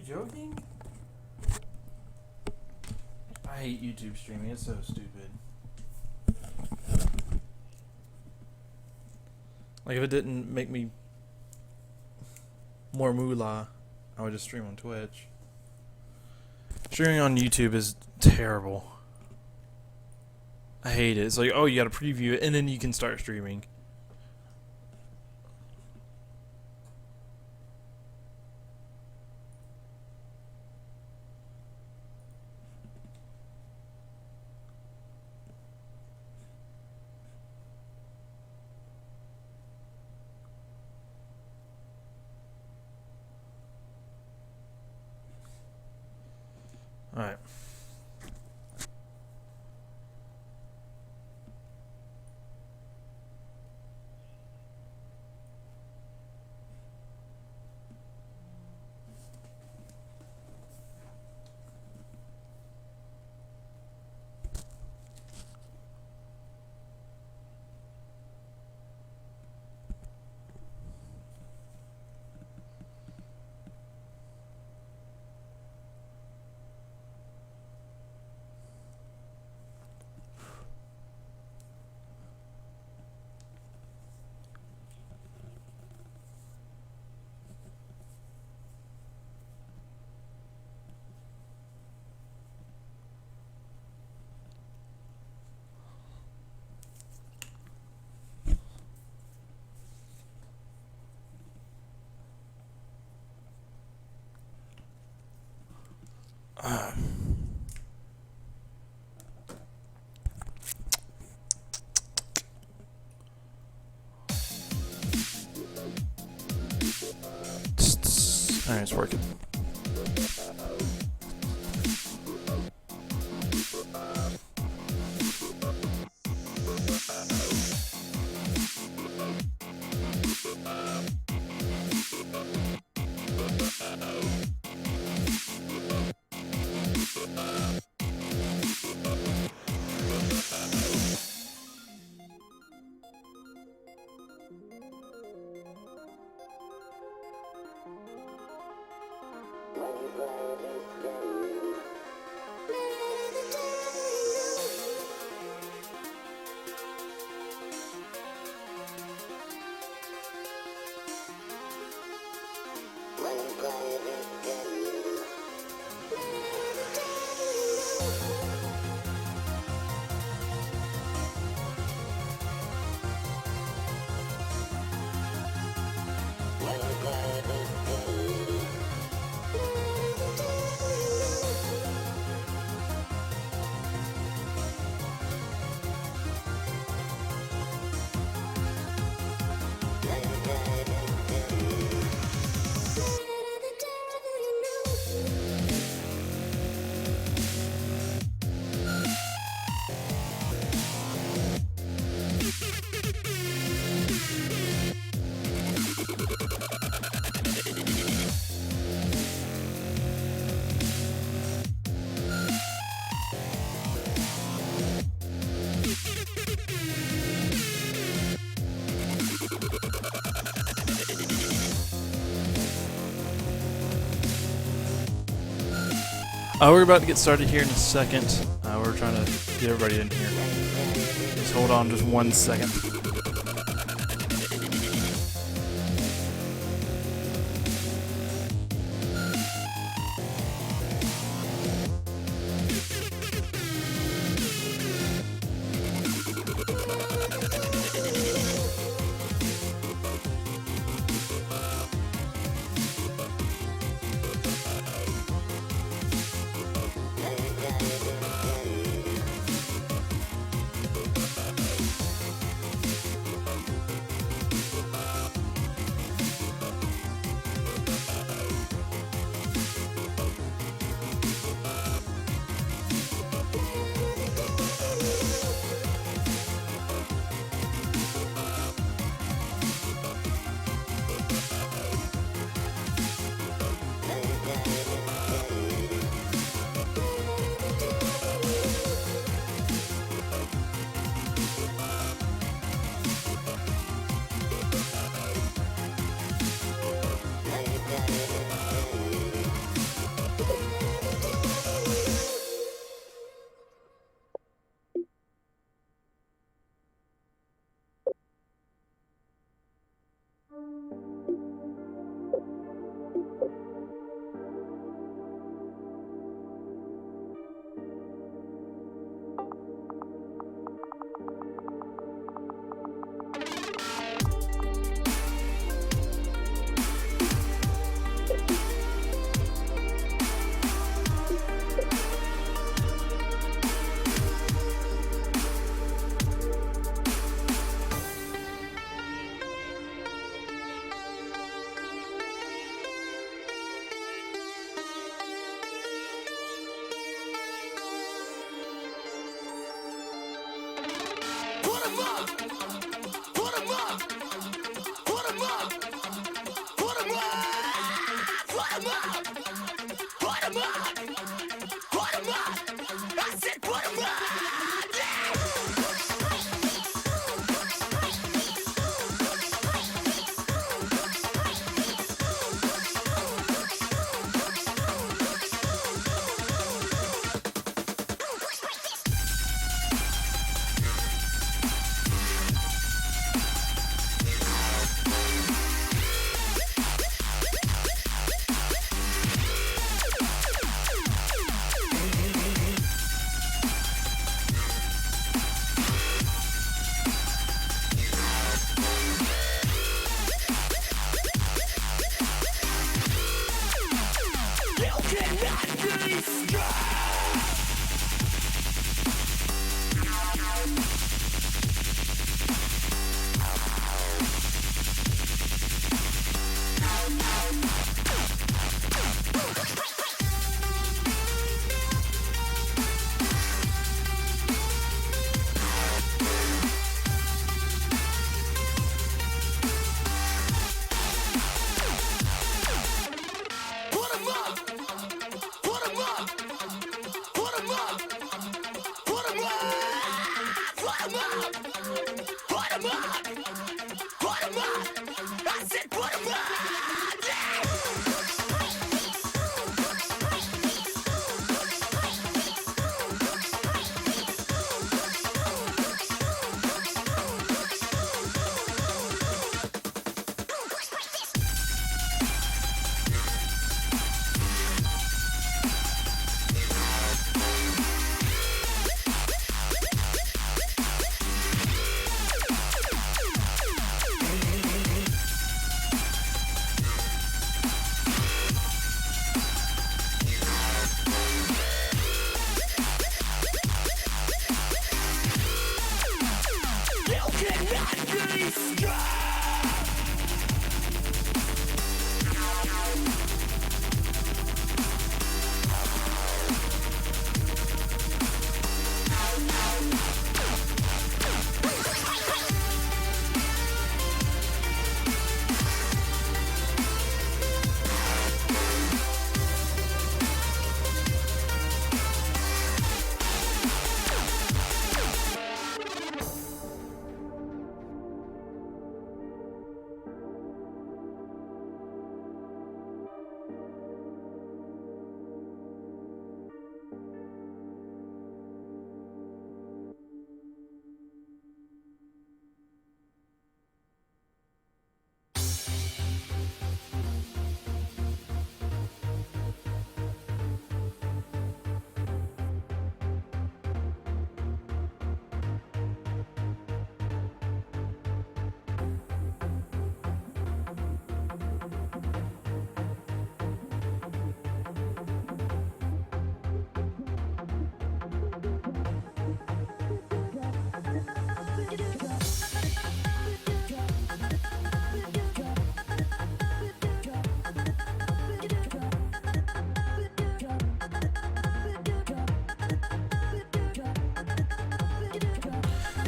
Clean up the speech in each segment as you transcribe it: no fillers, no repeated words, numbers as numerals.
joking? I hate YouTube streaming. It's so stupid. Like, if it didn't make me more moolah, I would just stream on Twitch. Streaming on YouTube is terrible. I hate it. It's like, oh, you gotta preview it, and then you can start streaming. Alright. Alright, it's working. We're about to get started here in a second. We're trying to get everybody in here. Just hold on just 1 second.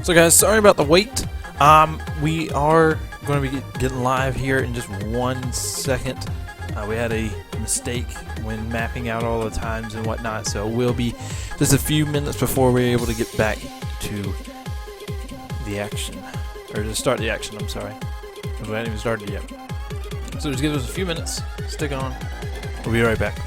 So guys, sorry about the wait. We are going to be getting live here in just 1 second. We had a mistake when mapping out all the times and whatnot, so we'll be just a few minutes before we're able to get back to the action. Or to start the action, I'm sorry. Because we hadn't even started yet. So just give us a few minutes. Stick on. We'll be right back.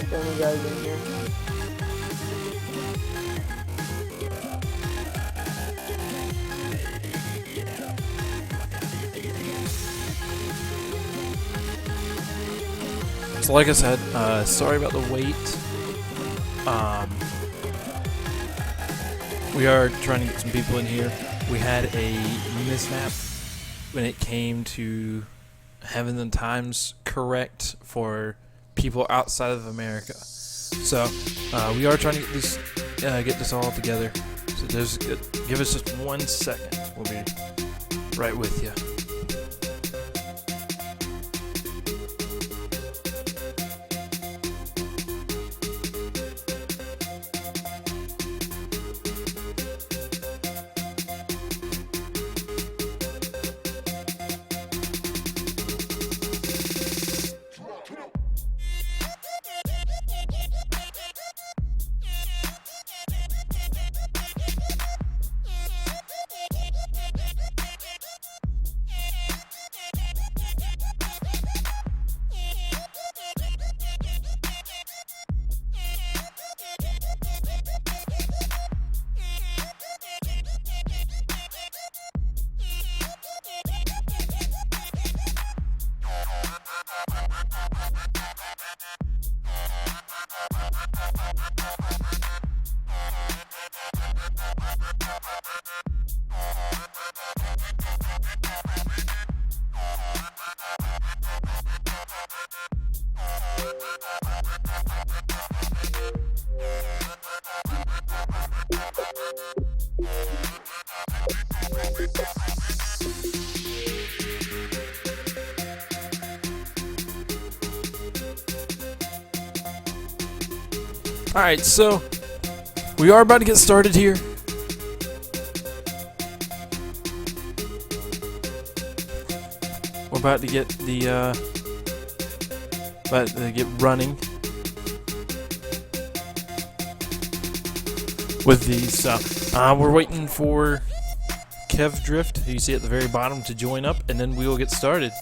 family guys in here. So like I said, sorry about the wait. We are trying to get some people in here. We had a mishap when it came to having the times correct for people outside of America. So we are trying to get this all together. So just give us just 1 second. We'll be right with you. Alright, so we are about to get started here. We're about to get running with these. So we're waiting for Kev Drift, who you see at the very bottom, to join up, and then we will get started.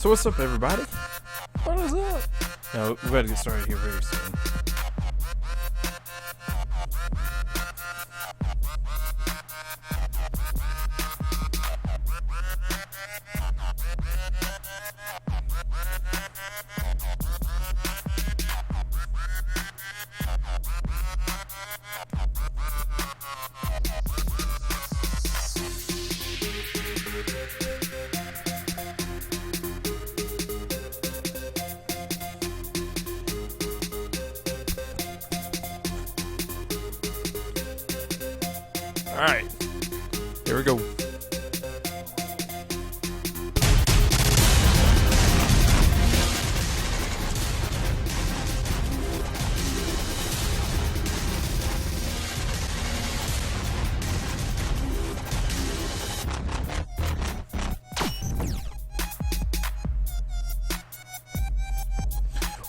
So what's up, everybody? What is up? No, we better get started here very soon. Alright, here we go.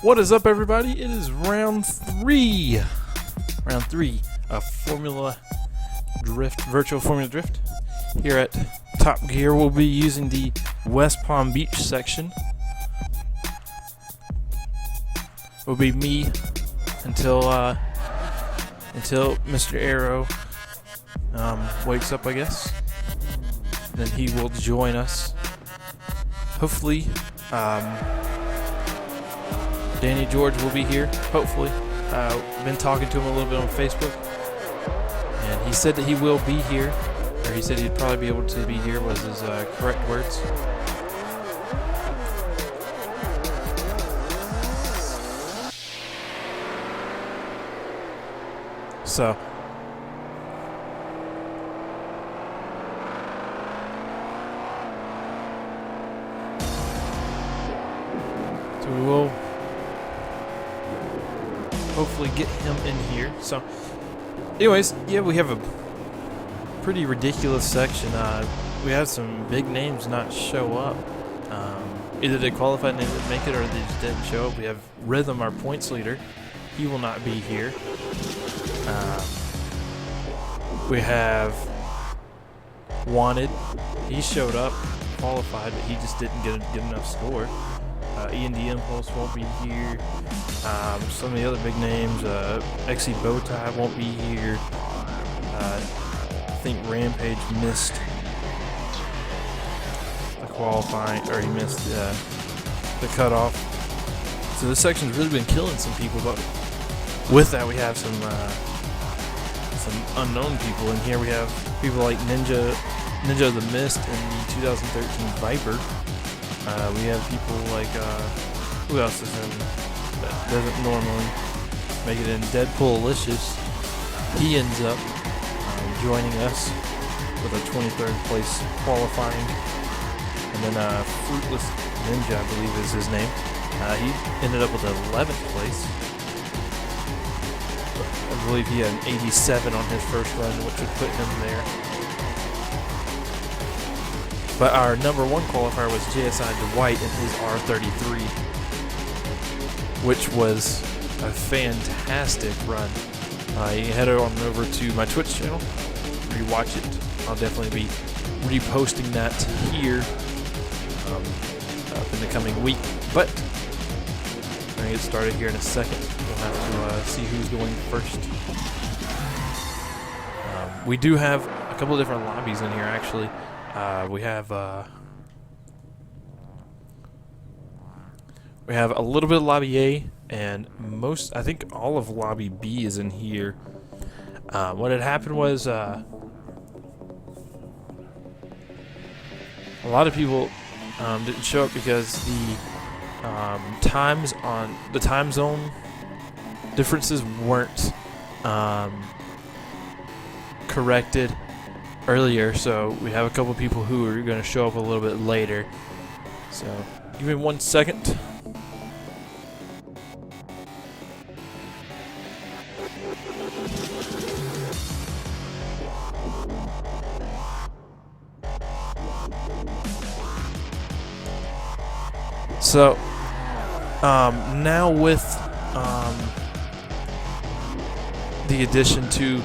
What is up, everybody? It is round three of Virtual Formula Drift. Here at Top Gear, we'll be using the West Palm Beach section. It will be me until Mr. Arrow wakes up, I guess. Then he will join us. Hopefully, Danny George will be here. Hopefully, been talking to him a little bit on Facebook. And he said that he will be here, or he said he'd probably be able to be here, was his correct words. So we will hopefully get him in here. So anyways, yeah, we have a pretty ridiculous section. We had some big names not show up. Either they qualified and they didn't make it, or they just didn't show up. We have Rhythm, our points leader. He will not be here. We have Wanted. He showed up, qualified, but he just didn't get enough score. E&D Impulse won't be here. Some of the other big names, XE Bowtie won't be here. I think Rampage missed the qualifying, or he missed the cutoff. So this section's really been killing some people, but with that we have some unknown people in here. We have people like Ninja the Mist and the 2013 Viper. We have people like, who else is in that doesn't normally make it in? Deadpoolicious. He ends up joining us with a 23rd place qualifying. And then Fruitless Ninja, I believe is his name. He ended up with 11th place. I believe he had an 87 on his first run, which would put him there. But our number one qualifier was JSI Dwight in his R33, which was a fantastic run. You head on over to my Twitch channel, rewatch it. I'll definitely be reposting that here in the coming week. But we're going to get started here in a second. We'll have to see who's going first. We do have a couple of different lobbies in here, actually. We have a little bit of Lobby A, and I think all of Lobby B is in here. What had happened was a lot of people didn't show up because the the time zone differences weren't corrected earlier, so we have a couple people who are going to show up a little bit later. So give me 1 second. So now with the addition to,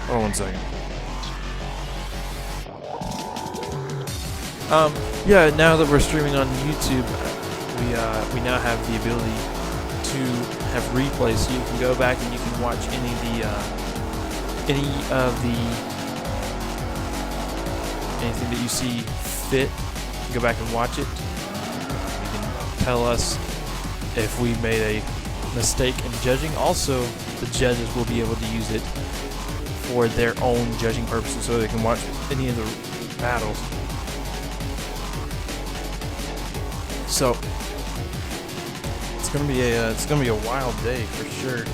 hold on 1 second. Yeah, now that we're streaming on YouTube, we now have the ability to have replays, so you can go back and you can watch anything that you see fit. Go back and watch it. You can tell us if we made a mistake in judging. Also, the judges will be able to use it for their own judging purposes, so they can watch any of the battles. So it's gonna be a wild day for sure.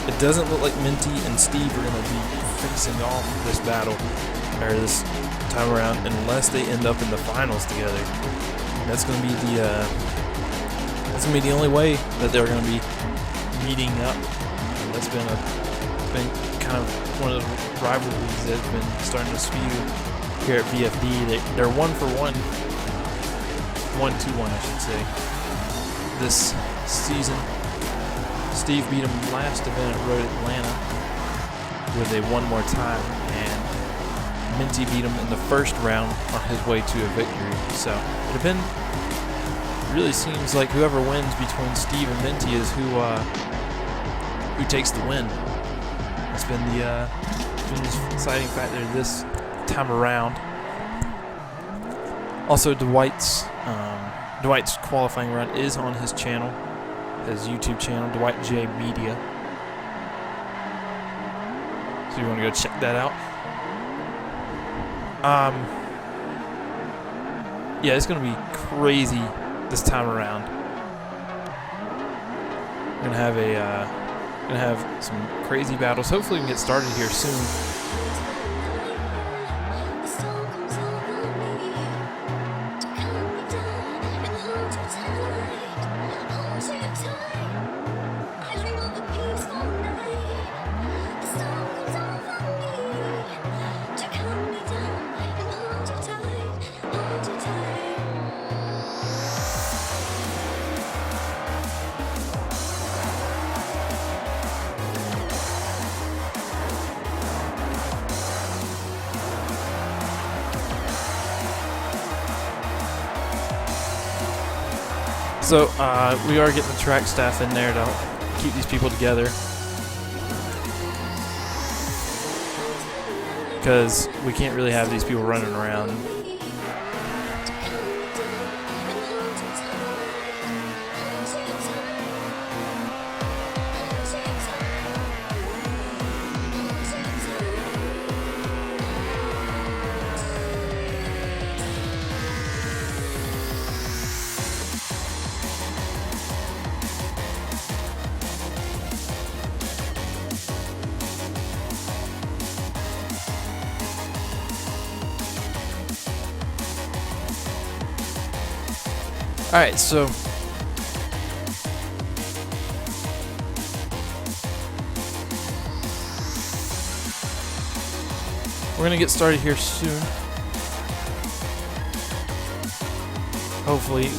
It doesn't look like Minty and Steve are gonna be facing off this battle or this time around unless they end up in the finals together. That's gonna be the only way that they're gonna be meeting up. And that's been kind of one of the rivalries that's been starting to spew here at VFD. They're 1-for-1, 1-2-1, I should say, this season. Steve beat him last event at Road Atlanta with a one more time, and Minty beat him in the first round on his way to a victory. So it really seems like whoever wins between Steve and Minty is who takes the win. It's been the deciding factor this time around. Also, Dwight's qualifying run is on his channel, his YouTube channel, Dwight J Media. So you want to go check that out. Yeah, it's gonna be crazy this time around. We're gonna have some crazy battles. Hopefully we can get started here soon. So we are getting the track staff in there to keep these people together, because we can't really have these people running around. Alright, so we're going to get started here soon. Hopefully,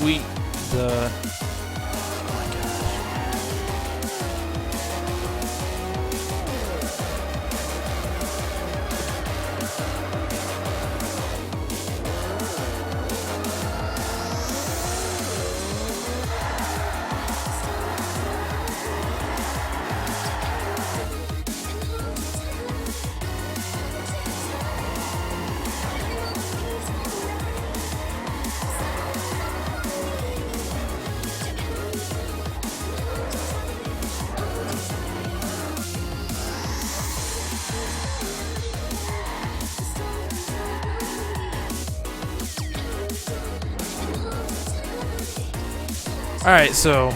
Alright, so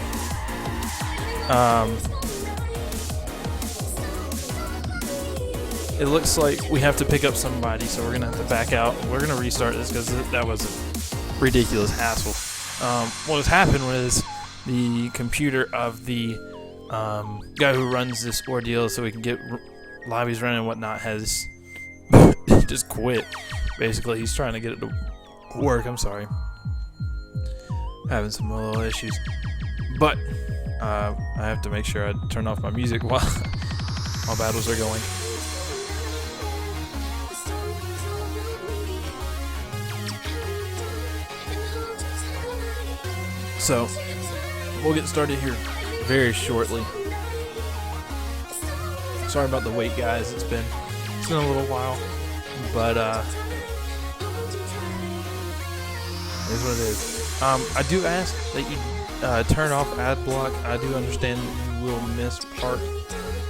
it looks like we have to pick up somebody, so we're gonna have to back out. We're gonna restart this because that was a ridiculous hassle. What has happened was the computer of the guy who runs this ordeal, so we can get lobbies running and whatnot, has just quit. Basically, he's trying to get it to work. I'm sorry. Having some little issues, but I have to make sure I turn off my music while battles are going. So we'll get started here very shortly. Sorry about the wait, guys. It's been a little while, but it is what it is. I do ask that you turn off ad block. I do understand that you will miss part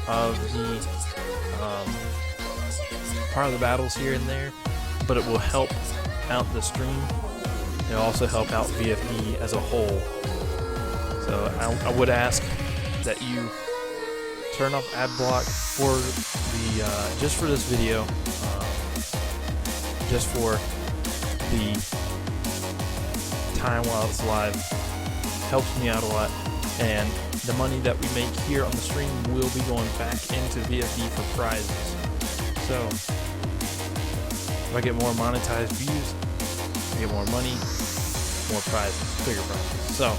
of the battles here and there, but it will help out the stream. It'll also help out VFD as a whole. So I would ask that you turn off ad block for the just for this video, just for the time while it's live. Helps me out a lot, and the money that we make here on the stream will be going back into VFD for prizes. So if I get more monetized views, I get more money, more prizes, bigger prizes. So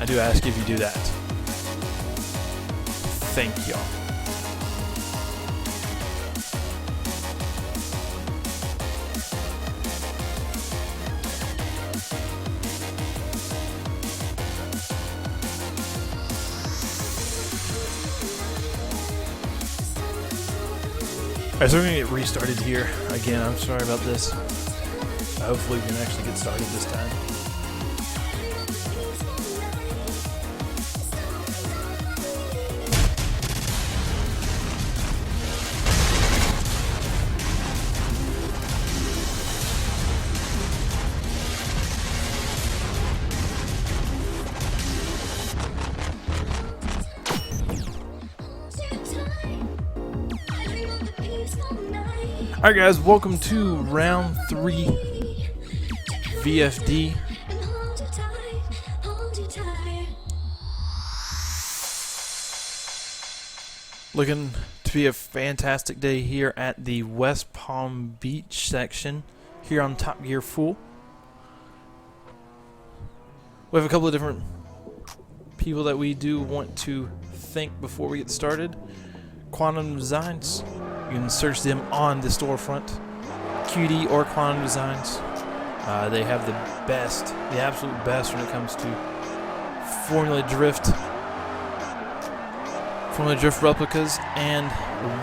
I do ask if you do that. Thank y'all. Alright, so we're going to get restarted here. Again, I'm sorry about this. Hopefully we can actually get started this time. Alright guys, welcome to round 3 VFD. Looking to be a fantastic day here at the West Palm Beach section here on Top Gear Full. We have a couple of different people that we do want to thank before we get started. Quantum Designs. You can search them on the storefront, QD or Quantum Designs. They have the best, the absolute best when it comes to Formula Drift replicas and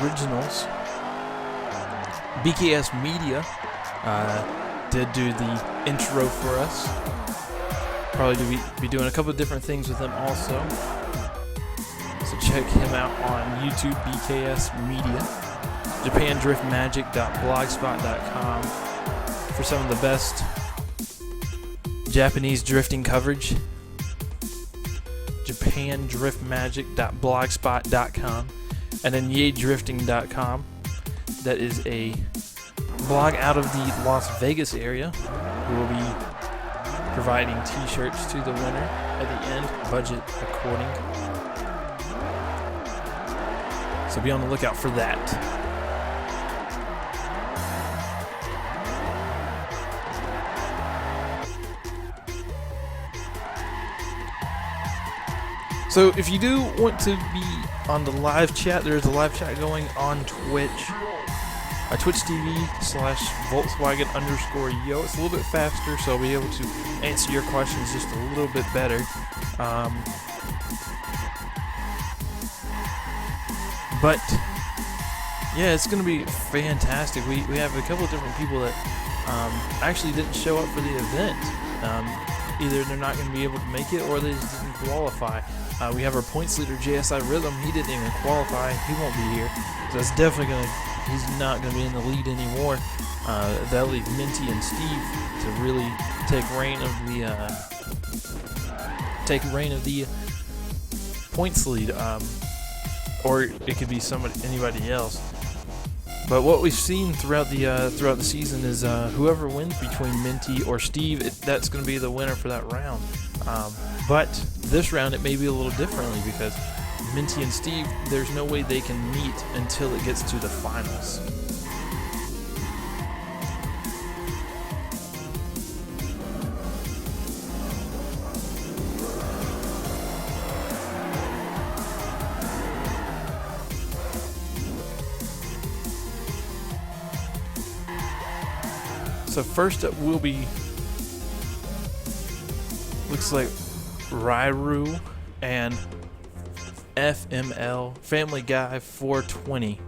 originals. BKS Media did do the intro for us. Probably be doing a couple of different things with them also. So check him out on YouTube, BKS Media. JapanDriftMagic.blogspot.com for some of the best Japanese drifting coverage. JapanDriftMagic.blogspot.com, and then YayDrifting.com. That is a blog out of the Las Vegas area, who will be providing t-shirts to the winner at the end, budget according. So be on the lookout for that. So if you do want to be on the live chat, there's a live chat going on Twitch. Twitch TV/Volkswagen_yo. It's a little bit faster, so I'll be able to answer your questions just a little bit better. But yeah, it's going to be fantastic. We have a couple of different people that actually didn't show up for the event. Either they're not going to be able to make it, or they just didn't qualify. We have our points leader, JSI Rhythm. He didn't even qualify. He won't be here. So that's definitely going to... He's not going to be in the lead anymore. That'll leave Minty and Steve to really take reign of the points lead. Or it could be anybody else. But what we've seen throughout the season is whoever wins between Minty or Steve, that's going to be the winner for that round. But this round it may be a little differently, because Minty and Steve, there's no way they can meet until it gets to the finals. So first up will be, looks like Rairu and FML, Family Guy 420.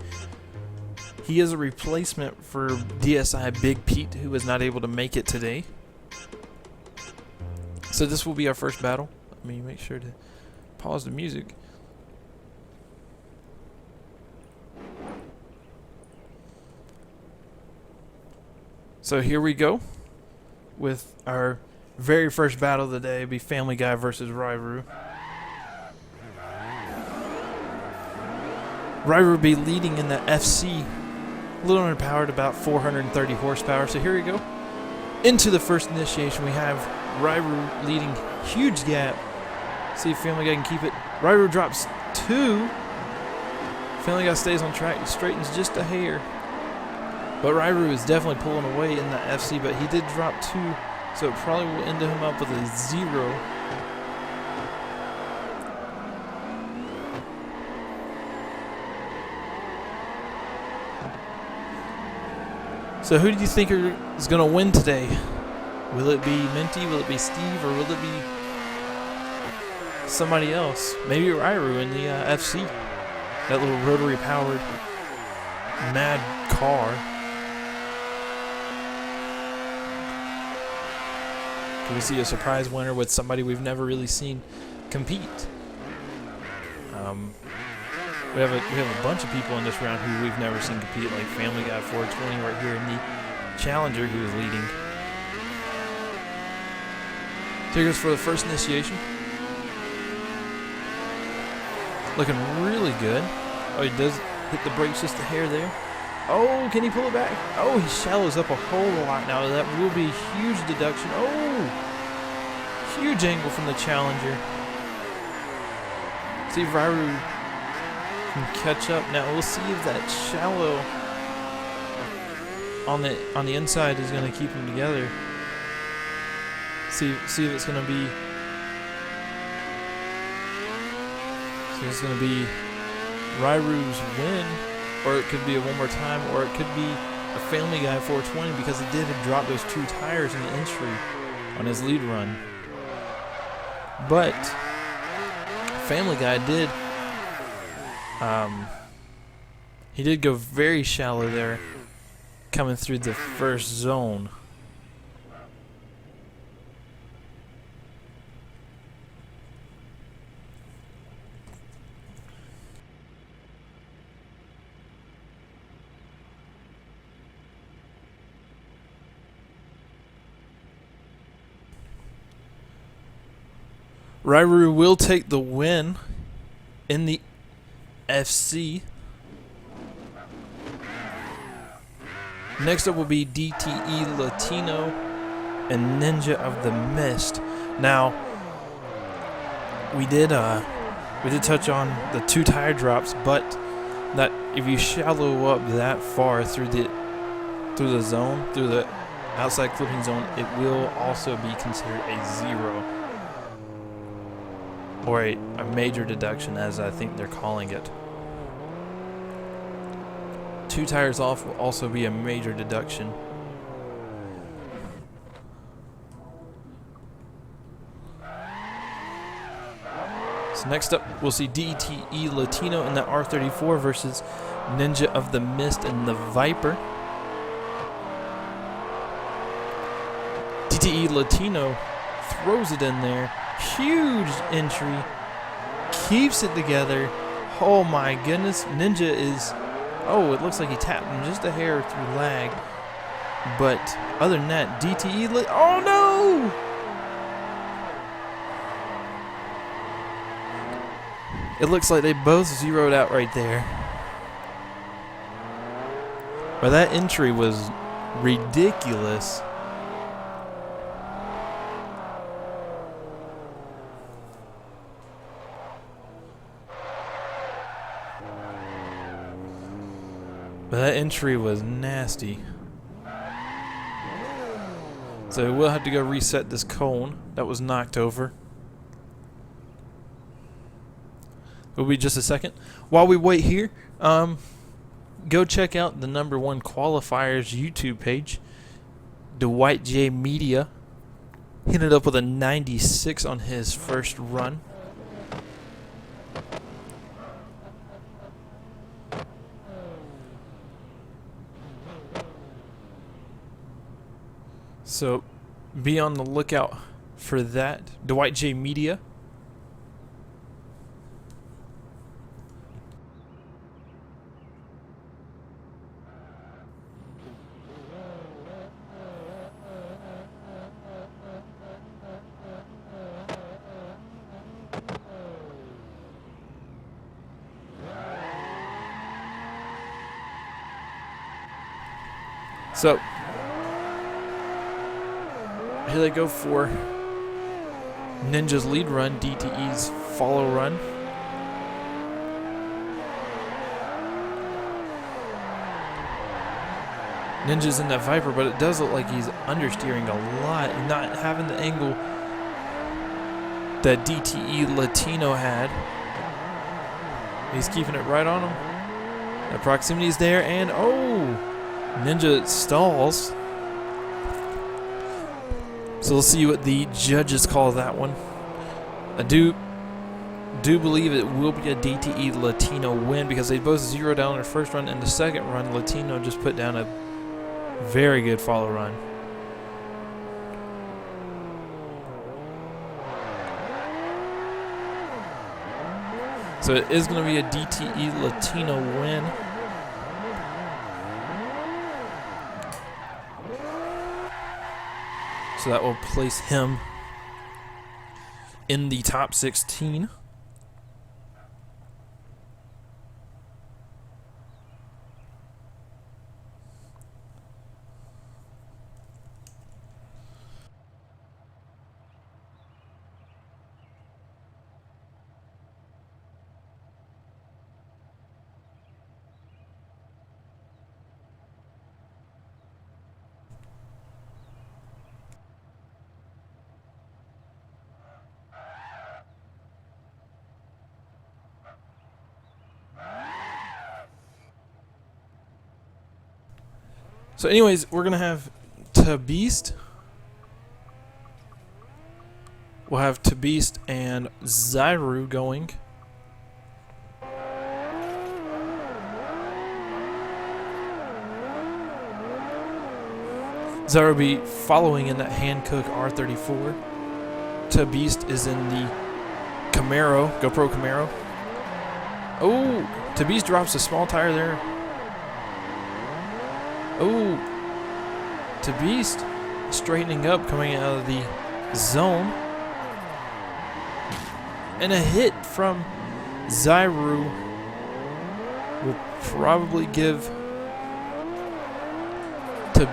He is a replacement for DSI Big Pete, who was not able to make it today. So this will be our first battle. Let me make sure to pause the music. So here we go with our very first battle of the day. It'll be Family Guy versus Rairu. Rairu will be leading in the FC, a little underpowered, about 430 horsepower. So here we go. Into the first initiation, we have Rairu leading, huge gap. See if Family Guy can keep it. Rairu drops 2. Family Guy stays on track, straightens just a hair. But Rairu is definitely pulling away in the FC, but he did drop 2, so it probably will end him up with a 0. So who do you think is going to win today? Will it be Minty, will it be Steve, or will it be somebody else? Maybe Rairu in the FC. That little rotary powered mad car. Can we see a surprise winner with somebody we've never really seen compete? We have a bunch of people in this round who we've never seen compete, like Family Guy 420 right here in the Challenger, who is leading. Tigers for the first initiation. Looking really good. Oh, he does hit the brakes just a hair there. Oh, can he pull it back? Oh, he shallows up a whole lot now. That will be a huge deduction. Oh, huge angle from the Challenger. See if Rairu can catch up. Now we'll see if that shallow on the inside is going to keep them together. See if it's going to be. See if it's going to be Rairu's win, or it could be a one more time, or it could be a Family Guy 420 because he did drop those 2 tires in the entry on his lead run. But Family Guy did he did go very shallow there coming through the first zone. Ryru will take the win in the FC. Next up will be DTE Latino and Ninja of the Mist. Now, we did touch on the 2 tire drops, but that if you shallow up that far through the zone, through the outside clipping zone, it will also be considered a 0. Or a major deduction, as I think they're calling it. 2 tires off will also be a major deduction. So next up, we'll see DTE Latino in the R34 versus Ninja of the Mist and the Viper. DTE Latino throws it in there. Huge entry, keeps it together. Oh my goodness, Ninja is, it looks like he tapped him just a hair through lag. But other than that, DTE, oh no! It looks like they both zeroed out right there. But that entry was ridiculous. But that entry was nasty. So we'll have to go reset this cone that was knocked over. It'll be just a second. While we wait here, go check out the #1 qualifiers YouTube page. Dwight J Media hit it up with a 96 on his first run. So be on the lookout for that. Dwight J Media. So here they go for Ninja's lead run, DTE's follow run. Ninja's in that Viper, but it does look like he's understeering a lot and not having the angle that DTE Latino had. He's keeping it right on him. The proximity is there, and Ninja stalls. So we'll see what the judges call that one. I do believe it will be a DTE Latino win because they both zeroed down their first run, and the second run Latino just put down a very good follow run. So it is going to be a DTE Latino win. So that will place him in the top 16. So anyways, we're going to have Beast. We'll have Beast and Zyru going. Zyru will be following in that Hankook R34. Beast is in the Camaro, GoPro Camaro. Oh, Beast drops a small tire there. Oh, Beast straightening up, coming out of the zone. And a hit from Zyru will probably give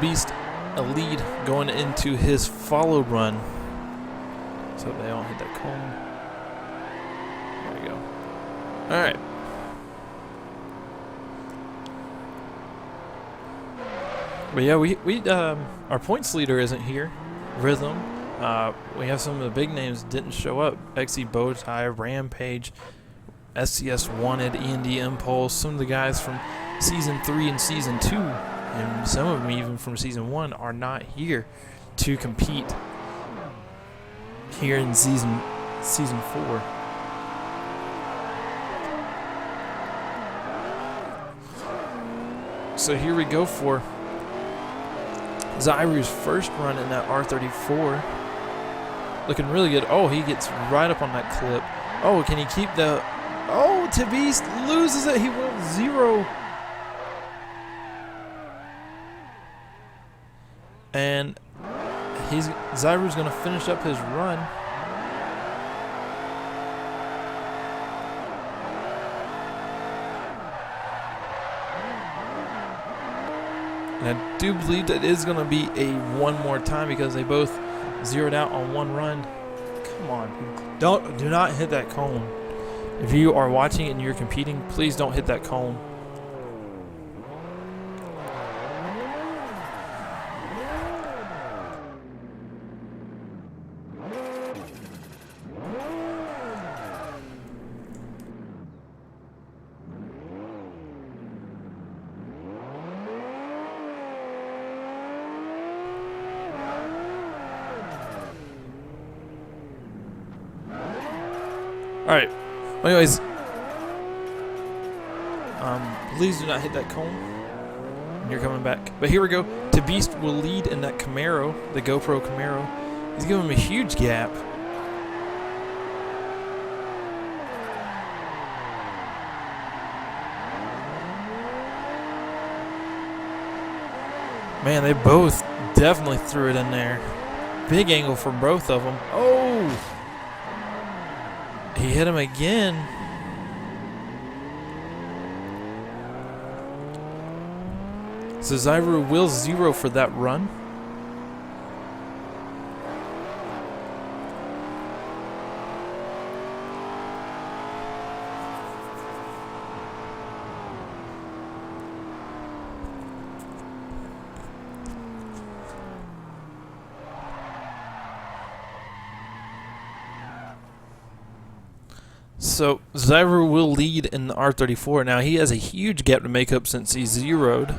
Beast a lead going into his follow run. So they don't hit that cone. There we go. All right. But yeah, we our points leader isn't here. Rhythm. We have some of the big names didn't show up. XE Bowtie, Rampage, SCS Wanted, E&D Impulse. Some of the guys from Season 3 and Season 2, and some of them even from Season 1, are not here to compete here in Season 4. So here we go for Zyru's first run in that R34. Looking really good. Oh, he gets right up on that clip. Oh, can he keep the... Oh, Beast loses it. He went 0. And Zyru's going to finish up his run. And I do believe that is going to be a one more time because they both zeroed out on one run. Come on. Do not hit that cone. If you are watching and you're competing, please don't hit that cone. Alright, anyways, please do not hit that cone when you're coming back. But here we go. Beast will lead in that Camaro, the GoPro Camaro. He's giving him a huge gap. Man, they both definitely threw it in there. Big angle for both of them. Oh! He hit him again. So Zyru will 0 for that run. So Zyru will lead in the R34. Now he has a huge gap to make up since he zeroed.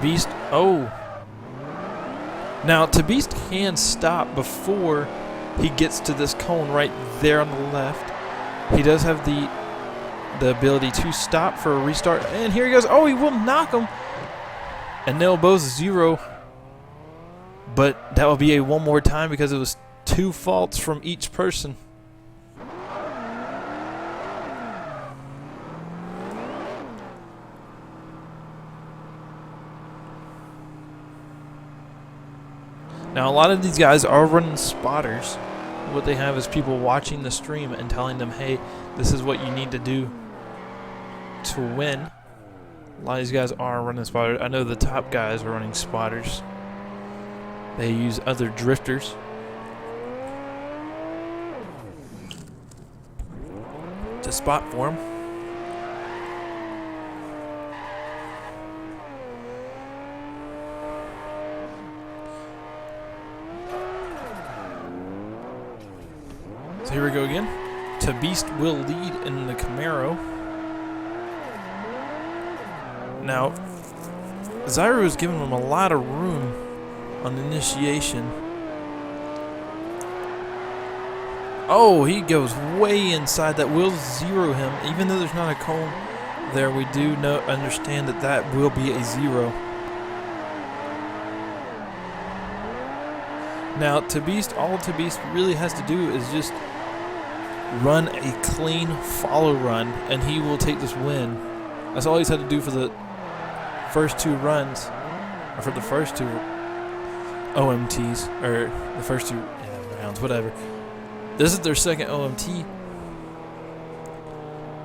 Beast, oh. Now Beast can stop before he gets to this cone right there on the left. He does have the ability to stop for a restart. And here he goes. Oh, he will knock him. And they'll both 0. But that will be a one more time because it was 2 faults from each person. Now, a lot of these guys are running spotters. What they have is people watching the stream and telling them, hey, this is what you need to do to win. A lot of these guys are running spotters. I know the top guys are running spotters. They use other drifters. To spot for them. So here we go again. Beast will lead in the Camaro. Now, Zyru is giving him a lot of room on initiation. Oh, he goes way inside. That will zero him. Even though there's not a cone there, we do understand that that will be a zero. Now, Tabeast, all Tabeast really has to do is just run a clean follow run, and he will take this win. That's all he's had to do for the first two runs, or for the first two OMTs, or the first two rounds, whatever. This is their second OMT,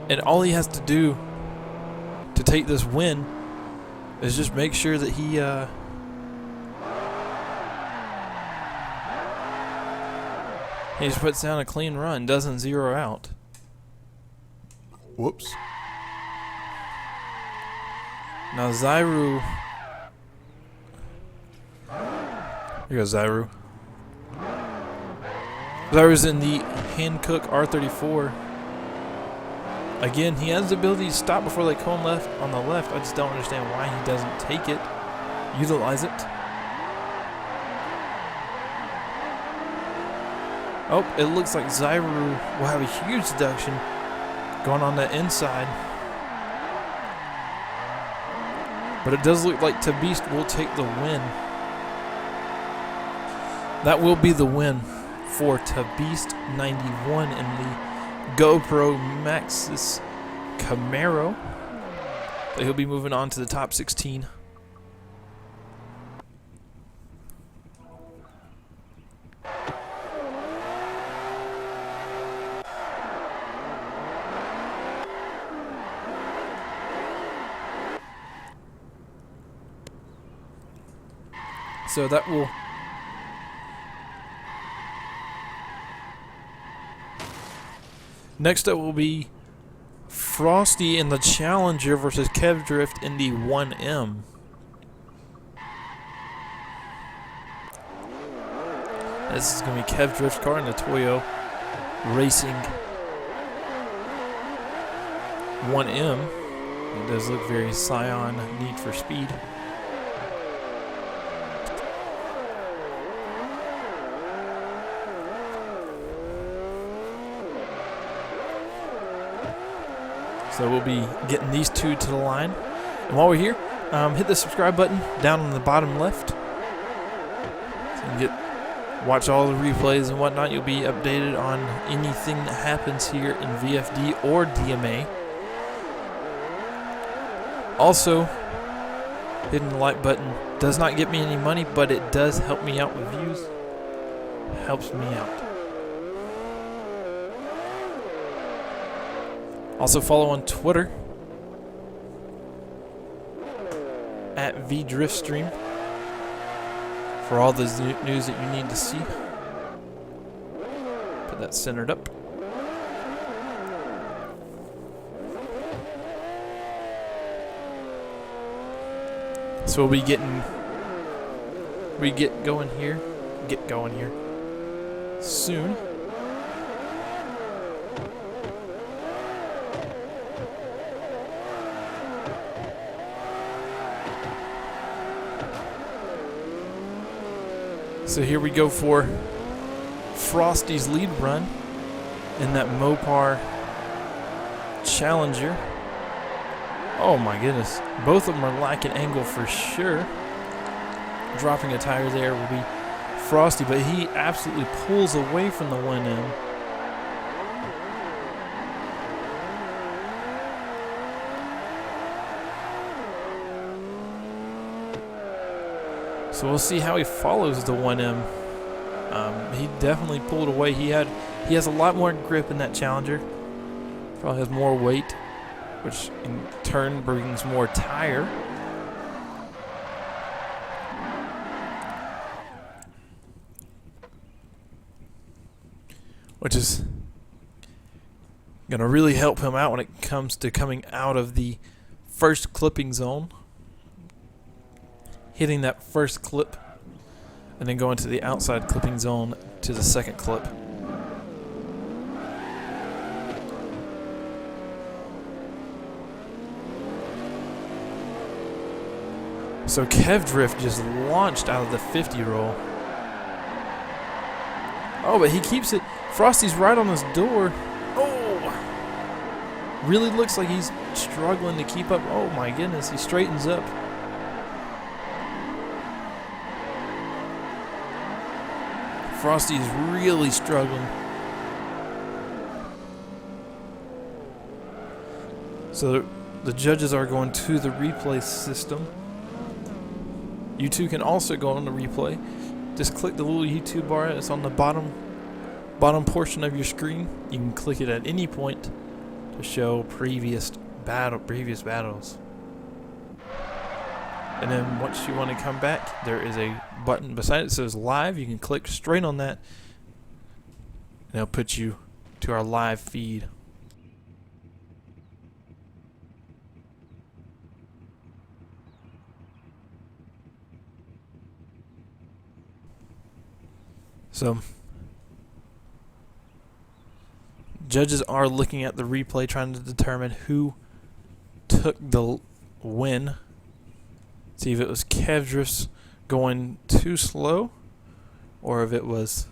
and all he has to do to take this win is just make sure that he just puts down a clean run, doesn't zero out. Whoops. Now Zyru. Here goes Zyru. Zyru's in the Hankook R34. Again, he has the ability to stop before they cone left on the left. I just don't understand why he doesn't take it, utilize it. Oh, it looks like Zyru will have a huge deduction going on the inside. But it does look like Tabeast will take the win. That will be the win for Tabeast 91 in the GoPro Maxxis Camaro. So he'll be moving on to the top 16. So that will next up will be Frosty in the Challenger versus Kev Drift in the 1M. This is going to be Kev Drift's car in the Toyo Racing 1M. It does look very Scion Need for Speed. So we'll be getting these two to the line. And while we're here, hit the subscribe button down on the bottom left. So you can watch all the replays and whatnot. You'll be updated on anything that happens here in VFD or DMA. Also, hitting the like button does not get me any money, but it does help me out with views. Helps me out. Also follow on Twitter at VDriftStream for all the news that you need to see. Put that centered up. So we'll be get going here soon. So here we go for Frosty's lead run in that Mopar Challenger. Oh my goodness. Both of them are lacking angle for sure. Dropping a tire there will be Frosty, but he absolutely pulls away from the 1M. So we'll see how he follows the 1M. He definitely pulled away. He has a lot more grip in that Challenger. Probably has more weight, which in turn brings more tire. Which is going to really help him out when it comes to coming out of the first clipping zone. Hitting that first clip and then going to the outside clipping zone to the second clip. So Kev Drift just launched out of the 50 roll. Oh, but he keeps it. Frosty's right on his door. Oh! Really looks like he's struggling to keep up. Oh my goodness, he straightens up. Frosty's really struggling. So the judges are going to the replay system. You too can also go on the replay. Just click the little YouTube bar. It's on the bottom portion of your screen. You can click it at any point to show previous battles. And then once you want to come back, there is a button beside it that says live. You can click straight on that, and it'll put you to our live feed. So, judges are looking at the replay, trying to determine who took the win. See if it was Kev Drift's going too slow, or if it was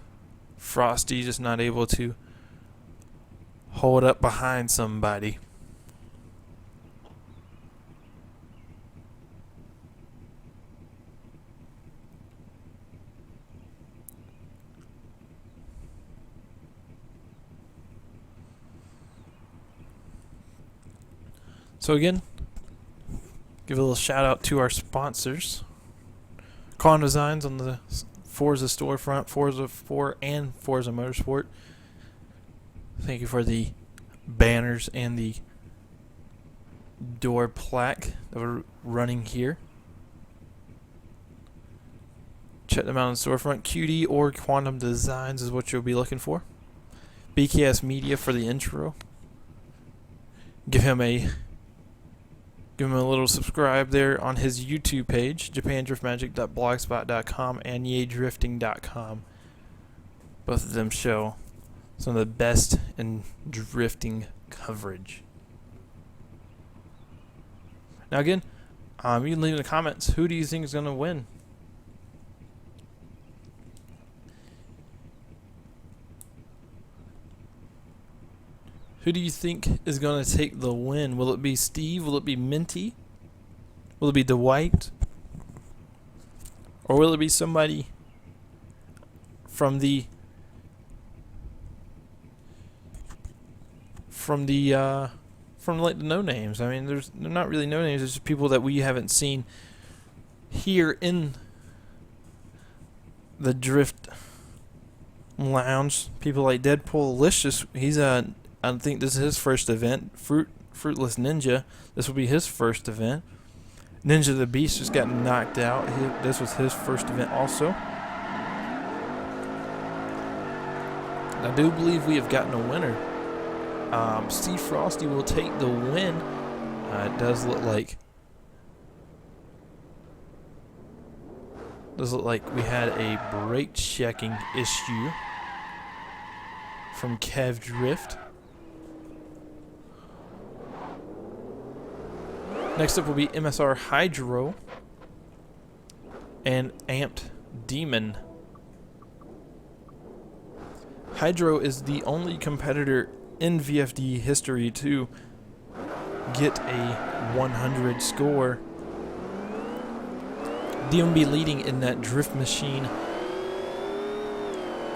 Frosty just not able to hold up behind somebody. So again, give a little shout out to our sponsors. Con Designs on the Forza storefront, Forza 4 and Forza Motorsport. Thank you for the banners and the door plaque that we're running here. Check them out on the storefront. QD or Quantum Designs is what you'll be looking for. BKS Media for the intro. Give him a little subscribe there on his YouTube page, japandriftmagic.blogspot.com and yadrifting.com. Both of them show some of the best in drifting coverage. Now again, you can leave in the comments, who do you think is going to win? Who do you think is going to take the win? Will it be Steve? Will it be Minty? Will it be Dwight? Or will it be somebody from the like the no names? I mean, they're not really no names. It's just people that we haven't seen here in the Drift Lounge. People like Deadpool Licious. I think this is his first event. Fruitless Ninja. This will be his first event. Ninja the Beast just got knocked out. This was his first event also. I do believe we have gotten a winner. Steve Frosty will take the win. It does look like we had a brake checking issue from Kev Drift. Next up will be MSR Hydro and Amped Demon. Hydro is the only competitor in VFD history to get a 100 score. Demon be leading in that Drift Machine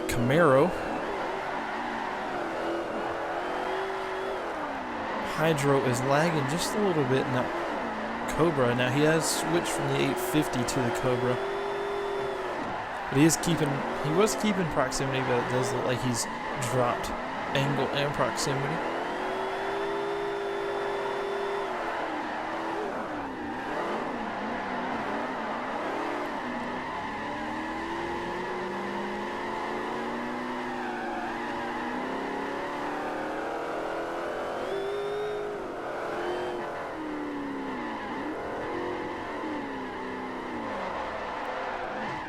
Camaro. Hydro is lagging just a little bit in that Cobra. Now he has switched from the 850 to the Cobra, but he was keeping proximity, but it does look like he's dropped angle and proximity.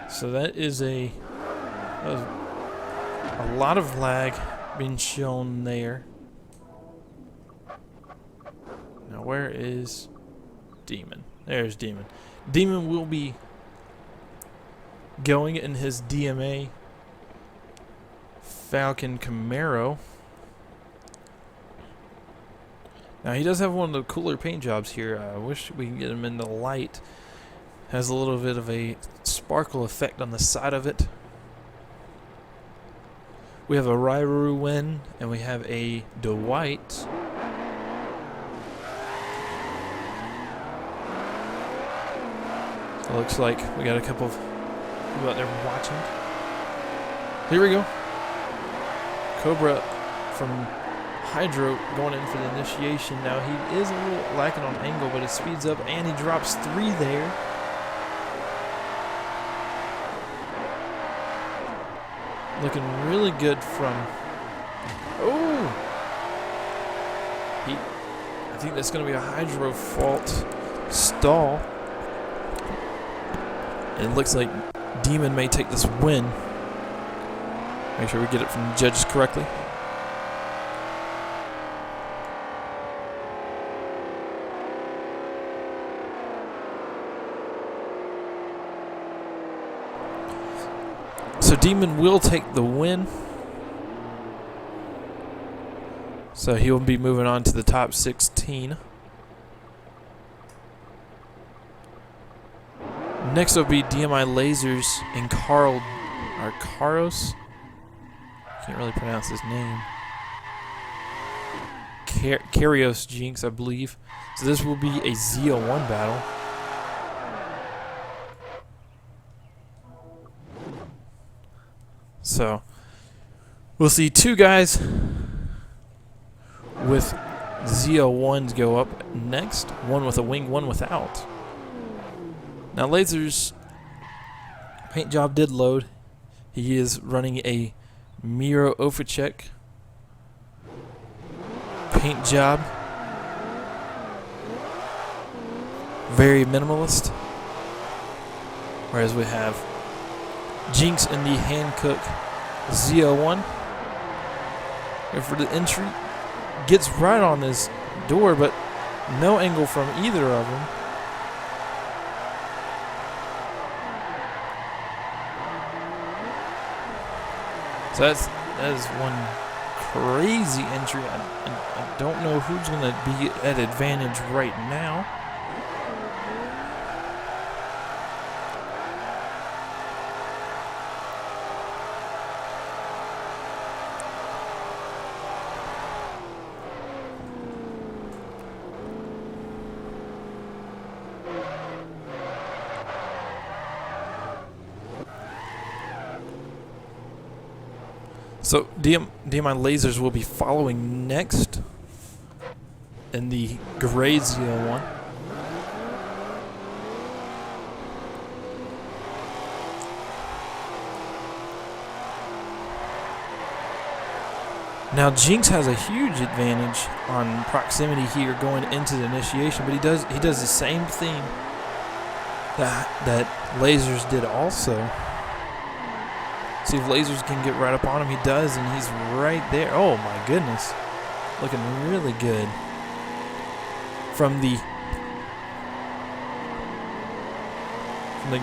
So that is a lot of lag being shown there. Now where is Demon? There's Demon. Demon will be going in his DMA Falcon Camaro. Now he does have one of the cooler paint jobs here. I wish we could get him in the light. Has a little bit of a sparkle effect on the side of it. We have a Ryru win, and we have a Dwight. It looks like we got a couple of people out there watching. Here we go. Cobra from Hydro going in for the initiation. Now he is a little lacking on angle, but it speeds up, and he drops 3 there. Looking really good from... Oh! I think that's going to be a Hydro fault stall. It looks like Demon may take this win. Make sure we get it from the judges correctly. So Demon will take the win. So he will be moving on to the top 16. Next will be DMI Lasers and Karos. Can't really pronounce his name. Karios Jinx, I believe. So this will be a Z01 battle. So we'll see 2 guys with Z01s go up next. One with a wing, one without. Now Lasers paint job did load. He is running a Miro Ofacek paint job. Very minimalist. Whereas we have Jinx in the Hankook Z01. And for the entry, gets right on his door, but no angle from either of them. So that is one crazy entry. I don't know who's going to be at advantage right now. So DMI Lasers will be following next in the gray Z01. Now Jinx has a huge advantage on proximity here going into the initiation, but he does the same thing that Lasers did also. See if Lasers can get right up on him. He does, and he's right there. Oh my goodness. Looking really good. From the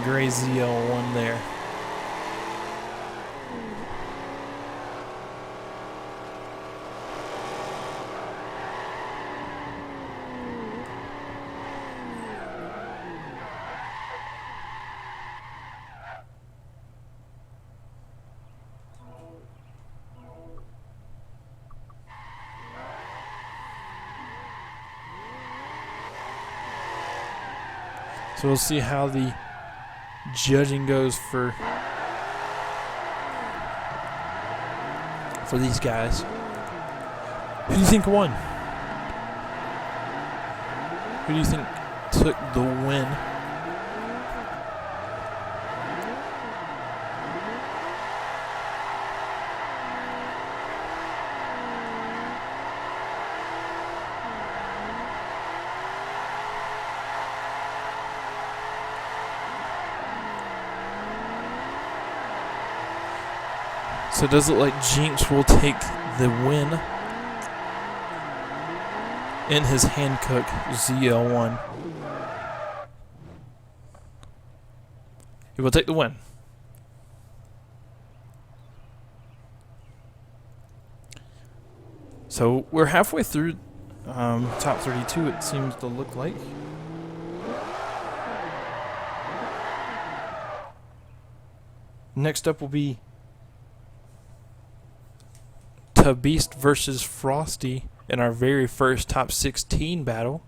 gray ZL1 there. So we'll see how the judging goes for these guys. Who do you think won? Who do you think took the win? So it does look like Jinx will take the win in his Hankook ZL1. He will take the win. So we're halfway through top 32, it seems to look like. Next up will be Beast versus Frosty in our very first top 16 battle.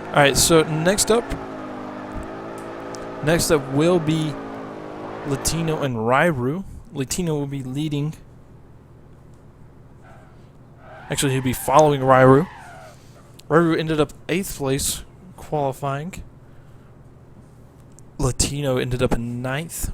Alright, so next up will be Latino and Ryru. Latino will be leading. Actually, he'll be following Ryru. Ryru ended up 8th place qualifying. Latino ended up in 9th.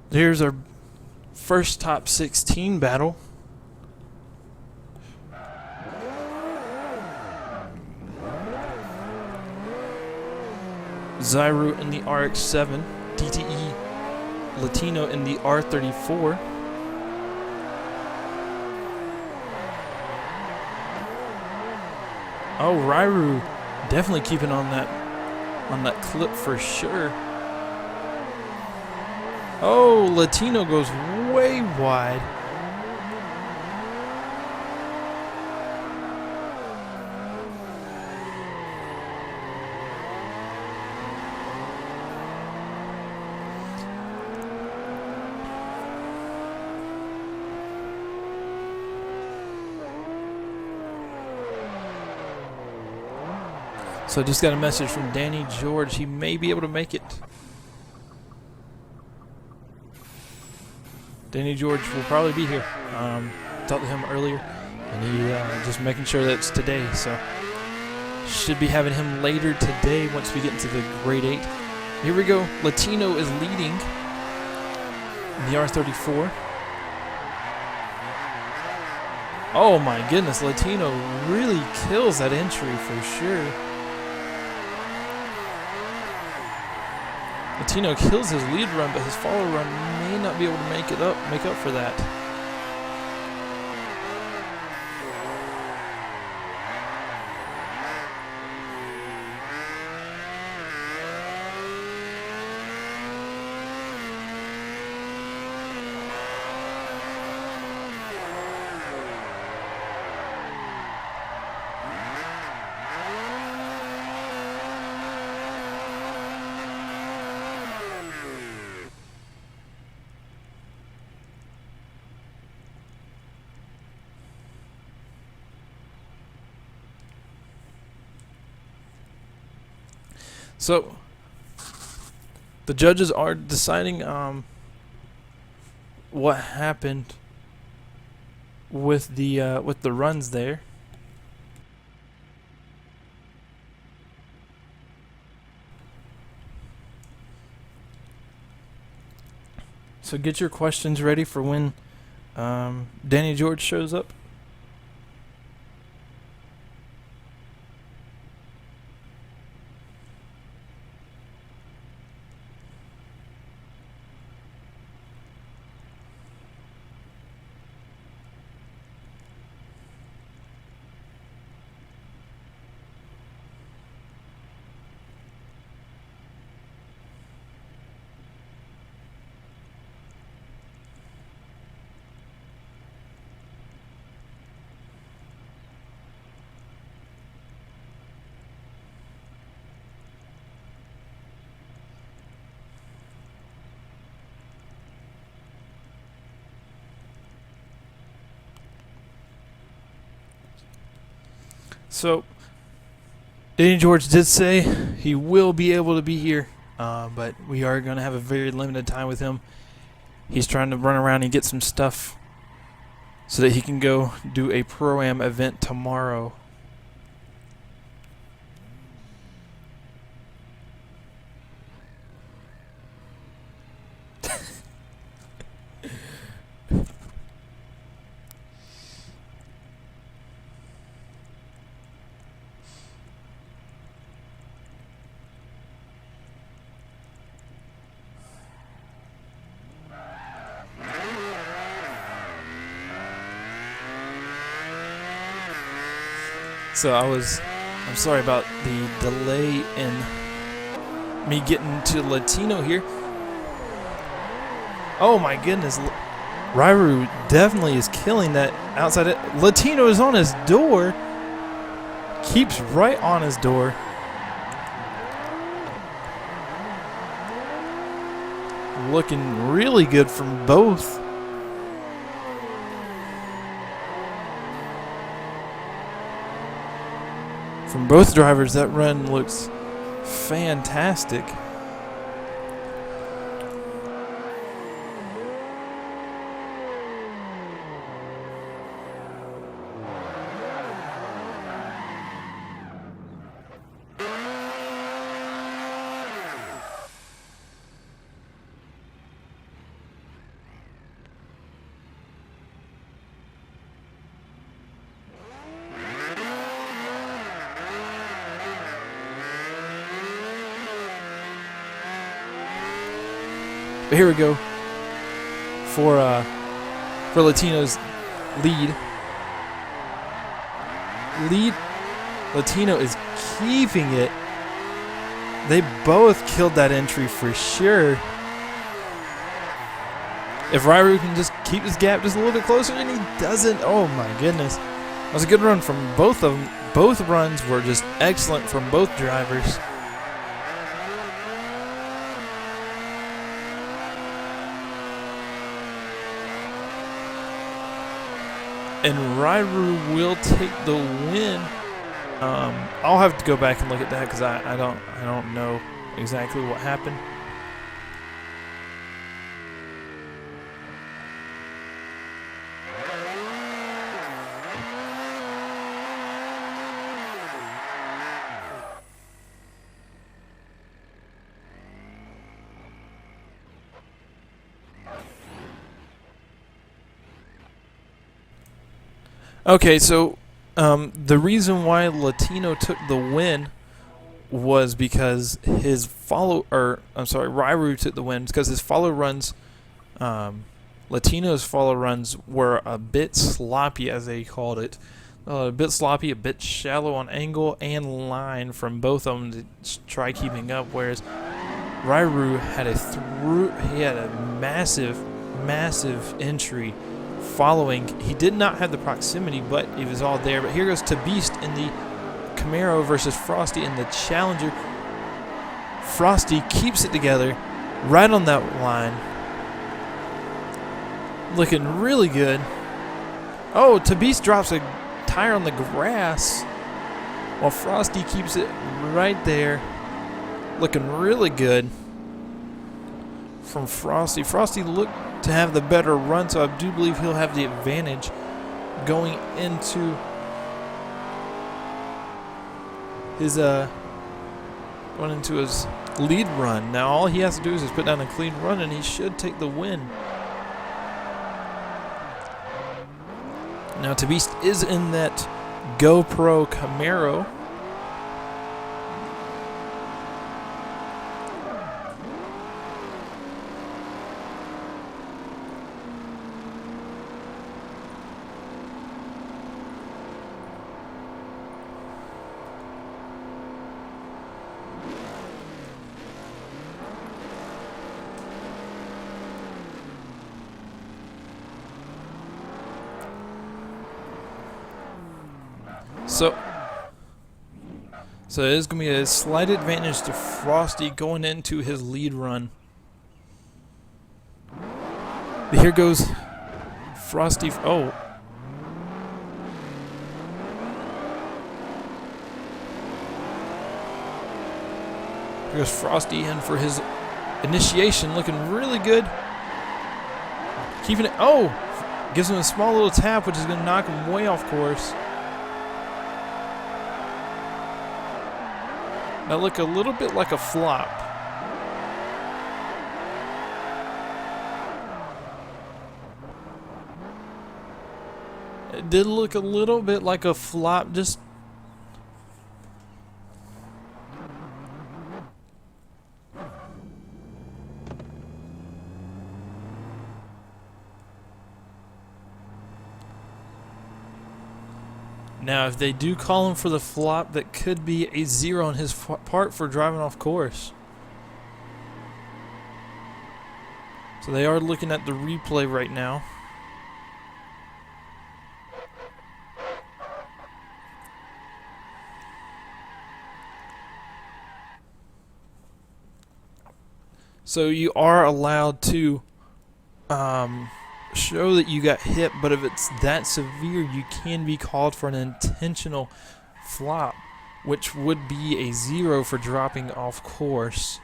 Here's our first top 16 battle. Zyru in the RX-7, DTE Latino in the R34. Oh, Ryru definitely keeping on that clip for sure. Oh, Latino goes way wide. So I just got a message from Danny George. He may be able to make it. Danny George will probably be here. Talked to him earlier, and he just making sure that it's today. So should be having him later today once we get into the grade 8. Here we go. Latino is leading in the R34. Oh my goodness, Latino really kills that entry for sure. Latino kills his lead run, but his follow run may not be able to make up for that. So the judges are deciding what happened with the runs there. So get your questions ready for when Danny George shows up. So, Danny George did say he will be able to be here, but we are going to have a very limited time with him. He's trying to run around and get some stuff so that he can go do a Pro-Am event tomorrow. So I'm sorry about the delay in me getting to Latino here. Oh my goodness. Ryru definitely is killing that outside. Latino is on his door. Keeps right on his door. Looking really good from both. From both drivers, that run looks fantastic. But here we go for Latino's lead. Latino is keeping it. They both killed that entry for sure. If Ryru can just keep his gap just a little bit closer, and he doesn't, oh my goodness. That was a good run from both of them. Both runs were just excellent from both drivers. And Ryru will take the win. I'll have to go back and look at that because I don't know exactly what happened. Okay, so the reason why Latino took the win was because Ryru took the win because his follow runs, Latino's follow runs were a bit sloppy, as they called it. A bit sloppy, a bit shallow on angle and line from both of them to try keeping up, whereas Ryru had a massive entry following. He did not have the proximity, but it was all there. But here goes to Beast in the Camaro versus Frosty in the Challenger. Frosty keeps it together right on that line. Looking really good. Oh, Beast drops a tire on the grass while Frosty keeps it right there. Looking really good from Frosty. Frosty looked to have the better run, so I do believe he'll have the advantage going into his lead run. Now all he has to do is just put down a clean run and he should take the win. Now Beast is in that GoPro Camaro. So it is going to be a slight advantage to Frosty going into his lead run. But here goes Frosty. Oh. Here goes Frosty in for his initiation, looking really good. Keeping it. Oh! Gives him a small little tap, which is going to knock him way off course. That looked a little bit like a flop. It did look a little bit like a flop, just... Now, if they do call him for the flop, that could be a 0 on his part for driving off course. So they are looking at the replay right now. So you are allowed to show that you got hit, but if it's that severe, you can be called for an intentional flop, which would be a 0 for dropping off course.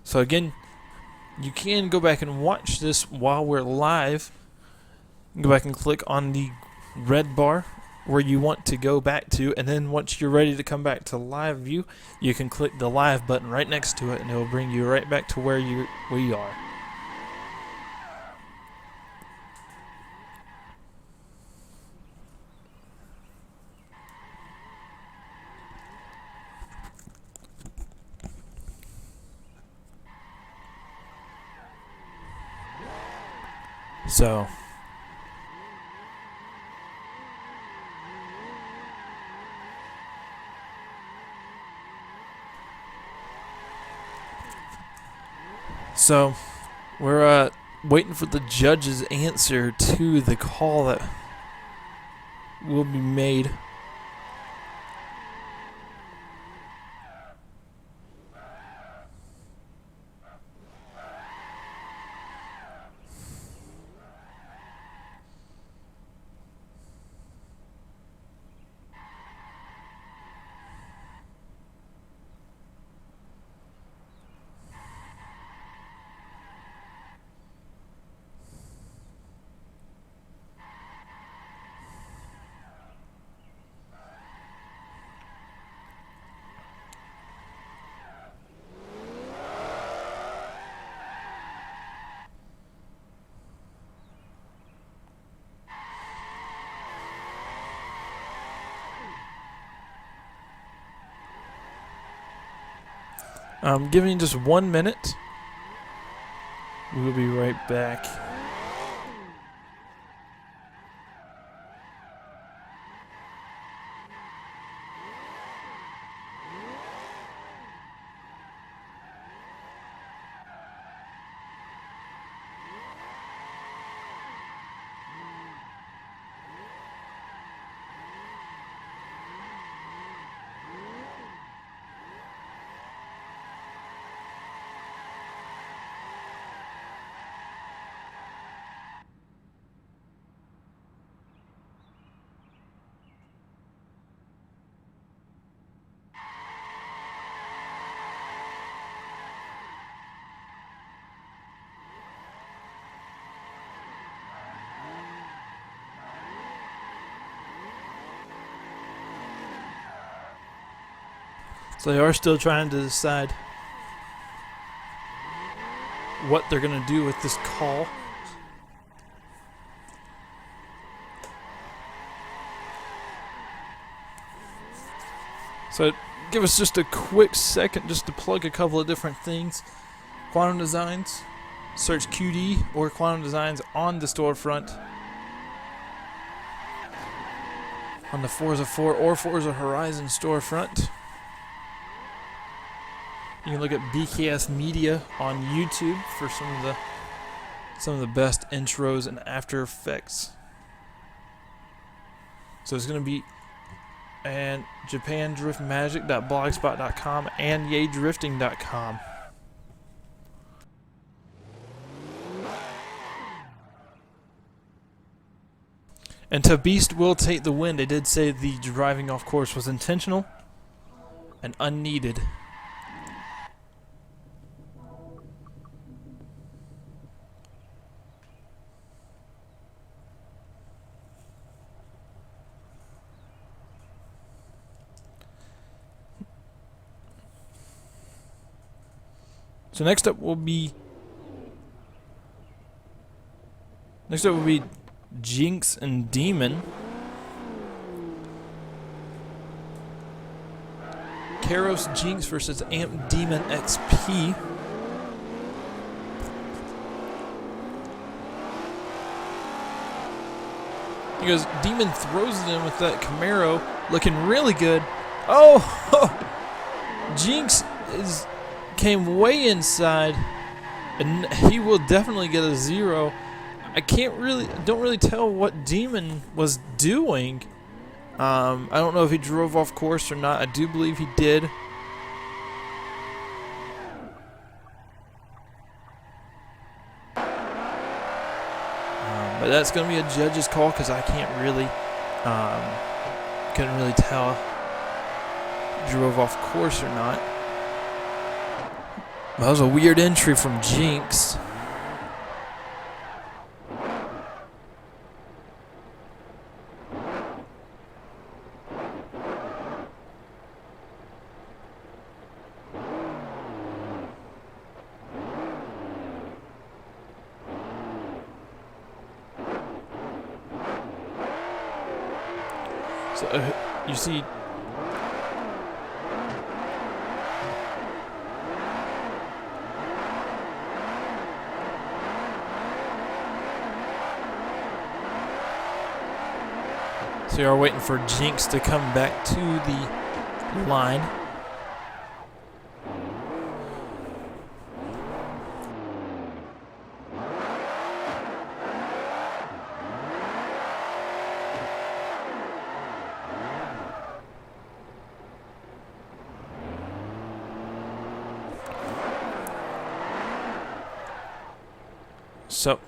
So again, you can go back and watch this while we're live. Go back and click on the red bar where you want to go back to, and then once you're ready to come back to live view, you can click the live button right next to it, and it will bring you right back to where we are. So we're waiting for the judge's answer to the call that will be made. I'm giving you just 1 minute. We'll be right back. So they are still trying to decide what they're going to do with this call. So give us just a quick second just to plug a couple of different things. Quantum Designs, search QD or Quantum Designs on the storefront. On the Forza 4 or Forza Horizon storefront. You can look at BKS Media on YouTube for some of the best intros and After Effects. So it's going to be and japandriftmagic.blogspot.com and yaydrifting.com. And to Beast will take the win. They did say the driving off course was intentional and unneeded. So next up will be Jinx and Demon. Karos Jinx versus Amp Demon XP. Because Demon throws it in with that Camaro, looking really good. Oh, Jinx came way inside, and he will definitely get a 0. I don't really tell what Demon was doing. I don't know if he drove off course or not. I do believe he did. But that's going to be a judge's call because I can't really, couldn't really tell if he drove off course or not. That was a weird entry from Jinx. So you see, so you're waiting for Jinx to come back to the line. So,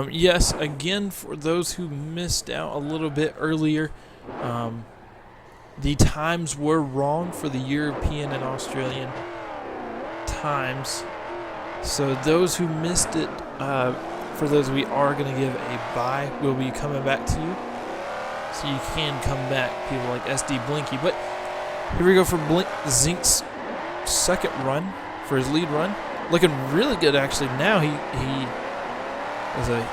yes, again, for those who missed out a little bit earlier, the times were wrong for the European and Australian times. So those who missed it, for those we are going to give a bye, we'll be coming back to you. So you can come back, people like SD Blinky. But here we go for Zink's second run, for his lead run. Looking really good, actually. Now he is a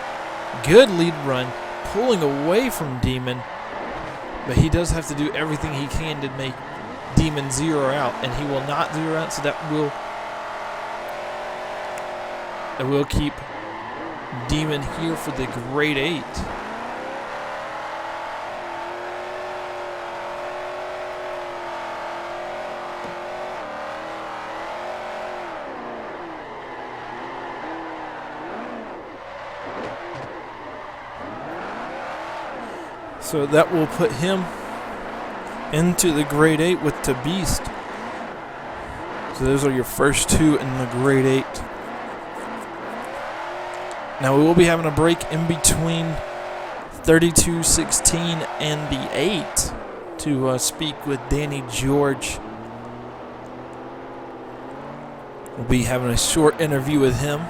good lead run, pulling away from Demon. But he does have to do everything he can to make Demon 0 out, and he will not 0 out, so that will keep Demon here for the grade 8. So that will put him into the grade 8 with the Beast. So those are your first two in the grade 8. Now we will be having a break in between 32-16 and the 8 to speak with Danny George. We'll be having a short interview with him.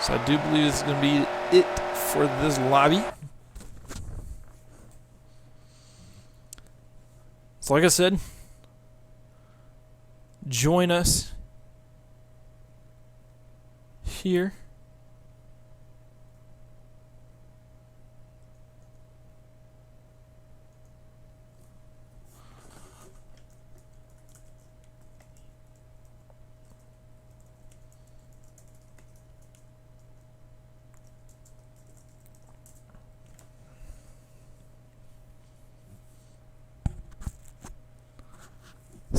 So I do believe this is going to be it for this lobby. So like I said, join us here.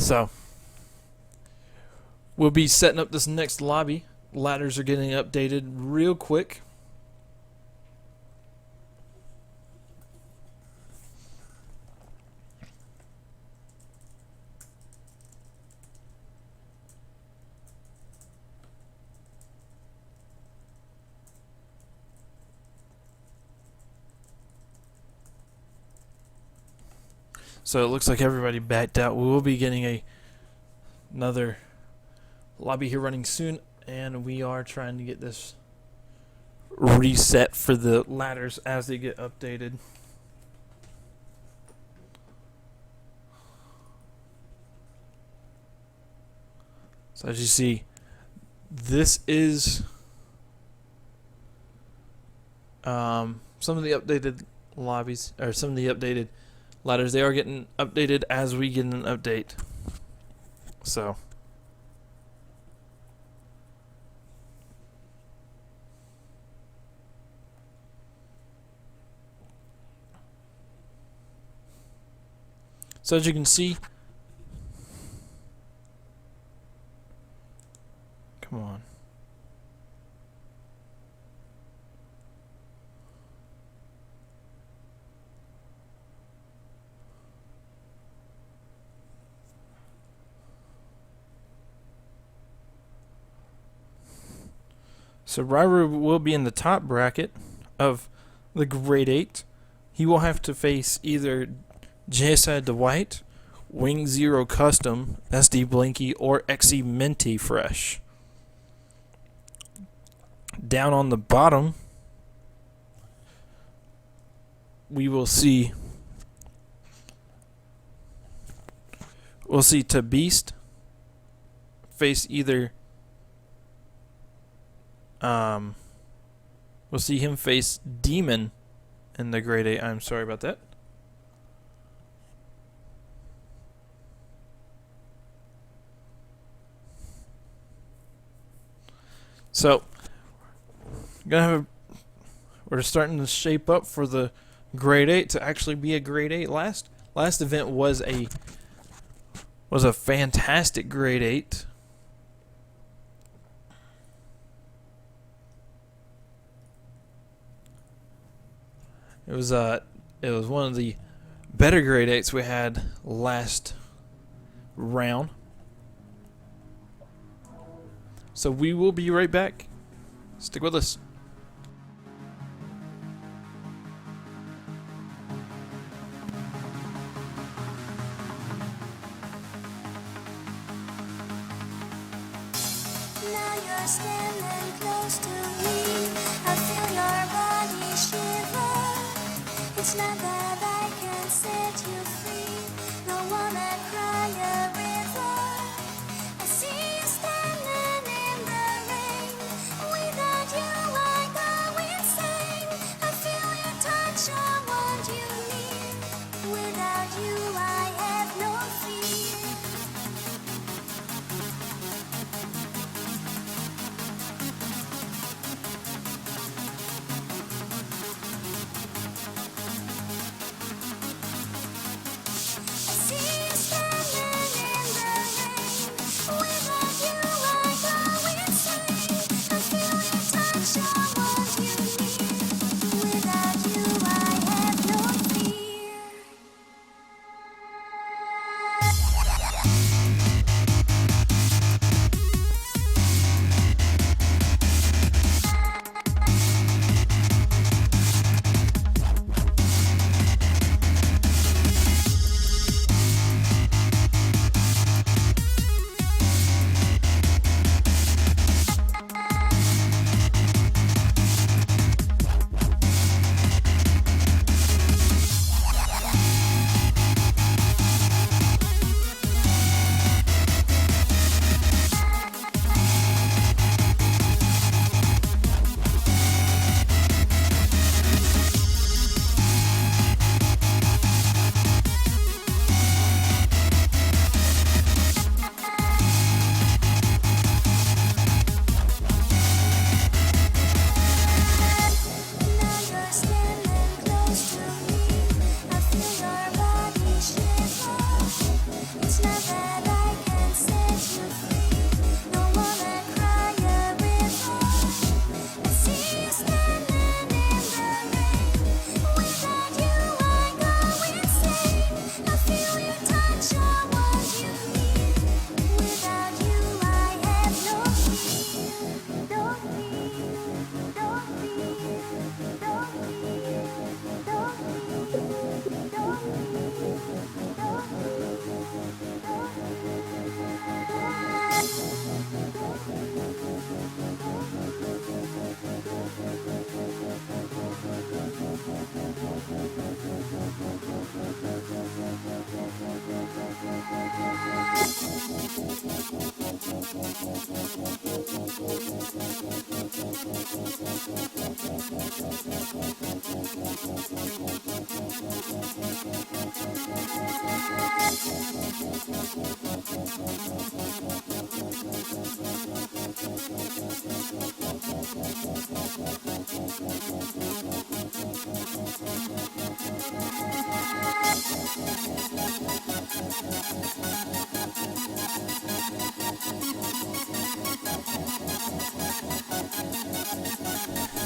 So we'll be setting up this next lobby. Ladders are getting updated real quick. So it looks like everybody backed out. We will be getting another lobby here running soon, and we are trying to get this reset for the ladders as they get updated. So as you see, this is some of the updated lobbies, or some of the updated ladders. They are getting updated as we get an update. So as you can see, come on. So Ryru will be in the top bracket of the grade 8. He will have to face either JSI Dwight, Wing Zero Custom, SD Blinky, or XE Minty Fresh. Down on the bottom, we will see Tabeast face either we'll see him face Demon in the grade 8. I'm sorry about that. So we're starting to shape up for the grade 8 to actually be a grade 8. Last event was a fantastic grade 8. It was one of the better grade 8s we had last round. So we will be right back. Stick with us. Now you're standing close to me. I feel your body shiver. It's not that I can set you free. No woman cry a river. I see you standing in the rain. Without you I go insane. I feel your touch, I want you near. Without you I have no fear. Without you I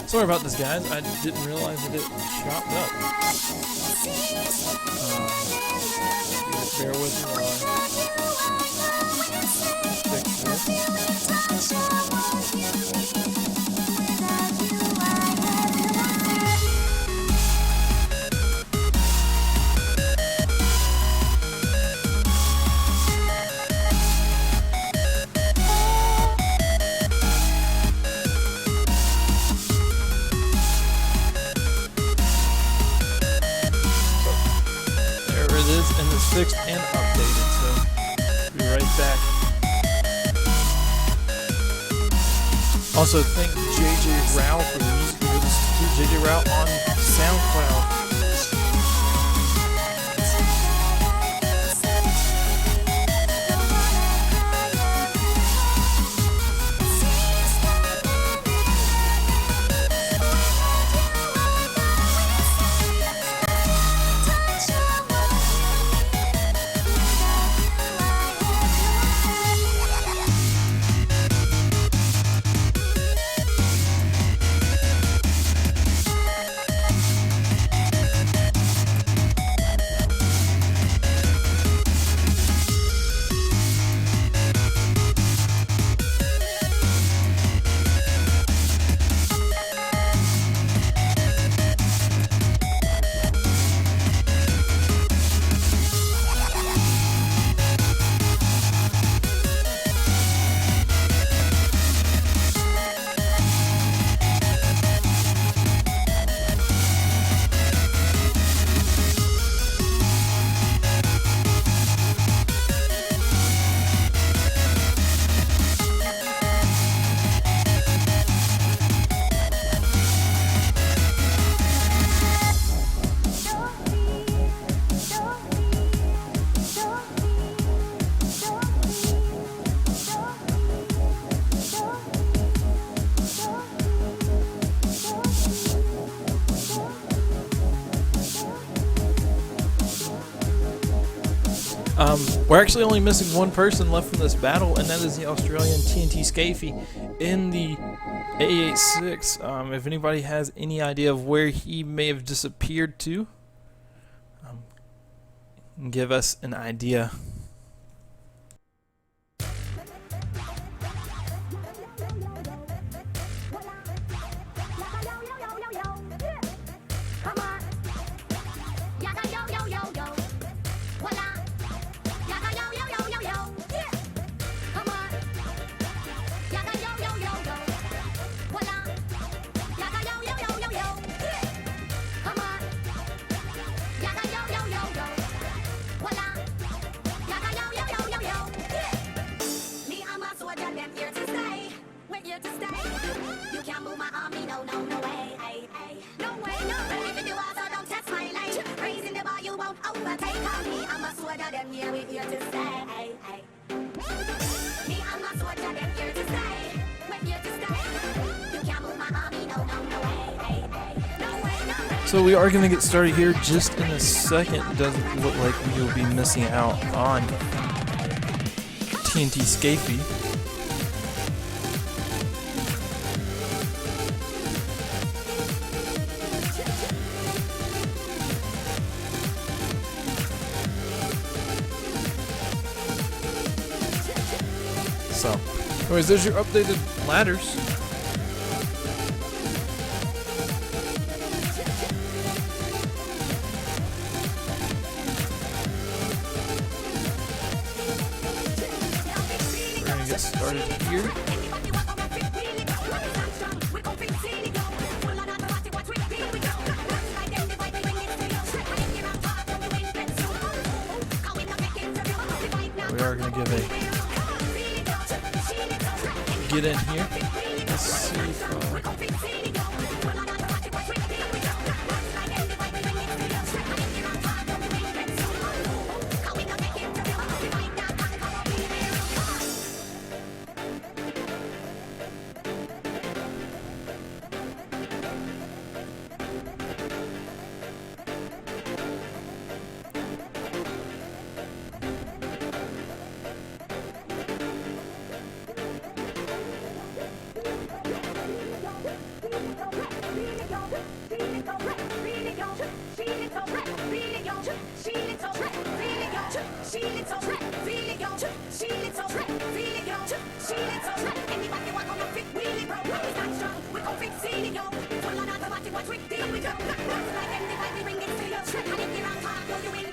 Sorry about this, guys. I didn't realize that it chopped up. Bear with me while I fix this. And it's fixed and updated, so be right back. Also, thank JJ Rao for the music. JJ Rao on SoundCloud. We're actually only missing one person left from this battle, and that is the Australian TNT Scafey in the A86. If anybody has any idea of where he may have disappeared to, give us an idea. So we are going to get started here just in a second. It doesn't look like we will be missing out on TNT Scafey. So, anyways, there's your updated ladders. Get started here. We are going to give a get in here. Let's see if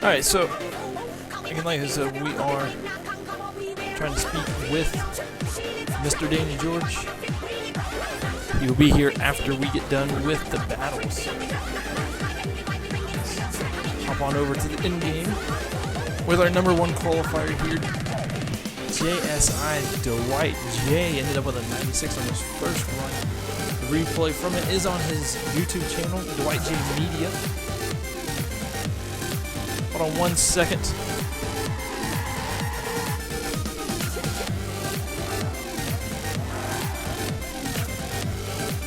Alright, so again, like I said, we are trying to speak with Mr. Danny George. He will be here after we get done with the battles. Let's hop on over to the end game with our number 1 qualifier here. JSI Dwight J ended up with a 96 on his first run. The replay from it is on his YouTube channel, Dwight J Media. Hold on 1 second.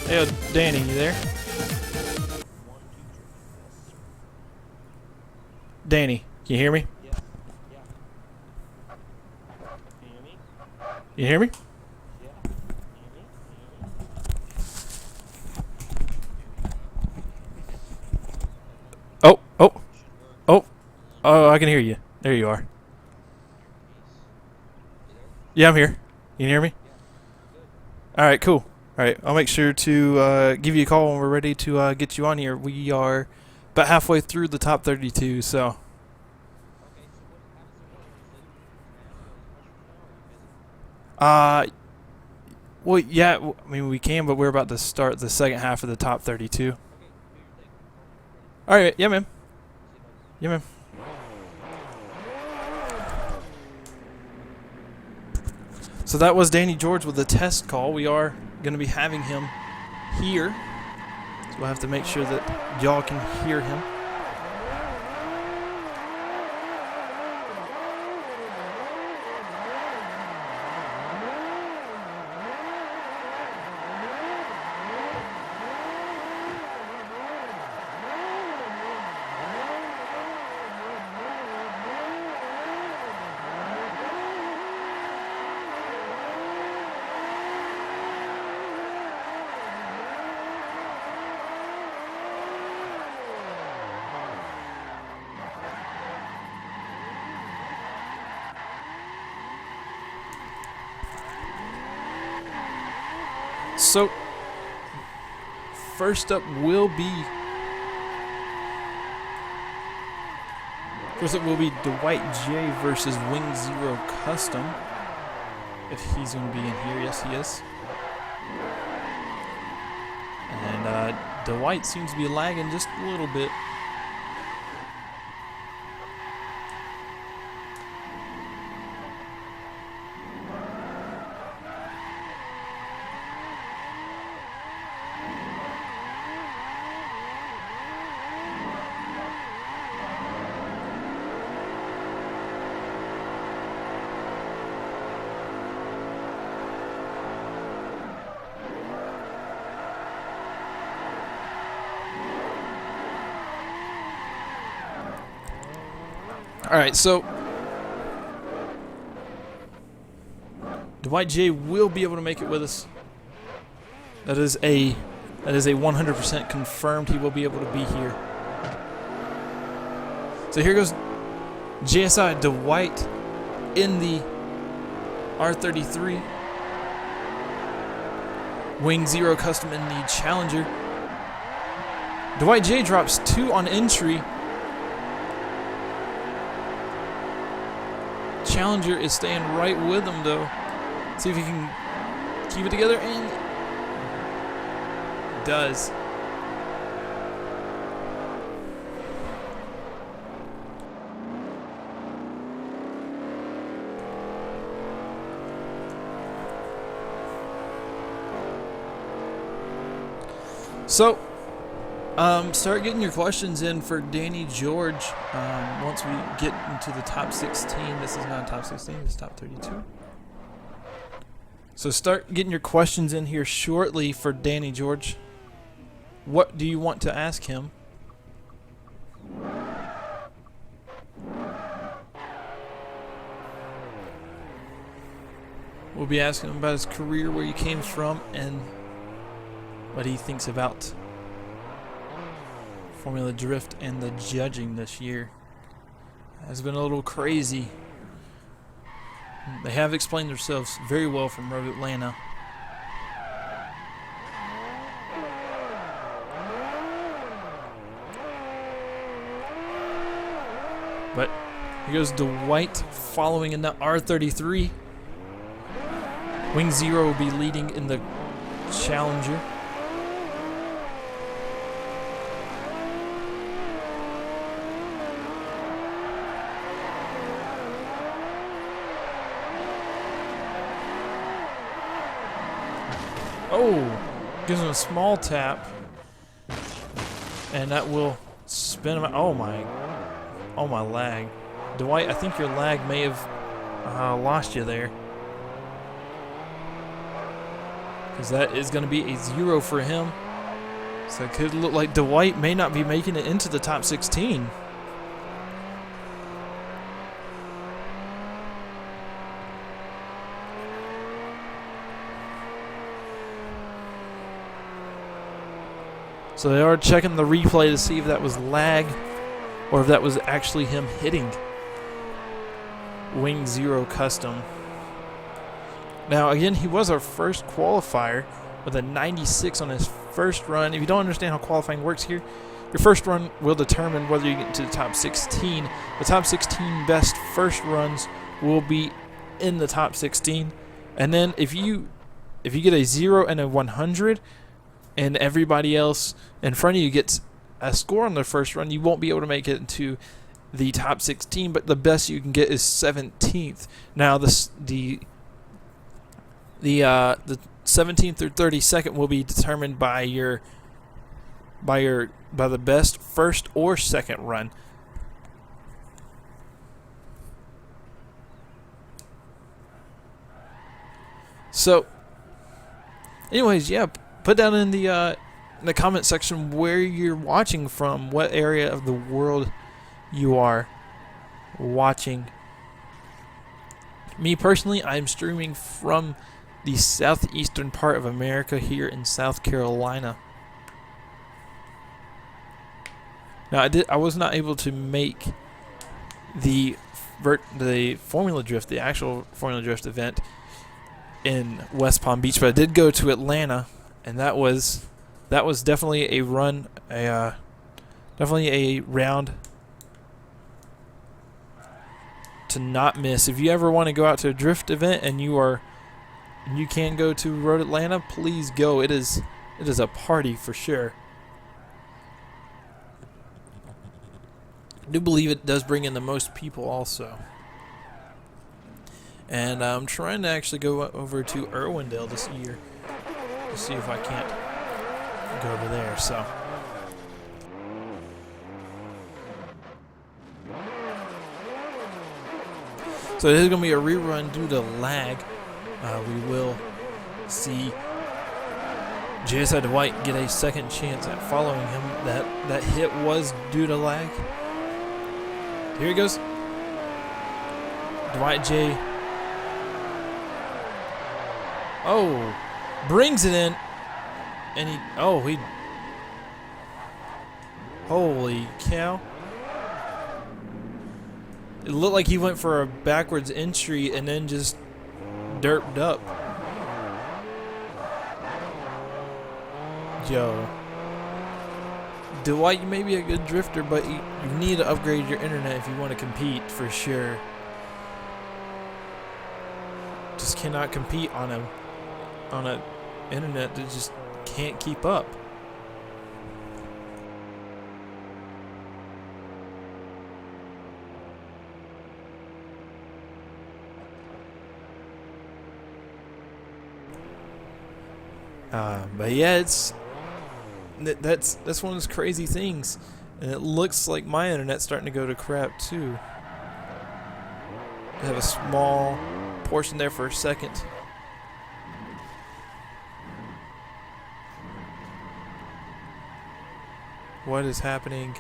Hey, Danny, you there? Danny, can you hear me? You hear me? Oh, oh, oh, oh, I can hear you. There you are. Yeah, I'm here. You can hear me? Alright, cool. Alright, I'll make sure to give you a call when we're ready to get you on here. We are about halfway through the top 32, so. Well, yeah, I mean, we can, but we're about to start the second half of the top 32. Alright, yeah, man. Yeah, man. So that was Danny George with the test call. We are going to be having him here. So we'll have to make sure that y'all can hear him. So, first up will be Dwight J versus Wing Zero Custom. If he's going to be in here, yes, he is. And Dwight seems to be lagging just a little bit. Alright, so Dwight J will be able to make it with us. That is a 100% confirmed he will be able to be here. So here goes JSI Dwight in the R33. Wing Zero Custom in the Challenger. Dwight J drops 2 on entry. Challenger is staying right with him, though. See if he can keep it together, and does. So, start getting your questions in for Danny George once we get into the top 16. This is not top 16, it's top 32. So start getting your questions in here shortly for Danny George. What do you want to ask him? We'll be asking him about his career, where he came from, and what he thinks about Formula Drift and the judging this year. Has been a little crazy. They have explained themselves very well from Road Atlanta. But here goes Dwight following in the R33. Wing Zero will be leading in the Challenger. Oh, gives him a small tap, and that will spin him out. Oh my lag. Dwight, I think your lag may have lost you there. Because that is going to be a 0 for him. So it could look like Dwight may not be making it into the top 16. So they are checking the replay to see if that was lag or if that was actually him hitting Wing Zero Custom. Now, again, he was our first qualifier with a 96 on his first run. If you don't understand how qualifying works here, your first run will determine whether you get into the top 16. The top 16 best first runs will be in the top 16. And then if you get a 0 and a 100, and everybody else in front of you gets a score on their first run, you won't be able to make it into the top 16, but the best you can get is 17th. Now, the 17th through 32nd will be determined by the best first or second run. So, anyways, yeah. Put down in the comment section where you're watching from, what area of the world you are watching. Me personally, I'm streaming from the southeastern part of America here in South Carolina. Now, I was not able to make the Formula Drift, the actual Formula Drift event in West Palm Beach, but I did go to Atlanta. And that was definitely a run, definitely a round to not miss. If you ever want to go out to a drift event and you can go to Road Atlanta, please go. It is a party for sure. I do believe it does bring in the most people also. And I'm trying to actually go over to Irwindale this year. See if I can't go over there. So this is going to be a rerun due to lag. We will see JSI Dwight get a second chance at following him. That hit was due to lag. Here he goes. Dwight J. Oh. Brings it in, and he holy cow. It looked like he went for a backwards entry and then just derped up. Yo. Dwight, you may be a good drifter, but you need to upgrade your internet if you want to compete for sure. Just cannot compete on a internet that just can't keep up. But yeah, that's one of those crazy things, and it looks like my internet's starting to go to crap too. I have a small portion there for a second. What is happening?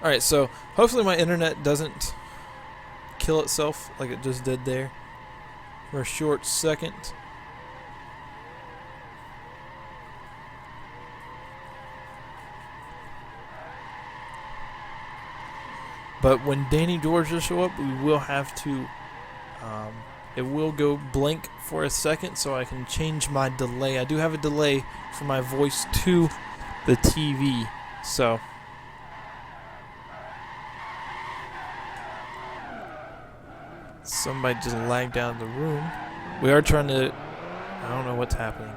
Alright, so hopefully my internet doesn't kill itself like it just did there for a short second. But when Danny Georgia show up, we will have to, it will go blank for a second so I can change my delay. I do have a delay from my voice to the TV, so. Somebody just lagged out of the room. We are trying to, I don't know what's happening.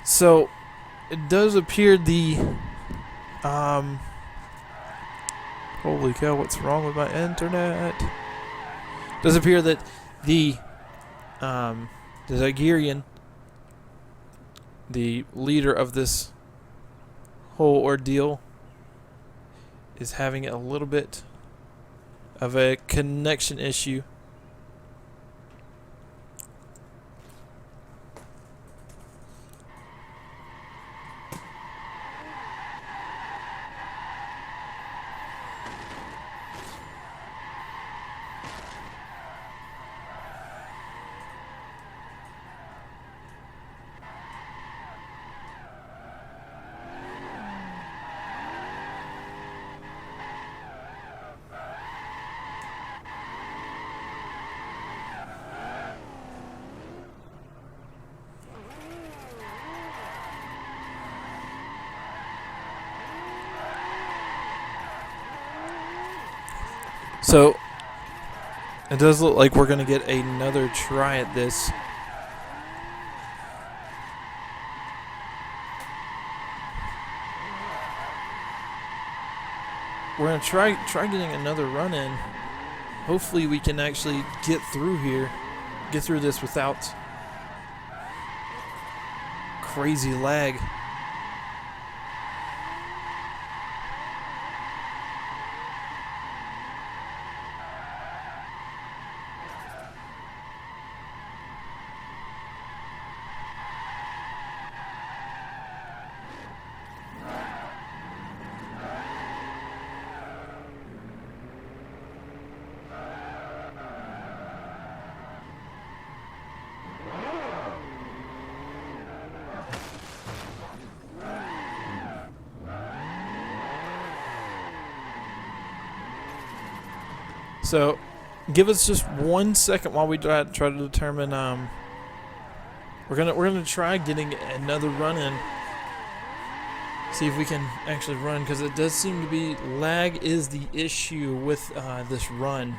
So, it does appear the, holy cow, what's wrong with my internet? It does appear that the Zagirian, the leader of this whole ordeal, is having a little bit of a connection issue. So, it does look like we're going to get another try at this. We're going to try getting another run in. Hopefully we can actually get through here. Get through this without crazy lag. So, give us just 1 second while we try to determine. We're gonna try getting another run in. See if we can actually run, because it does seem to be lag is the issue with this run.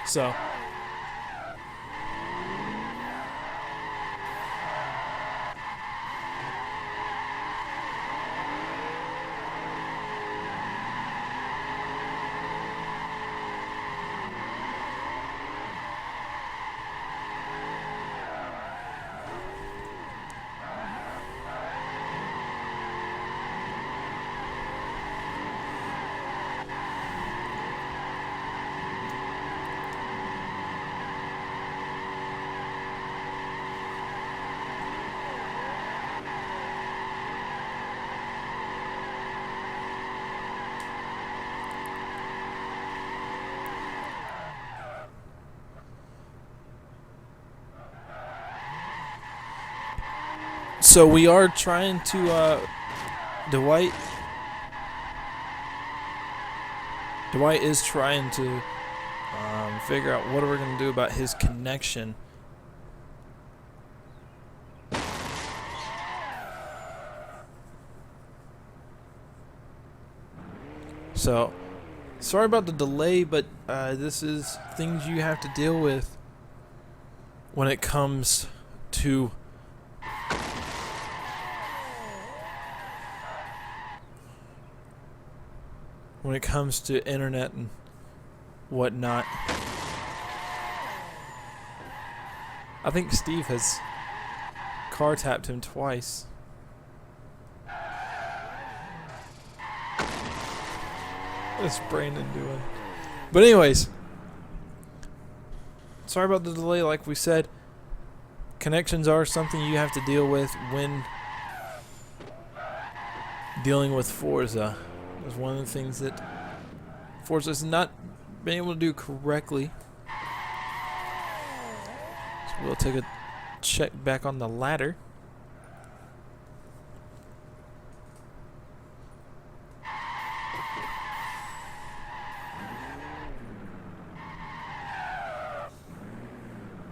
So, So we are trying to Dwight is trying to figure out what are we going to do about his connection. So, sorry about the delay, but this is things you have to deal with when it comes to internet and whatnot. I think Steve has car tapped him twice. What's Brandon doing? But anyways, sorry about the delay. Like we said, connections are something you have to deal with when dealing with Forza. It's one of the things that Forza's not been able to do correctly. So we'll take a check back on the ladder.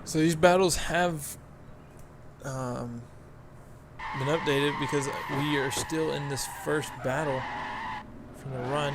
So these battles have been updated because we are still in this first battle from the run.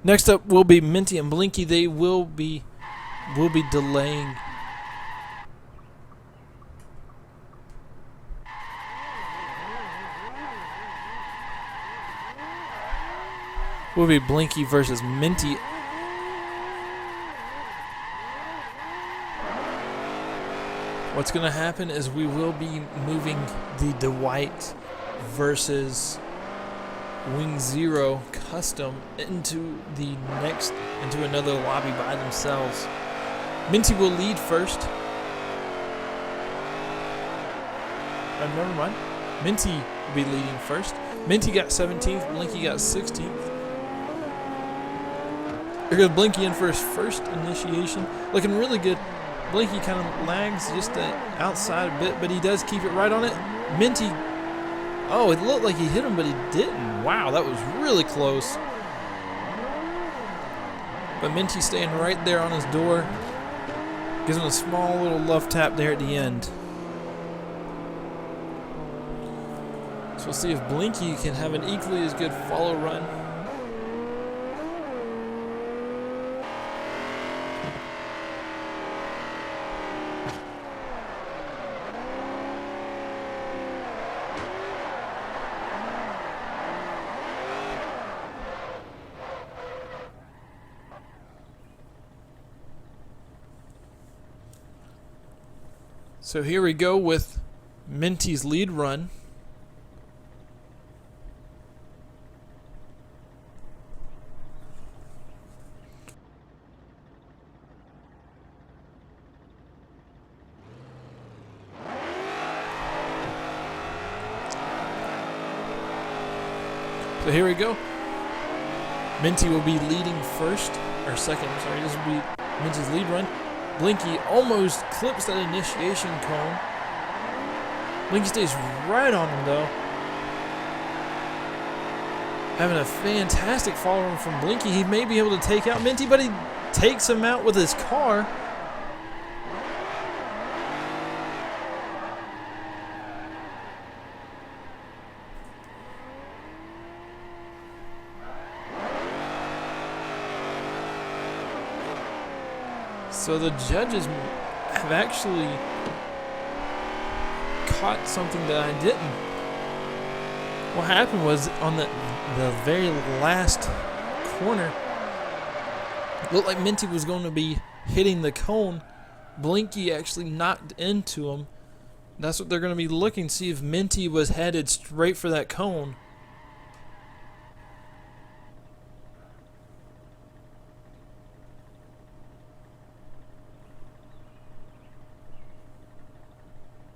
Next up will be Minty and Blinky. They will be delaying Blinky versus Minty. What's going to happen is we will be moving the Dwight versus Wing Zero custom into another lobby by themselves. Minty will lead first. Never mind. Minty will be leading first. Minty got 17th. Blinky got 16th. Here goes Blinky in for his first initiation. Looking really good. Blinky kind of lags just outside a bit, but he does keep it right on it. Minty. Oh, it looked like he hit him, but he didn't. Wow, that was really close. But Minty staying right there on his door. Gives him a small little love tap there at the end. So we'll see if Blinky can have an equally as good follow run. So here we go with Minty's lead run. So here we go. Minty will be leading first, or second, I'm sorry. This will be Minty's lead run. Blinky almost clips that initiation cone. Blinky stays right on him though. Having a fantastic follow from Blinky. He may be able to take out Minty, but he takes him out with his car. So the judges have actually caught something that I didn't. What happened was on the very last corner. It looked like Minty was going to be hitting the cone. Blinky actually knocked into him. That's what they're going to be looking, see if Minty was headed straight for that cone.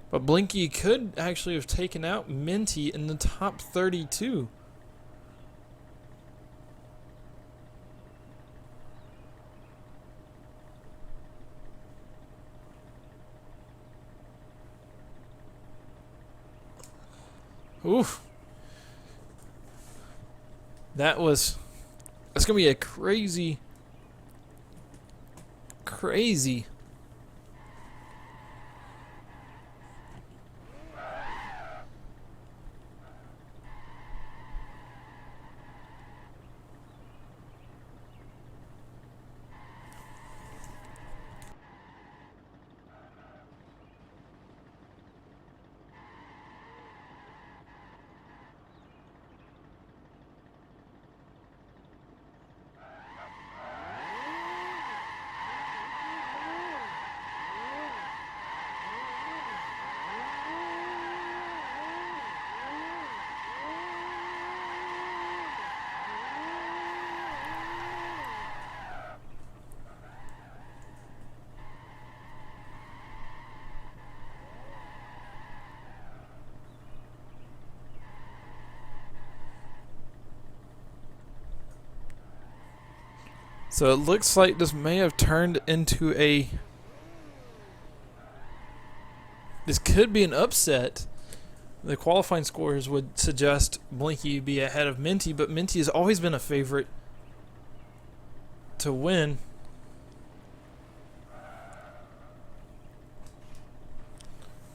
But Blinky could actually have taken out Minty in the top 32. Oof. That's going to be a crazy. So it looks like this may have turned into a... This could be an upset. The qualifying scores would suggest Blinky be ahead of Minty, but Minty has always been a favorite to win.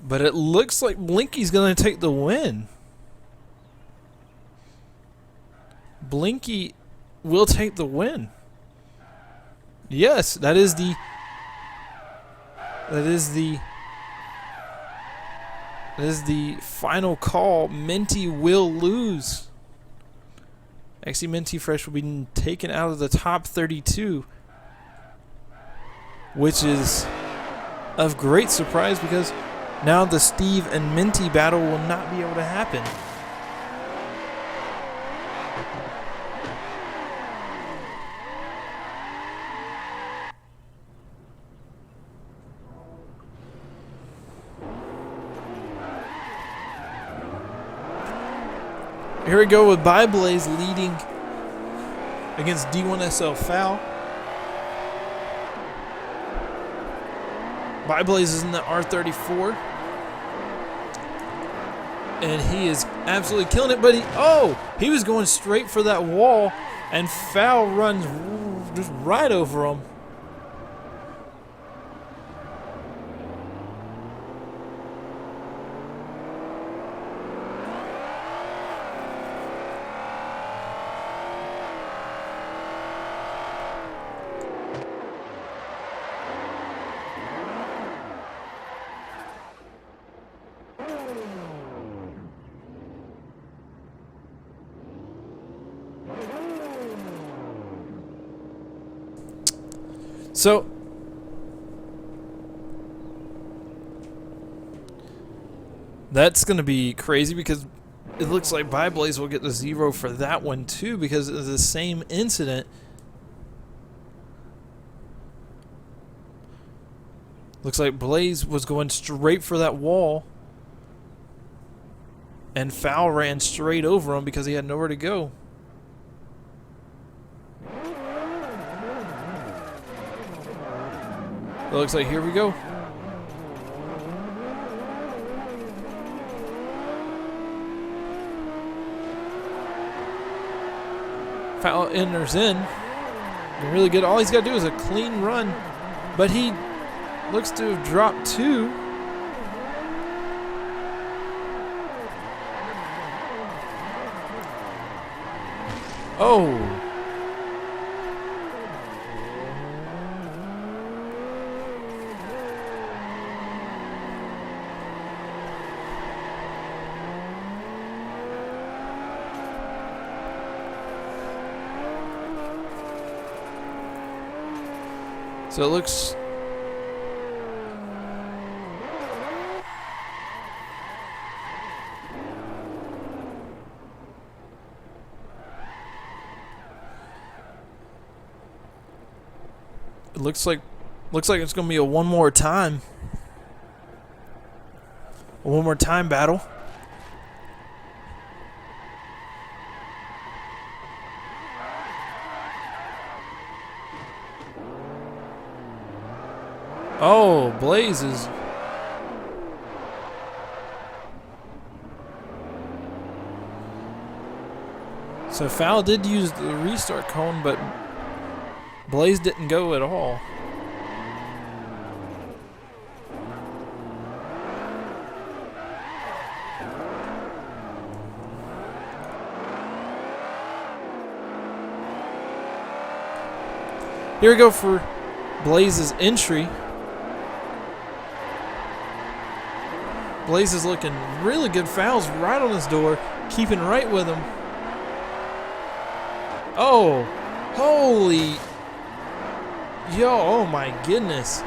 But it looks like Blinky's going to take the win. Blinky will take the win. Yes, that is the final call. Minty will lose. Actually, Minty Fresh will be taken out of the top 32, which is of great surprise because now the Steve and Minty battle will not be able to happen. Here we go with Byblaze leading against D1SL Foul. Byblaze is in the R34. And he is absolutely killing it, but he was going straight for that wall, and Foul runs just right over him. So that's going to be crazy because it looks like Byblaze will get the 0 for that one too because of the same incident. Looks like Blaze was going straight for that wall and Foul ran straight over him because he had nowhere to go. It looks like here we go. Foul enters in. Really good. All he's got to do is a clean run. But he looks to have dropped 2. Oh. So it looks... It looks like it's gonna be a one more time battle. Oh, Blaze is... So Fowl did use the restart cone, but Blaze didn't go at all. Here we go for Blaze's entry. Blaze is looking really good. Fowl's right on his door, keeping right with him. Oh, holy... Yo, oh my goodness.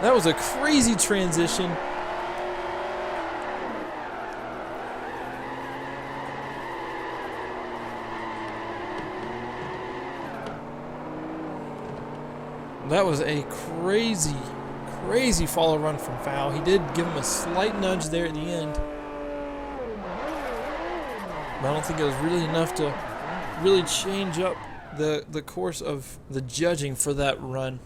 That was a crazy transition. That was a crazy follow run from Fowl. He did give him a slight nudge there at the end, but I don't think it was really enough to really change up the course of the judging for that run.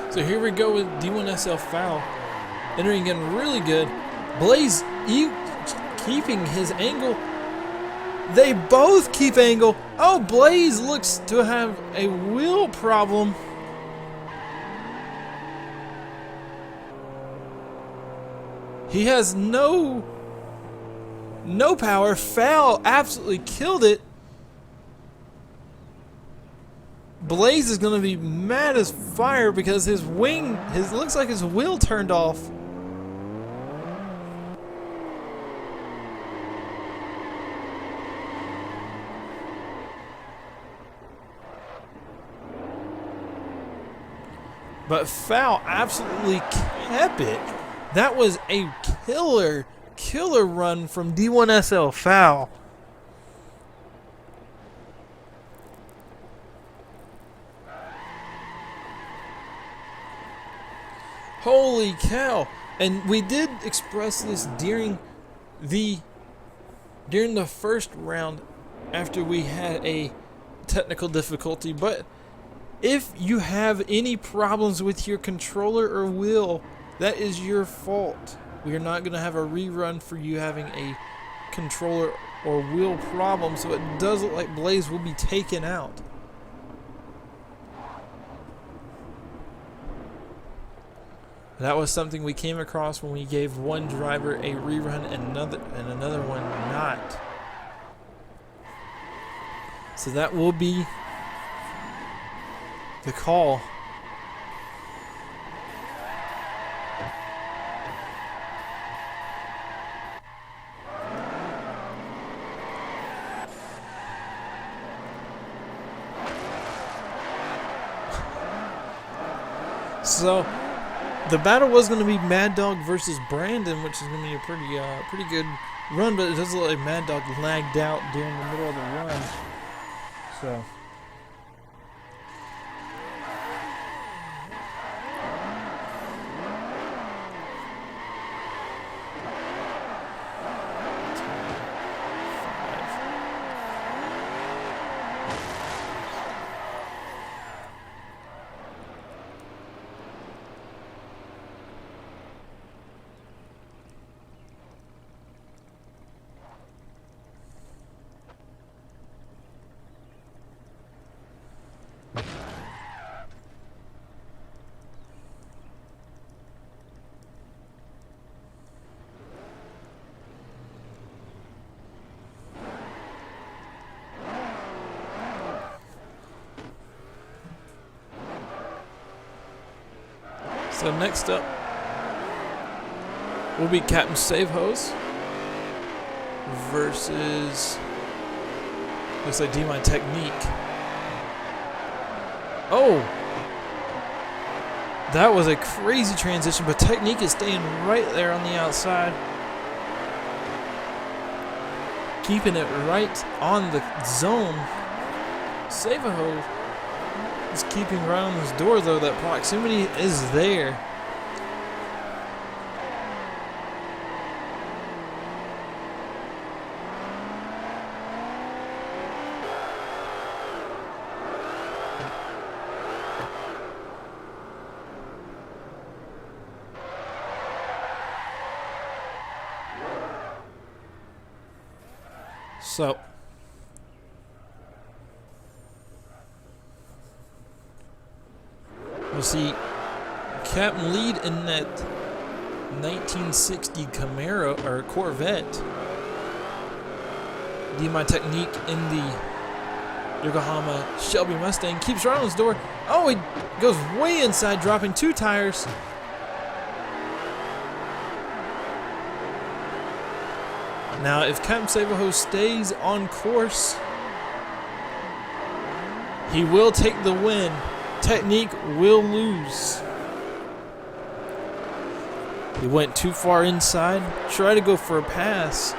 So here we go with D1SL Foul, entering in really good. Blaze keeping his angle. They both keep angle. Oh, Blaze looks to have a wheel problem. He has no power. Foul absolutely killed it. Blaze is going to be mad as fire because his looks like his wheel turned off. But Foul absolutely kept it. That was a killer run from D1SL Foul. Holy cow. And we did express this during the first round after we had a technical difficulty, but if you have any problems with your controller or wheel, that is your fault. We are not going to have a rerun for you having a controller or wheel problem, so it does look like Blaze will be taken out. That was something we came across when we gave one driver a rerun and another one not. So that will be the call. So the battle was going to be Mad Dog versus Brandon, which is going to be a pretty good run, but it does look like Mad Dog lagged out during the middle of the run. So So next up will be Captain Savehose versus, looks like D-My Technique. Oh! That was a crazy transition, but Technique is staying right there on the outside. Keeping it right on the zone. Savehose is keeping right on his door, though. That proximity is there. So, we'll see Captain lead in that 1960 Camaro or Corvette. D-My Technique in the Yokohama Shelby Mustang keeps right on his door. Oh, he goes way inside, dropping 2 tires. Now, if Captain Savehose stays on course, he will take the win. Technique will lose. He went too far inside. Try to go for a pass.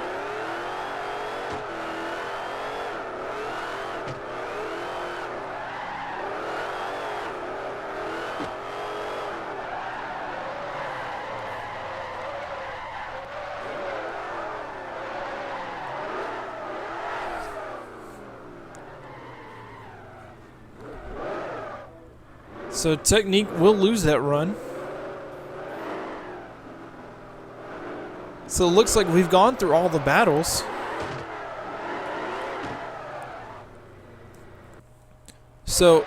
So Technique will lose that run. So it looks like we've gone through all the battles. So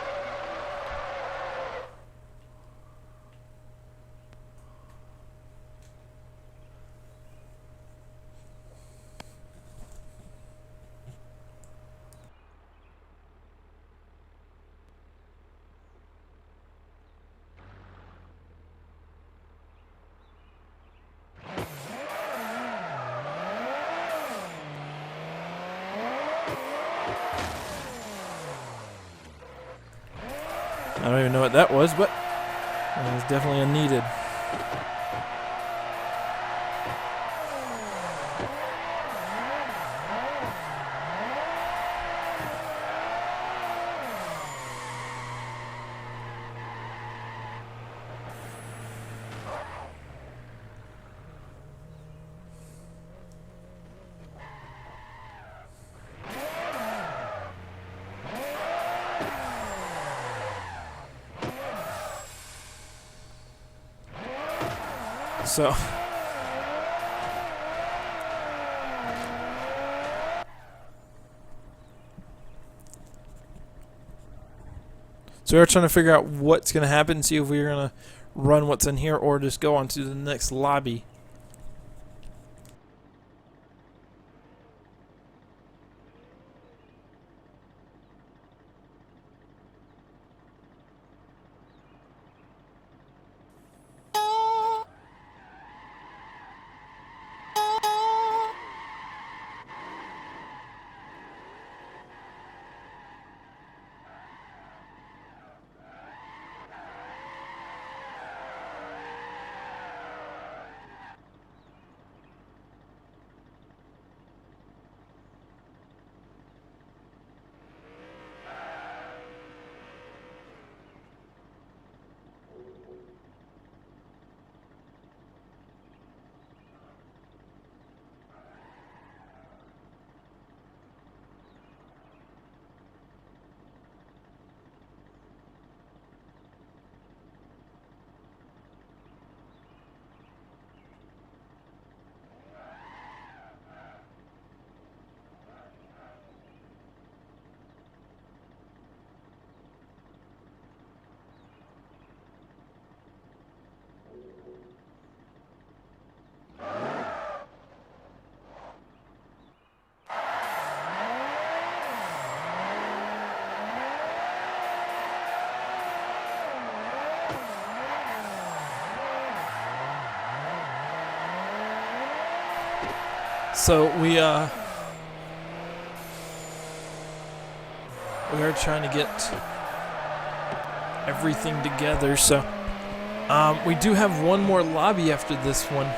I don't even know what that was, but it was definitely unneeded. So we're trying to figure out what's going to happen, see if we're going to run what's in here or just go on to the next lobby. So we are trying to get everything together. So we do have one more lobby after this one.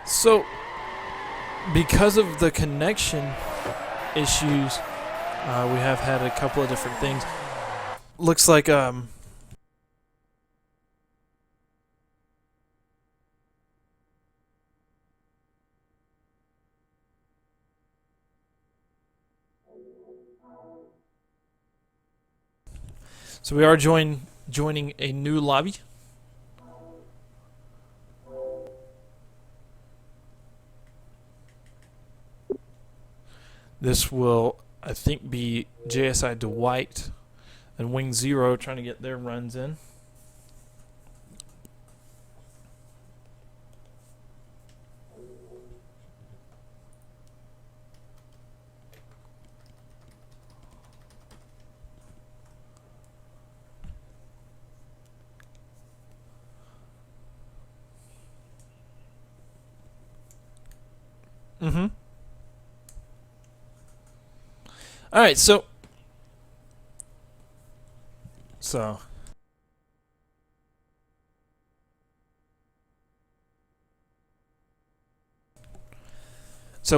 So, because of the connection issues, we have had a couple of different things. Looks like so we are joining a new lobby. This will, I think, be JSI Dwight and Wing Zero trying to get their runs in. Mm-hmm. All right, so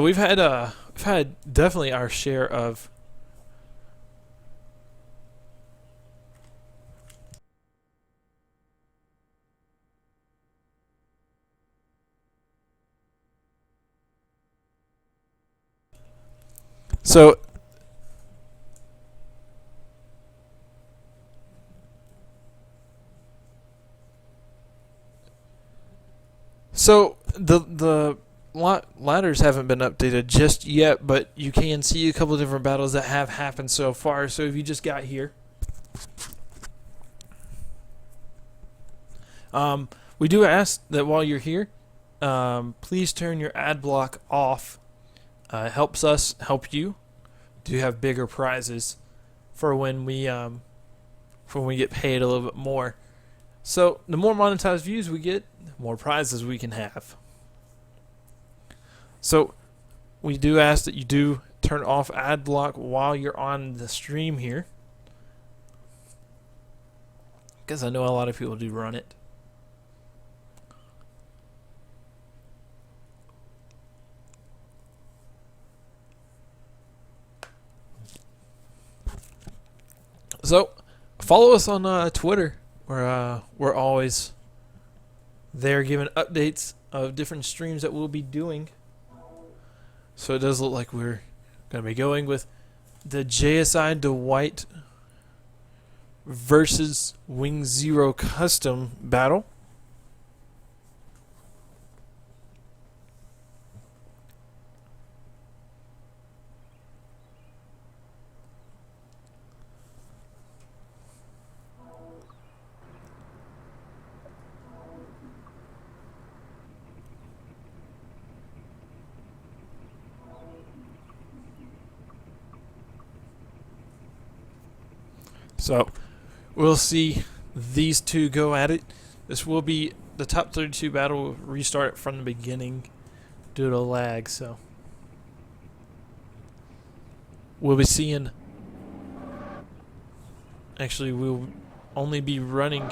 we've had definitely our share of so the ladders haven't been updated just yet, but you can see a couple of different battles that have happened so far. So if you just got here, we do ask that while you're here, please turn your ad block off. It helps us help you to have bigger prizes for when we get paid a little bit more. So the more monetized views we get, the more prizes we can have. So we do ask that you do turn off ad block while you're on the stream here, because I know a lot of people do run it. So follow us on Twitter. We're always there giving updates of different streams that we'll be doing. So it does look like we're going to be going with the JSI Dwight versus Wing Zero Custom battle. So we'll see these two go at it. This will be the top 32 battle. Will restart from the beginning due to lag. So we'll be seeing. Actually, we'll only be running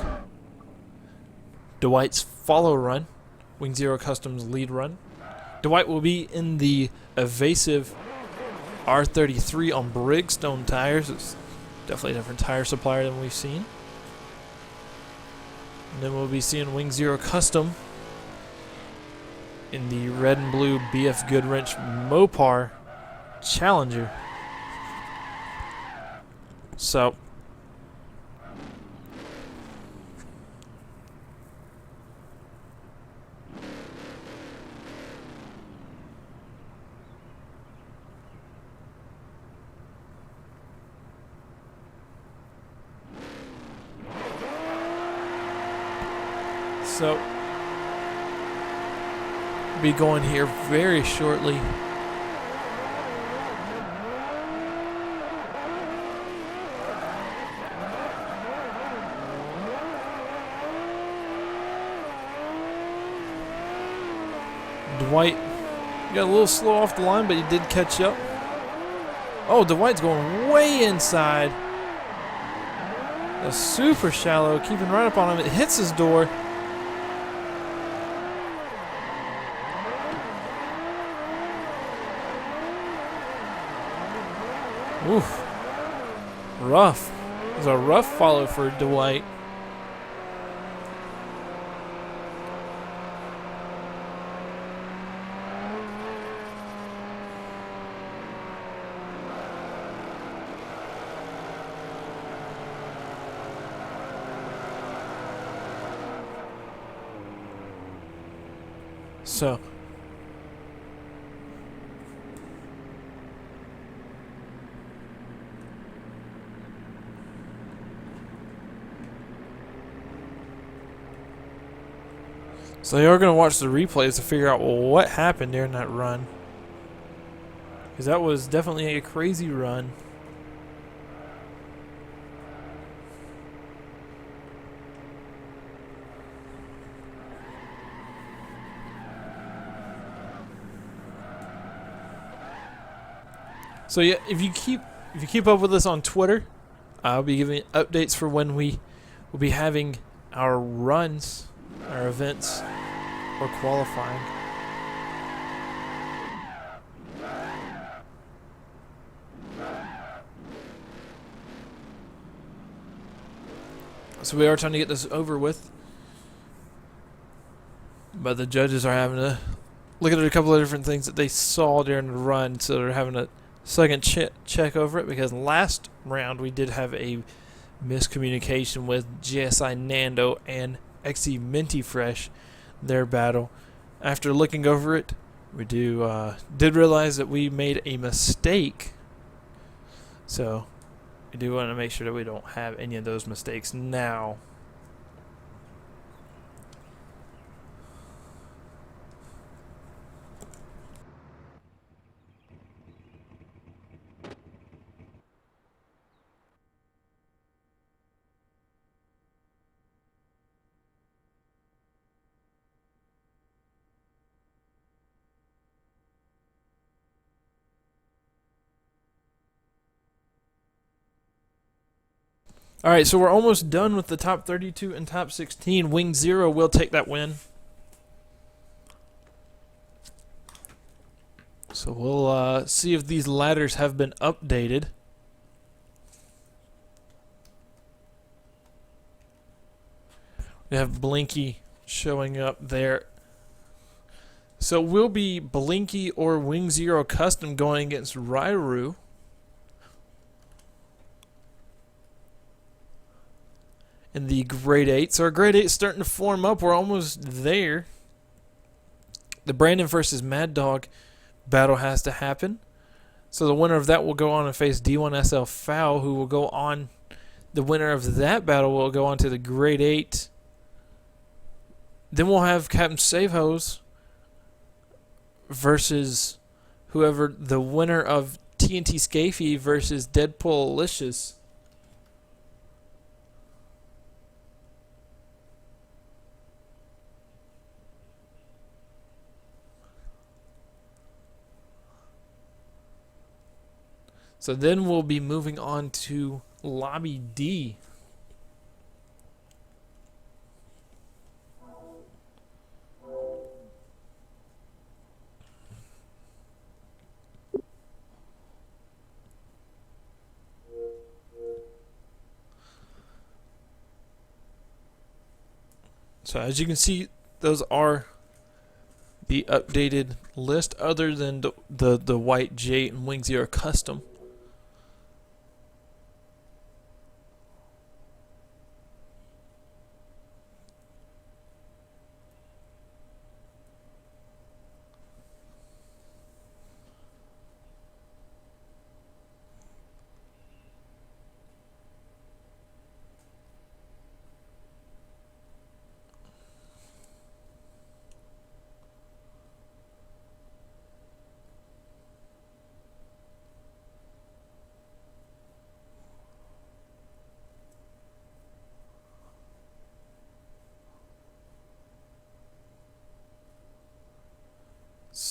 Dwight's follow run, Wing Zero Customs lead run. Dwight will be in the evasive R33 on Brigstone tires. It's definitely a different tire supplier than we've seen. And then we'll be seeing Wing Zero Custom in the red and blue BF Goodwrench Mopar Challenger. So So, be going here very shortly. Dwight got a little slow off the line, but he did catch up. Oh, Dwight's going way inside. That's super shallow, keeping right up on him. It hits his door. Oof. Rough. It was a rough follow for Dwight. So, they are going to watch the replays to figure out what happened during that run. Because that was definitely a crazy run. So yeah, if you keep up with us on Twitter, I'll be giving updates for when we will be having our runs, our events, or qualifying. So we are trying to get this over with, but the judges are having to look at a couple of different things that they saw during the run, so they're having a second check over it, because last round we did have a miscommunication with GSI Nando and XE Minty Fresh, their battle. After looking over it, we did realize that we made a mistake, so we do want to make sure that we don't have any of those mistakes now. All right, so we're almost done with the top 32 and top 16. Wing Zero will take that win. So we'll see if these ladders have been updated. We have Blinky showing up there. So we'll be Blinky or Wing Zero Custom going against Rairu. In the grade 8. So our grade 8 is starting to form up. We're almost there. The Brandon versus Mad Dog battle has to happen. So the winner of that will go on and face D1SL Foul, who will go on. The winner of that battle will go on to the grade 8. Then we'll have Captain Savehose versus whoever, the winner of TNT Scafey versus Deadpool Alicious. So then we'll be moving on to Lobby D. So as you can see, those are the updated list, other than the White J and Wing Zero Custom.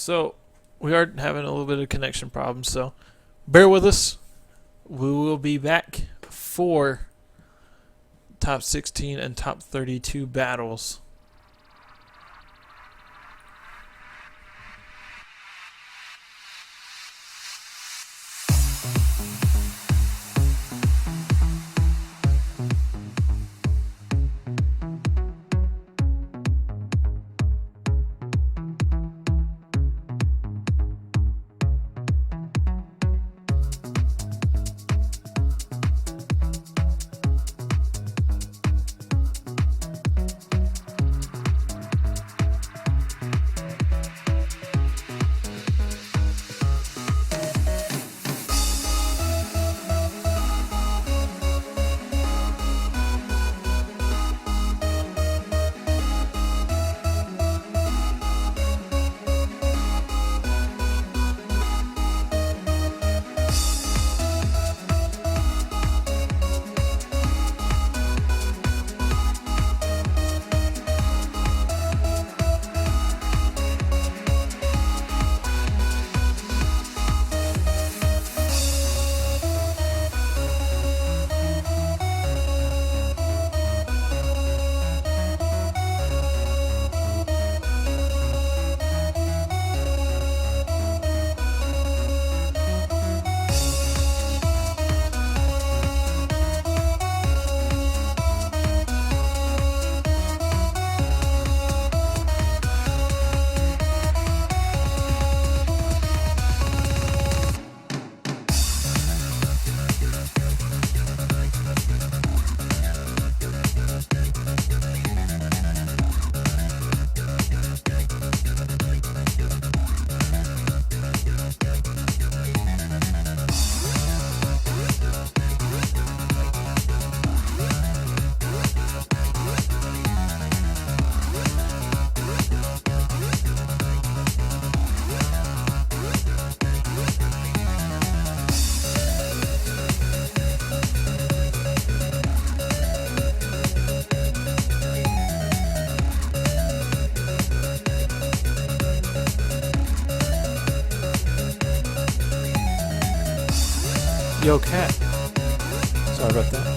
So we are having a little bit of connection problems, so bear with us. We will be back for top 16 and top 32 battles. Yo, cat. Sorry about that.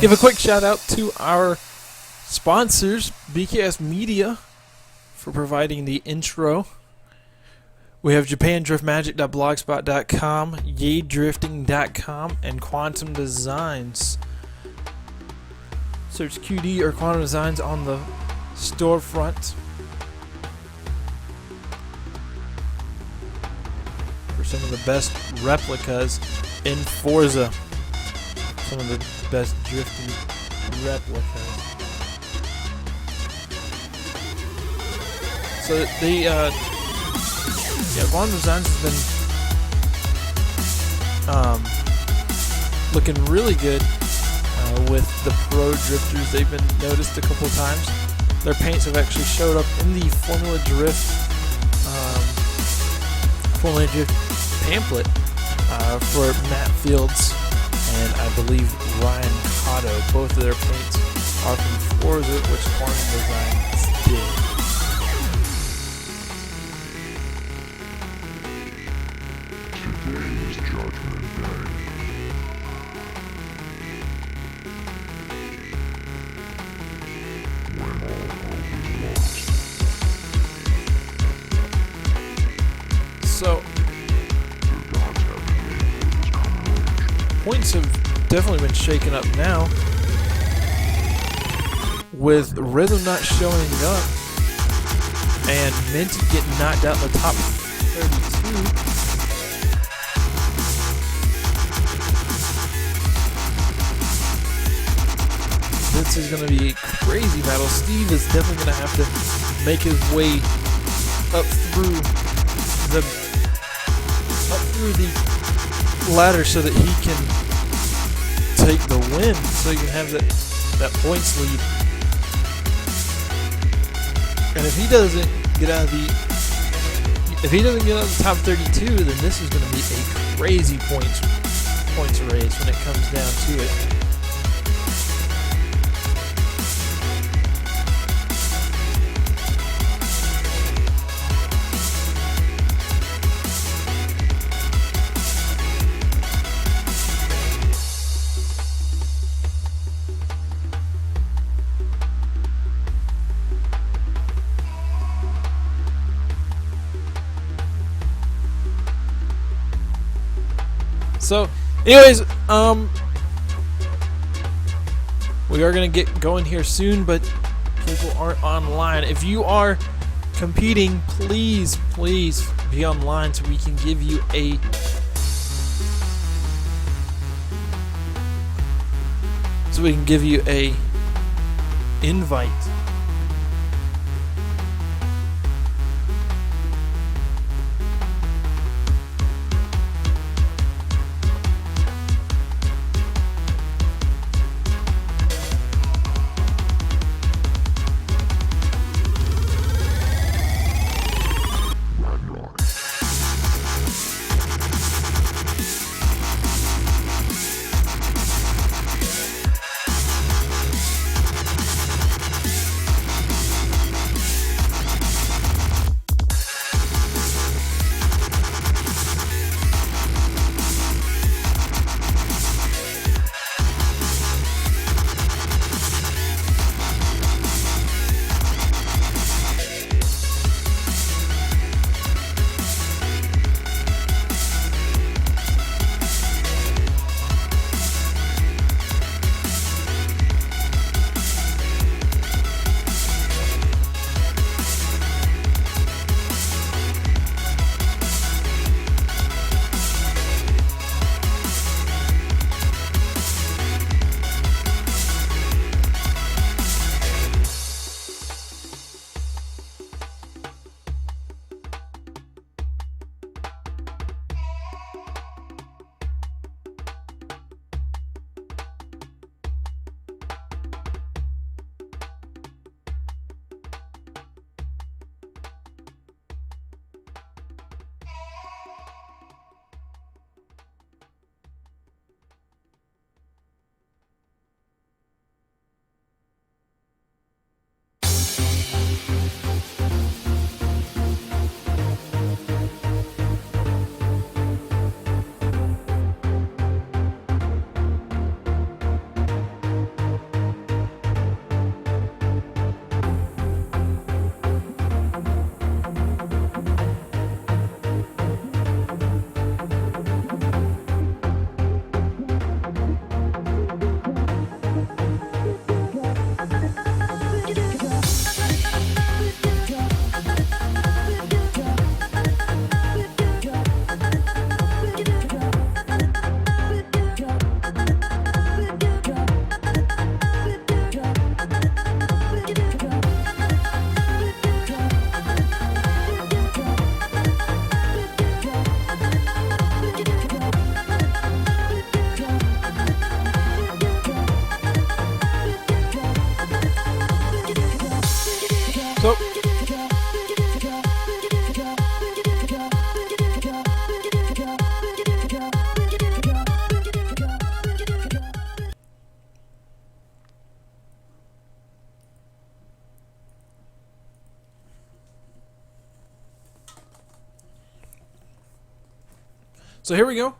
Give a quick shout out to our sponsors, BKS Media, for providing the intro. We have JapanDriftMagic.blogspot.com, YayDrifting.com, and Quantum Designs. Search QD or Quantum Designs on the storefront for some of the best replicas in Forza. Some of the best drifting replicas. So Quantum Designs has been looking really good with the pro drifters. They've been noticed a couple times. Their paints have actually showed up in the Formula Drift pamphlet for Matt Fields and I believe Ryan Cotto. Both of their paints are from Forza, which Quantum Designs did. Today is Judgment Day. When all hope is lost. So, The gods have been waiting for this combination. points have definitely been shaken up now, with Rhythm not showing up and Minty getting knocked out in the top 32. This is going to be a crazy battle. Steve is definitely going to have to make his way up through the ladder so that he can take the win, so he can have that points lead. And if he doesn't get out of the top 32, then this is going to be a crazy points race when it comes down to it. So, anyways, we are going to get going here soon, but people aren't online. If you are competing, please be online so we can give you a invite. So here we go.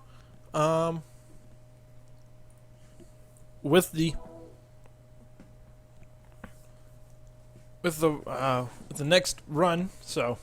With the next run. So.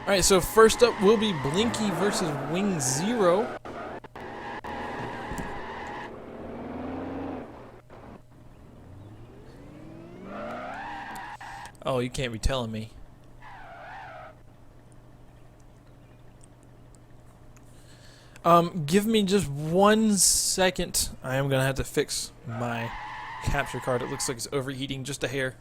Alright, so first up will be Blinky versus Wing Zero. Oh, you can't be telling me. Give me just 1 second. I am gonna have to fix my capture card. It looks like it's overheating just a hair.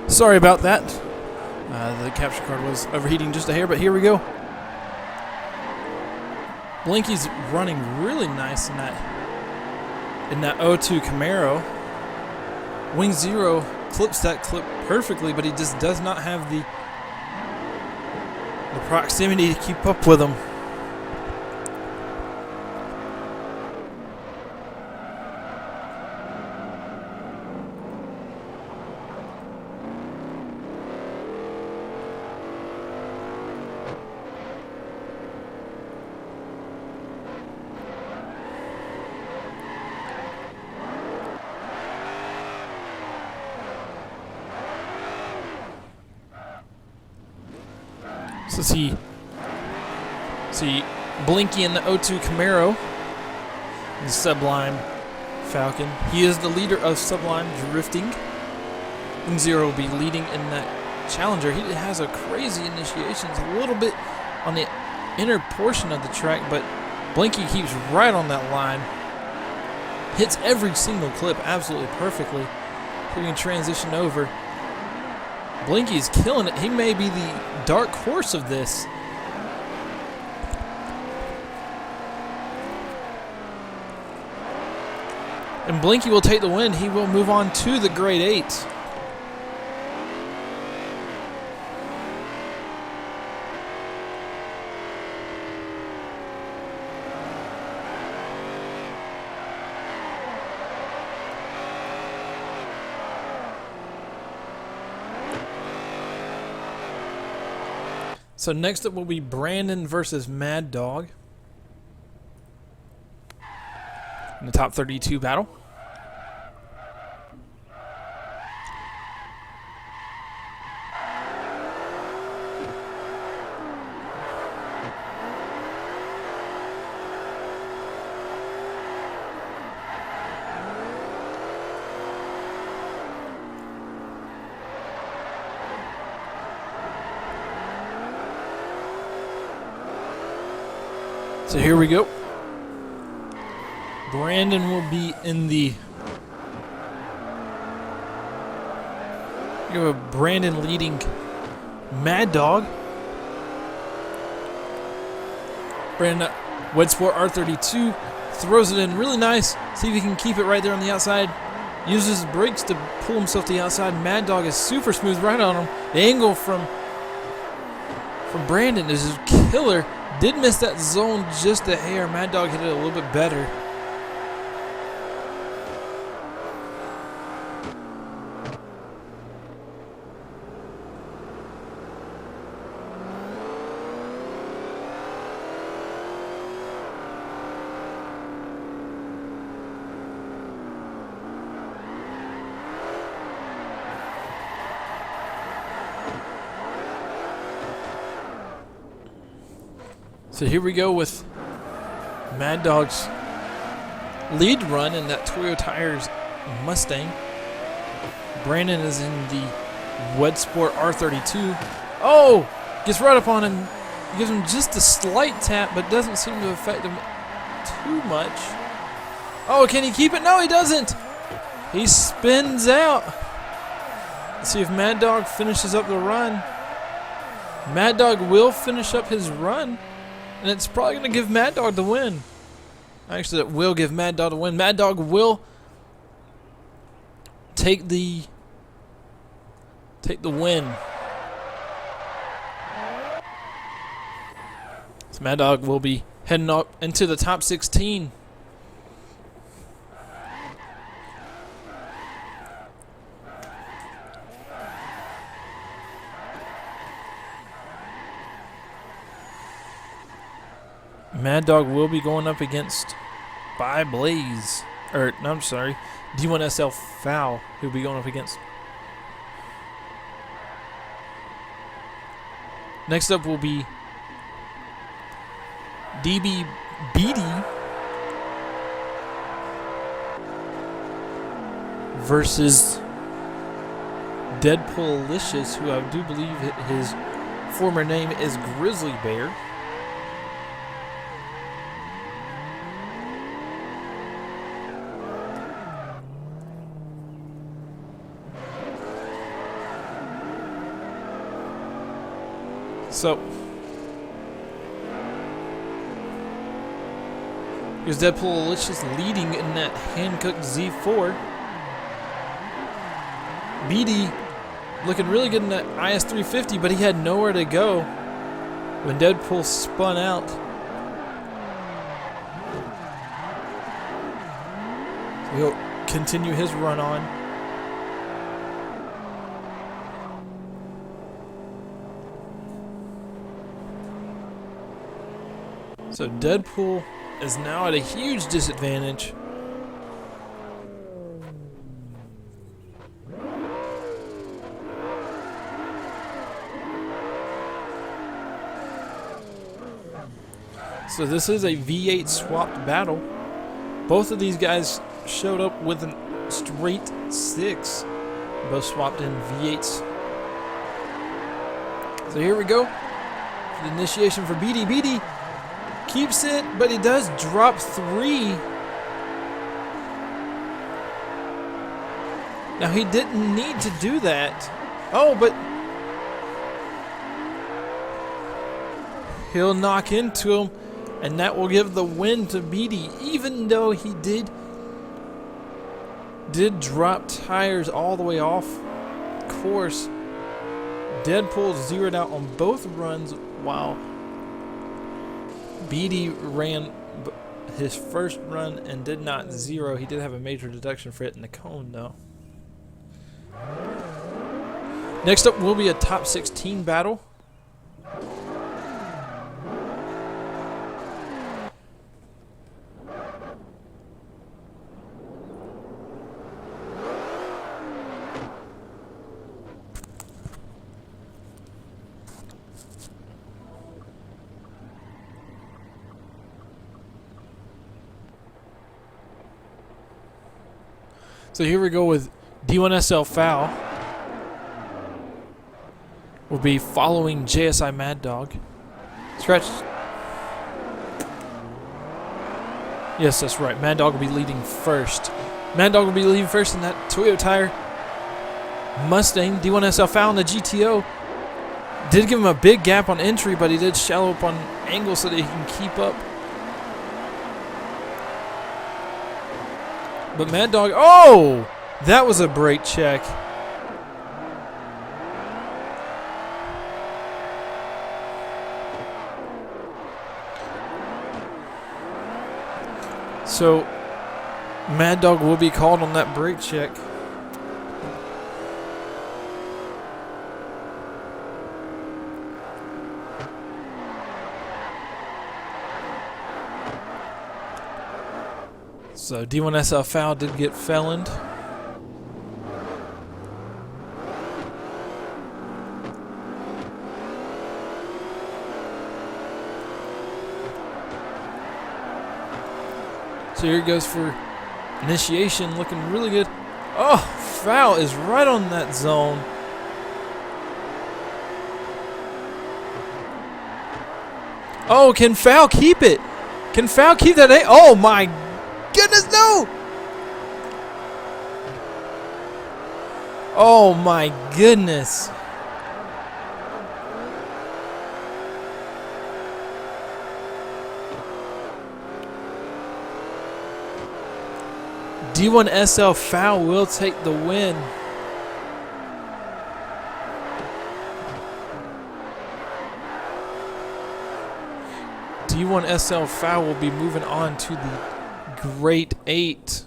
Sorry about that. The capture card was overheating just a hair, but here we go. Blinky's running really nice in that O2 Camaro. Wing Zero clips that clip perfectly, but he just does not have the proximity to keep up with him. So see Blinky in the O2 Camaro, the Sublime Falcon. He is the leader of Sublime Drifting. Wing Zero will be leading in that Challenger. He has a crazy initiation. It's a little bit on the inner portion of the track, but Blinky keeps right on that line. Hits every single clip absolutely perfectly. He can transition over. Blinky's killing it. He may be the dark horse of this. And Blinky will take the win. He will move on to the Grade 8. So next up will be Brandon versus Mad Dog in the top 32 battle. So here we go. Brandon will be in the... You have Brandon leading Mad Dog. Brandon, Wedsport R32, throws it in really nice. See if he can keep it right there on the outside. Uses his brakes to pull himself to the outside. Mad Dog is super smooth right on him. The angle from Brandon is just killer. Did miss that zone just a hair. Mad Dog hit it a little bit better. So here we go with Mad Dog's lead run in that Toyo Tires Mustang. Brandon is in the Wedsport R32. Oh! Gets right up on him. Gives him just a slight tap, but doesn't seem to affect him too much. Oh, can he keep it? No, he doesn't! He spins out. Let's see if Mad Dog finishes up the run. Mad Dog will finish up his run. And it's probably going to give Mad Dog the win. Actually, it will give Mad Dog the win. Mad Dog will take the win. So Mad Dog will be heading up into the top 16. Mad Dog will be going up against By Blaze. Or, no, I'm sorry. D1SL Foul, who'll be going up against. Next up will be DB Beatty versus Deadpoolicious, who I do believe his former name is Grizzly Bear. So, here's Deadpoolicious leading in that hand-cooked Z4. BD looking really good in that IS-350, but he had nowhere to go when Deadpool spun out. He'll continue his run on. So Deadpool is now at a huge disadvantage. So this is a V8 swapped battle. Both of these guys showed up with a straight 6. Both swapped in V8s. So here we go. The initiation for BD. BD keeps it, but he does drop 3. Now he didn't need to do that. Oh, but he'll knock into him, and that will give the win to BD, even though he did drop tires all the way off course. Deadpool zeroed out on both runs while BD ran his first run and did not zero. He did have a major deduction for it in the cone, though. Next up will be a top 16 battle. So here we go with D1SL Foul. We'll be following JSI Mad Dog. Scratch. Yes, that's right. Mad Dog will be leading first. Mad Dog will be leading first in that Toyota Tire Mustang. D1SL Foul in the GTO. Did give him a big gap on entry, but he did shallow up on angle so that he can keep up. But Mad Dog, oh! That was a brake check. So, Mad Dog will be called on that brake check. So D1SL Foul did get feloned. So here he goes for initiation, looking really good. Oh, Foul is right on that zone. Oh, can Foul keep it? Can Foul keep that? Oh my goodness, no! Oh my goodness. D1SL Foul will take the win. D1SL Foul will be moving on to the Great 8.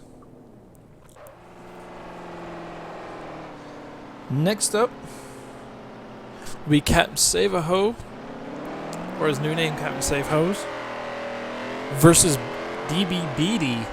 Next up, we Captain Save-A-Ho, or his new name, Captain Save-Hos, versus DB Beatty.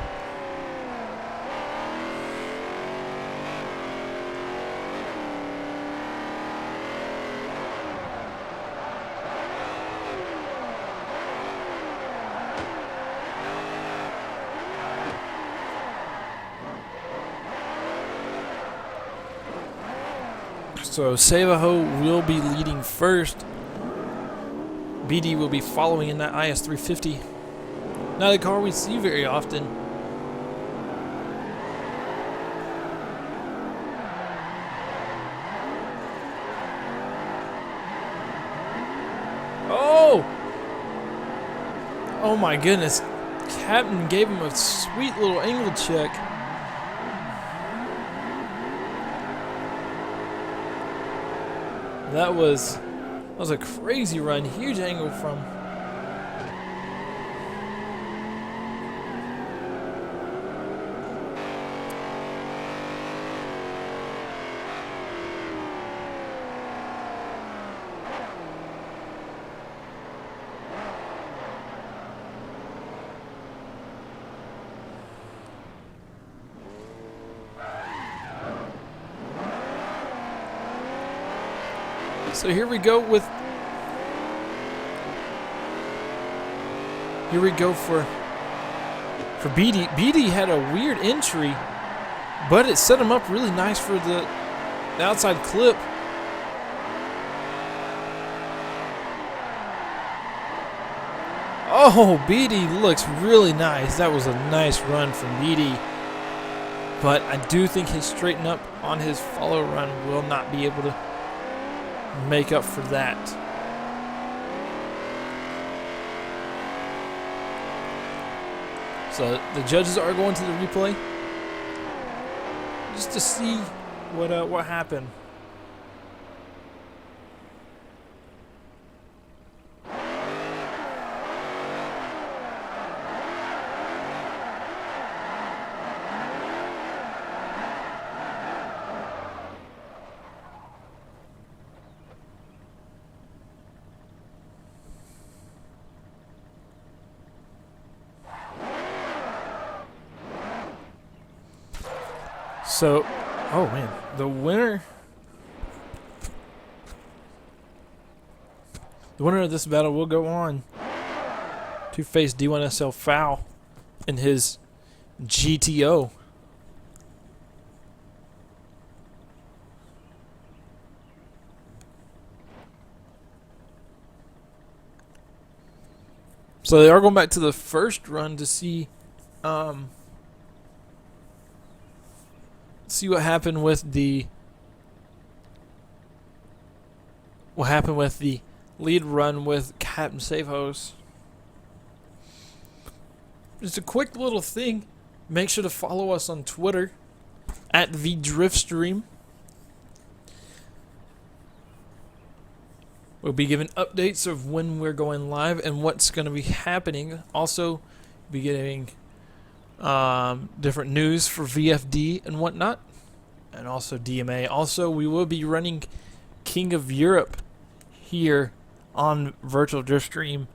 So Save-A-Ho will be leading first. BD will be following in that IS350. Not a car we see very often. Oh! Oh my goodness. Captain gave him a sweet little angle check. That was a crazy run, huge angle from. So here we go for BD. BD had a weird entry, but it set him up really nice for the outside clip. Oh, BD looks really nice. That was a nice run from BD. But I do think his straighten up on his follow run will not be able to make up for that. So the judges are going to the replay just to see what happened. So, oh man, the winner of this battle will go on to face D1SL Foul in his GTO. So they are going back to the first run to see what happened with the lead run with Captain Safehouse. Just a quick little thing. Make sure to follow us on Twitter at @VDriftStream. We'll be giving updates of when we're going live and what's going to be happening. Also, be getting different news for VFD and whatnot, and also DMA. Also, we will be running King of Europe here on Virtual Drift Stream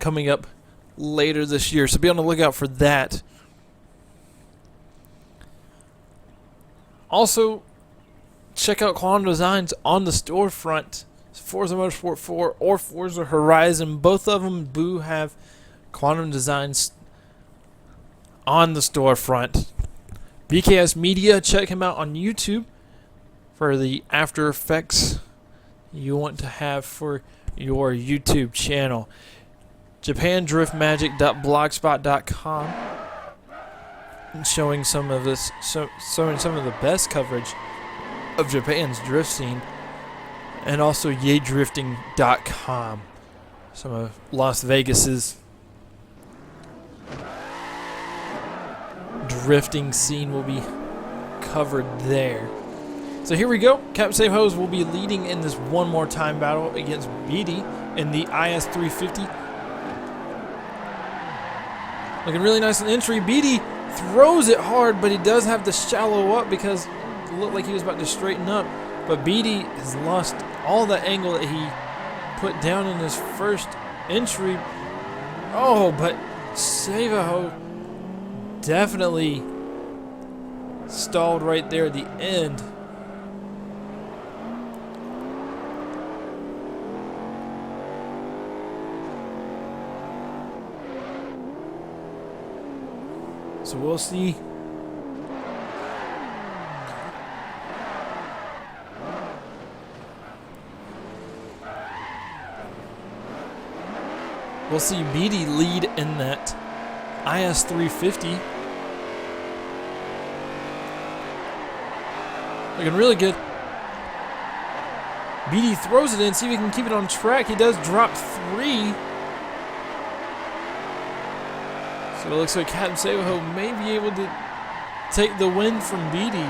coming up later this year, so be on the lookout for that. Also, check out Quantum Designs on the storefront. Forza Motorsport 4 or Forza Horizon, both of them do have Quantum Designs on the storefront. BKS Media, check him out on YouTube for the After Effects you want to have for your YouTube channel. JapanDriftMagic.blogspot.com, showing some of the best coverage of Japan's drift scene, and also YayDrifting.com, some of Las Vegas's drifting scene will be covered there. So here we go. Cap Safe Hose will be leading in this one more time battle against Beatty in the IS350. Looking really nice in entry. Beatty throws it hard, but he does have to shallow up because it looked like he was about to straighten up. But Beatty has lost all the angle that he put down in his first entry. Oh, but Savaho definitely stalled right there at the end. So we'll see. We'll see Beatty lead in that IS350. Looking really good. Beatty throws it in, see if he can keep it on track. He does drop 3. So it looks like Captain Savaho may be able to take the win from Beatty.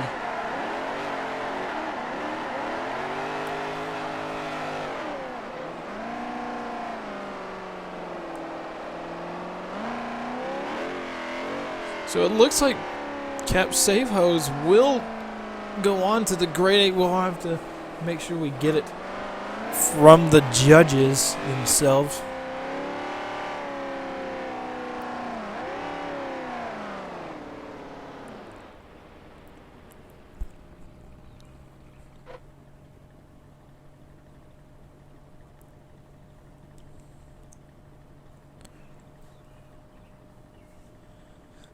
So it looks like Cap Safehose will go on to the grade 8. We'll have to make sure we get it from the judges themselves.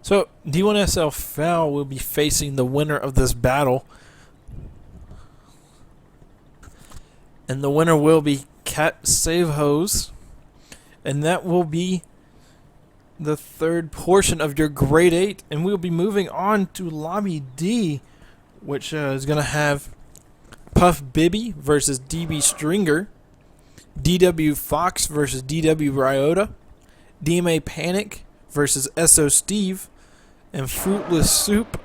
So, D1SL Foul will be facing the winner of this battle. And the winner will be Cat Save Hose. And that will be the third portion of your grade 8. And we'll be moving on to Lobby D, which is going to have Puff Bibby versus DB Stringer, DW Fox versus DW Ryota, DMA Panic versus SO Steve, and Fruitless Soup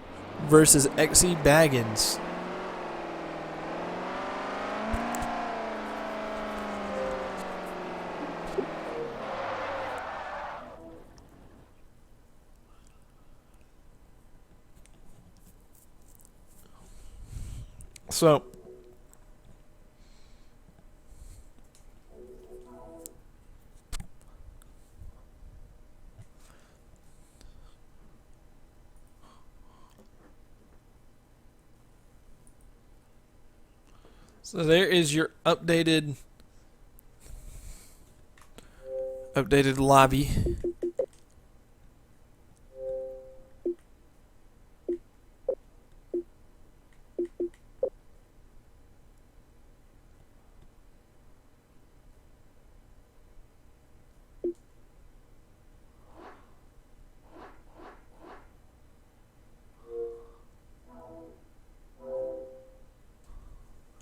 versus XE Baggins. So there is your updated lobby.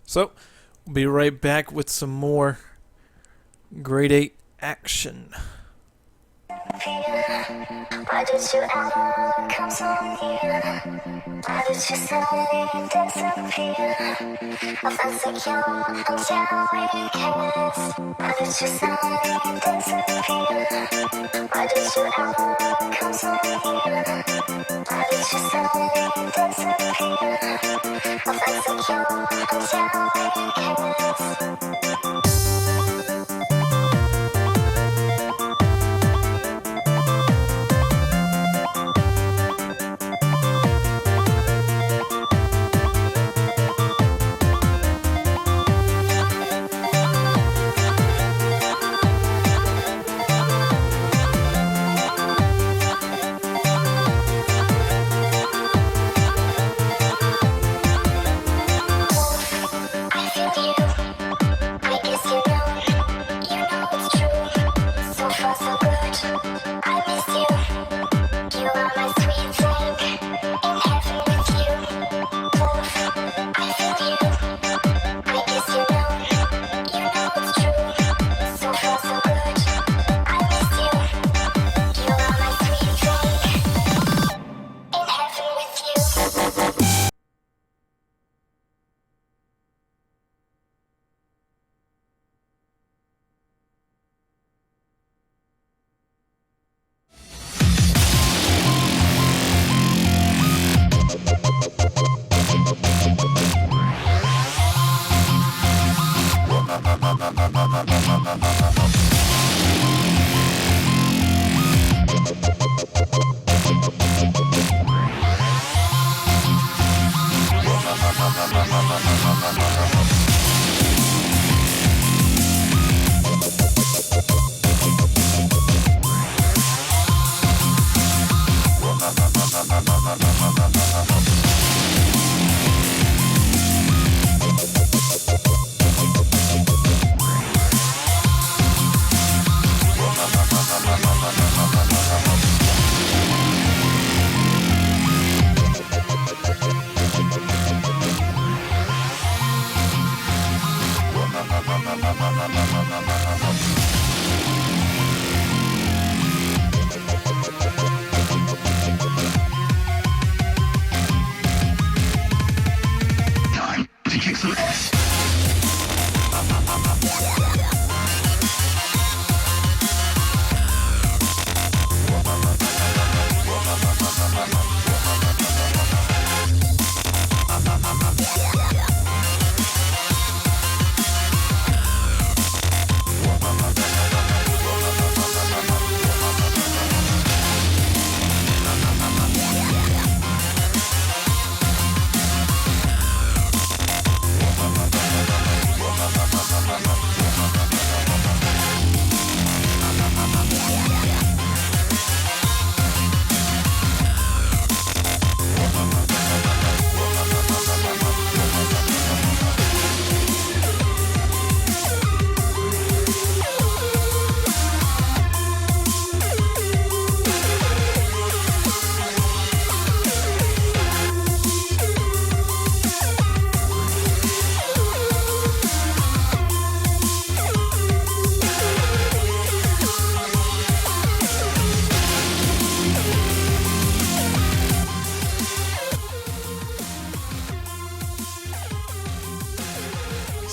So, we'll be right back with some more grade 8 action. Why did you ever come so near? Why did you suddenly disappear? I felt secure until we kissed. Why did you suddenly disappear? Why did you ever come so near? Why did you suddenly disappear? I felt secure until we kissed.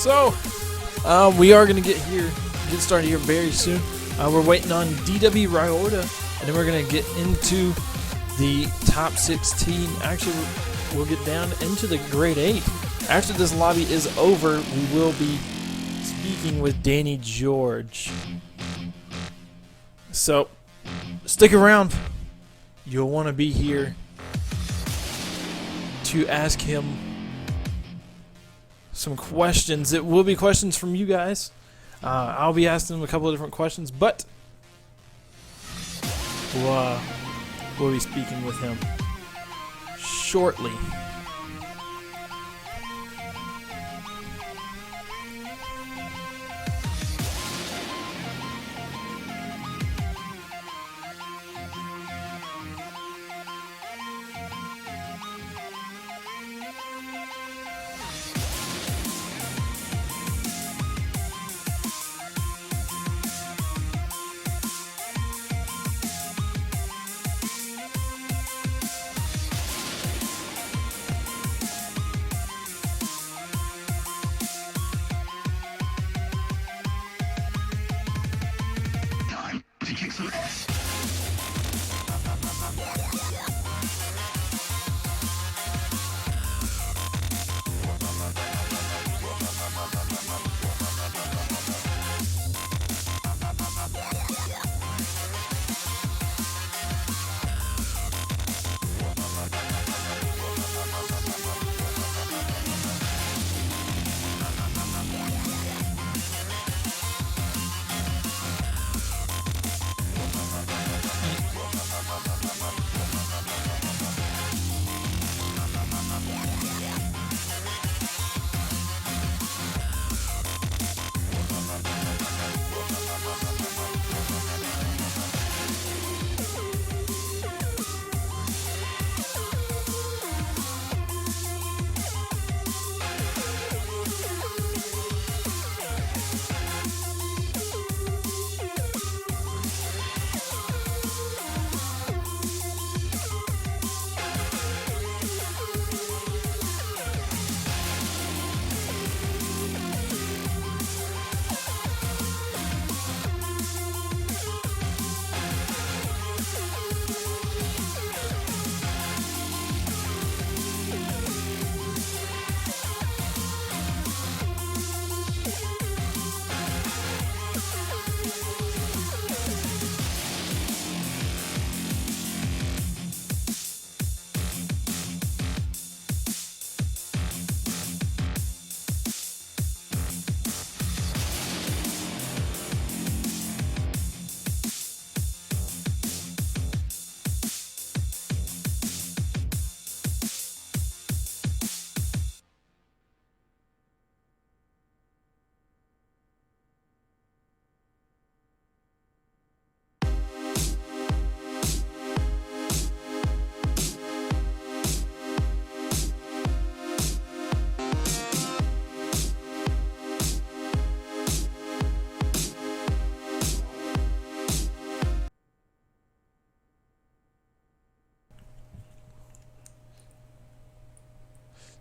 So, we are going to get started here very soon. We're waiting on DW Ryota, and then we're going to get into the top 16. Actually, we'll get down into the grade 8. After this lobby is over, we will be speaking with Danny George. So, stick around. You'll want to be here to ask him some questions. It will be questions from you guys. I'll be asking him a couple of different questions, but we'll be speaking with him shortly.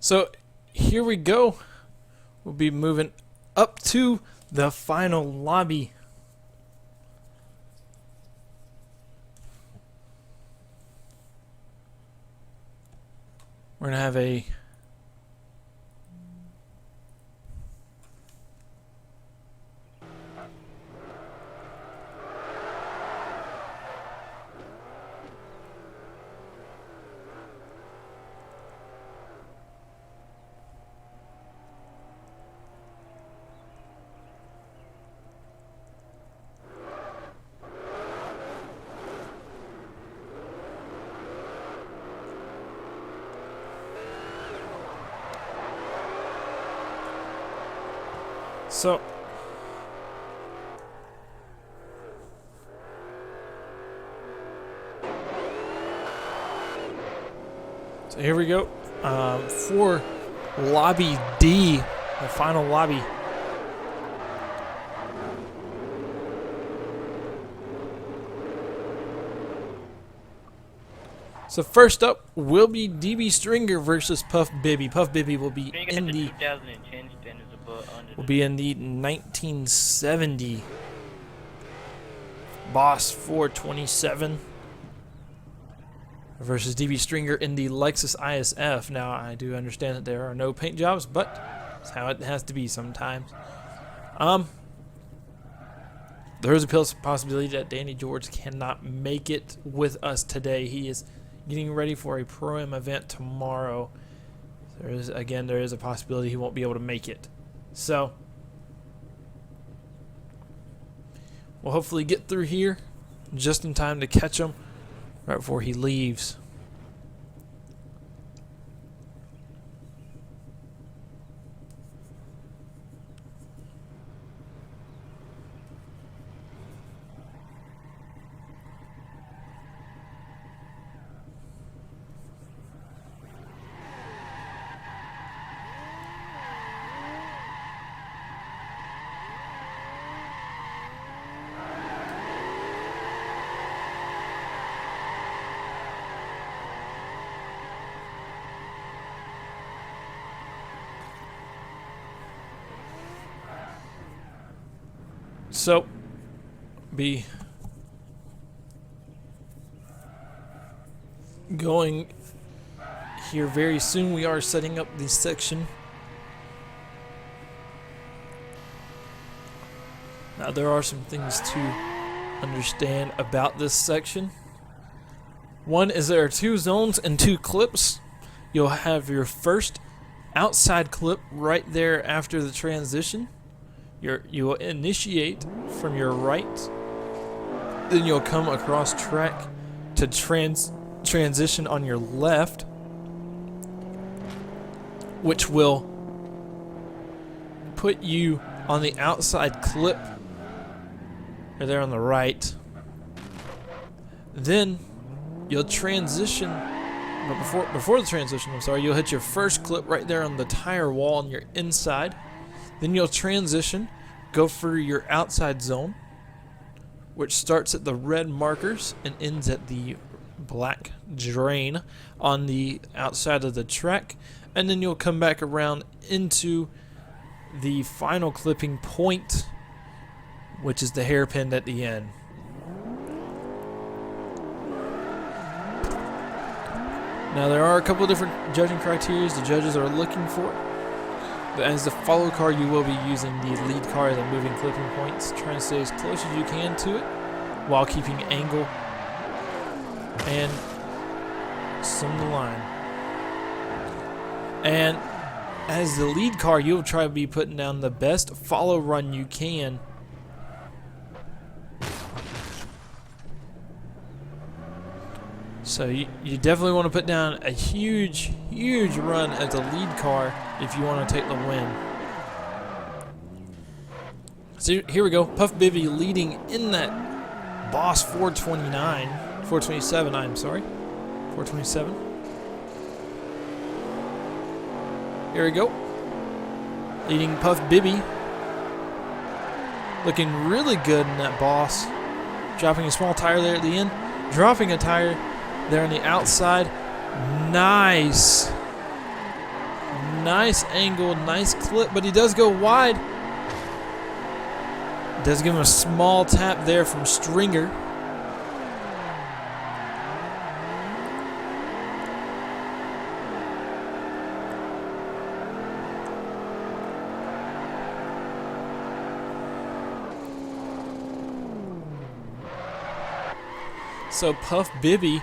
So here we go. We'll be moving up to the final lobby. We're going to have a So here we go for Lobby D, the final lobby. So first up will be DB Stringer versus Puff Bibby. Puff Bibby will be in the 2010 standards above under will be in the 1970 Boss 427 versus DB Stringer in the Lexus ISF. Now I do understand that there are no paint jobs, but that's how it has to be sometimes. There is a possibility that Danny George cannot make it with us today. He is getting ready for a Pro-Am event tomorrow. There is a possibility he won't be able to make it. So we'll hopefully get through here just in time to catch him right before he leaves. So, be going here very soon. We are setting up the section. Now, there are some things to understand about this section. One is there are 2 zones and 2 clips. You'll have your first outside clip right there after the transition. You will initiate from your right, then you'll come across track to transition on your left, which will put you on the outside clip, or there on the right. Then you'll transition, but before the transition, you'll hit your first clip right there on the tire wall on your inside. Then you'll transition, go for your outside zone, which starts at the red markers and ends at the black drain on the outside of the track. And then you'll come back around into the final clipping point, which is the hairpin at the end. Now there are a couple of different judging criteria the judges are looking for. But as the follow car, you will be using the lead car as the moving clipping points, trying to stay as close as you can to it while keeping angle and some the line. And as the lead car, you'll try to be putting down the best follow run you can. So you definitely want to put down a huge run as a lead car if you want to take the win. So here we go. Puff Bibby leading in that Boss 427, I'm sorry. 427. Here we go. Leading Puff Bibby. Looking really good in that Boss. Dropping a small tire there at the end. Dropping a tire there on the outside. Nice nice angle, nice clip, but he does go wide. Does give him a small tap there from Stringer. So Puff Bibby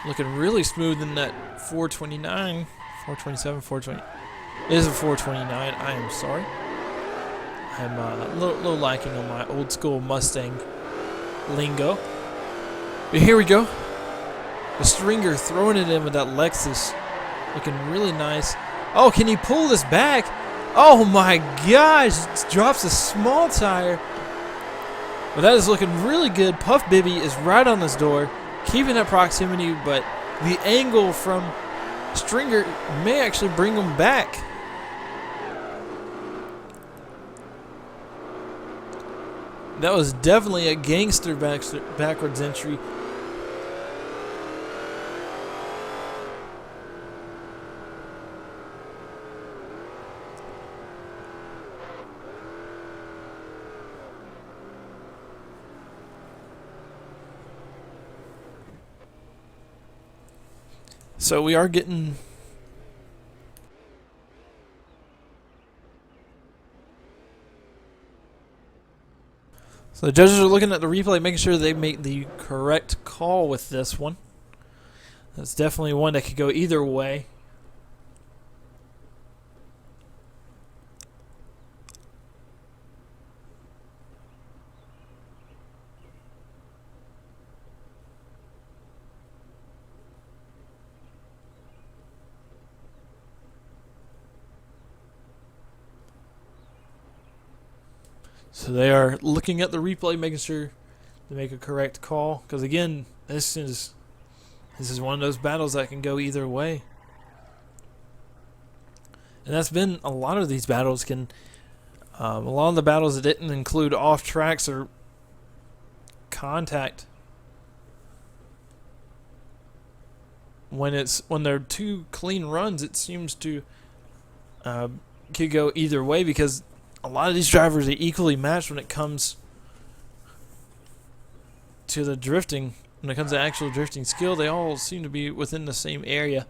looking really smooth in that 429, 427, 420. It is a 429. I am sorry. I'm a little lacking on my old school Mustang lingo. But here we go. The Stringer throwing it in with that Lexus. Looking really nice. Oh, can he pull this back? Oh my gosh. Drops a small tire. But that is looking really good. Puff Bibby is right on his door. Keeping that proximity, but the angle from Stringer may actually bring him back. That was definitely a gangster backwards entry. So we are getting So the judges are looking at the replay, making sure they make the correct call with this one. That's definitely one that could go either way. So they are looking at the replay, making sure to make a correct call. Because again, this is one of those battles that can go either way. And that's been a lot of these battles can. A lot of the battles that didn't include off tracks or contact. When they're two clean runs, it seems to could go either way because a lot of these drivers are equally matched when it comes to the drifting. When it comes to actual drifting skill, they all seem to be within the same area.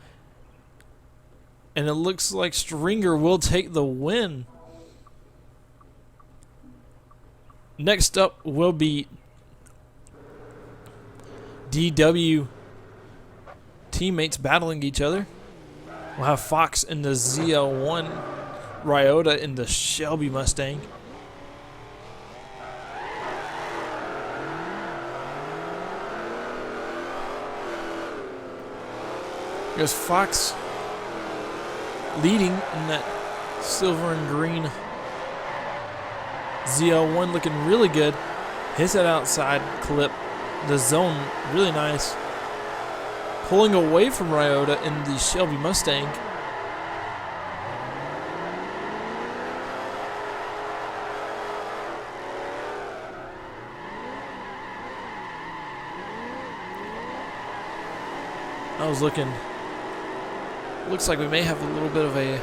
And it looks like Stringer will take the win. Next up will be DW teammates battling each other. We'll have Fox in the ZL1. Ryota in the Shelby Mustang. Here's Fox leading in that silver and green ZL1, looking really good. Hits that outside clip. The zone, really nice. Pulling away from Ryota in the Shelby Mustang. I was looking. Looks like we may have a little bit of a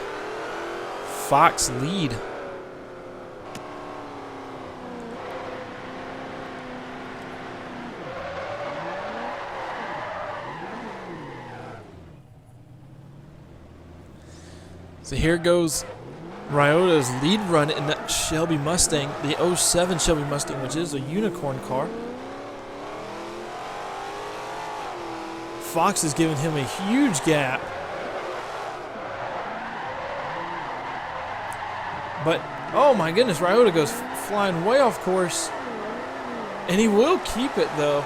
Fox lead. So here goes Ryota's lead run in that Shelby Mustang, the 07 Shelby Mustang, which is a unicorn car. Fox is giving him a huge gap. But, oh my goodness, Ryota goes flying way off course. And he will keep it, though.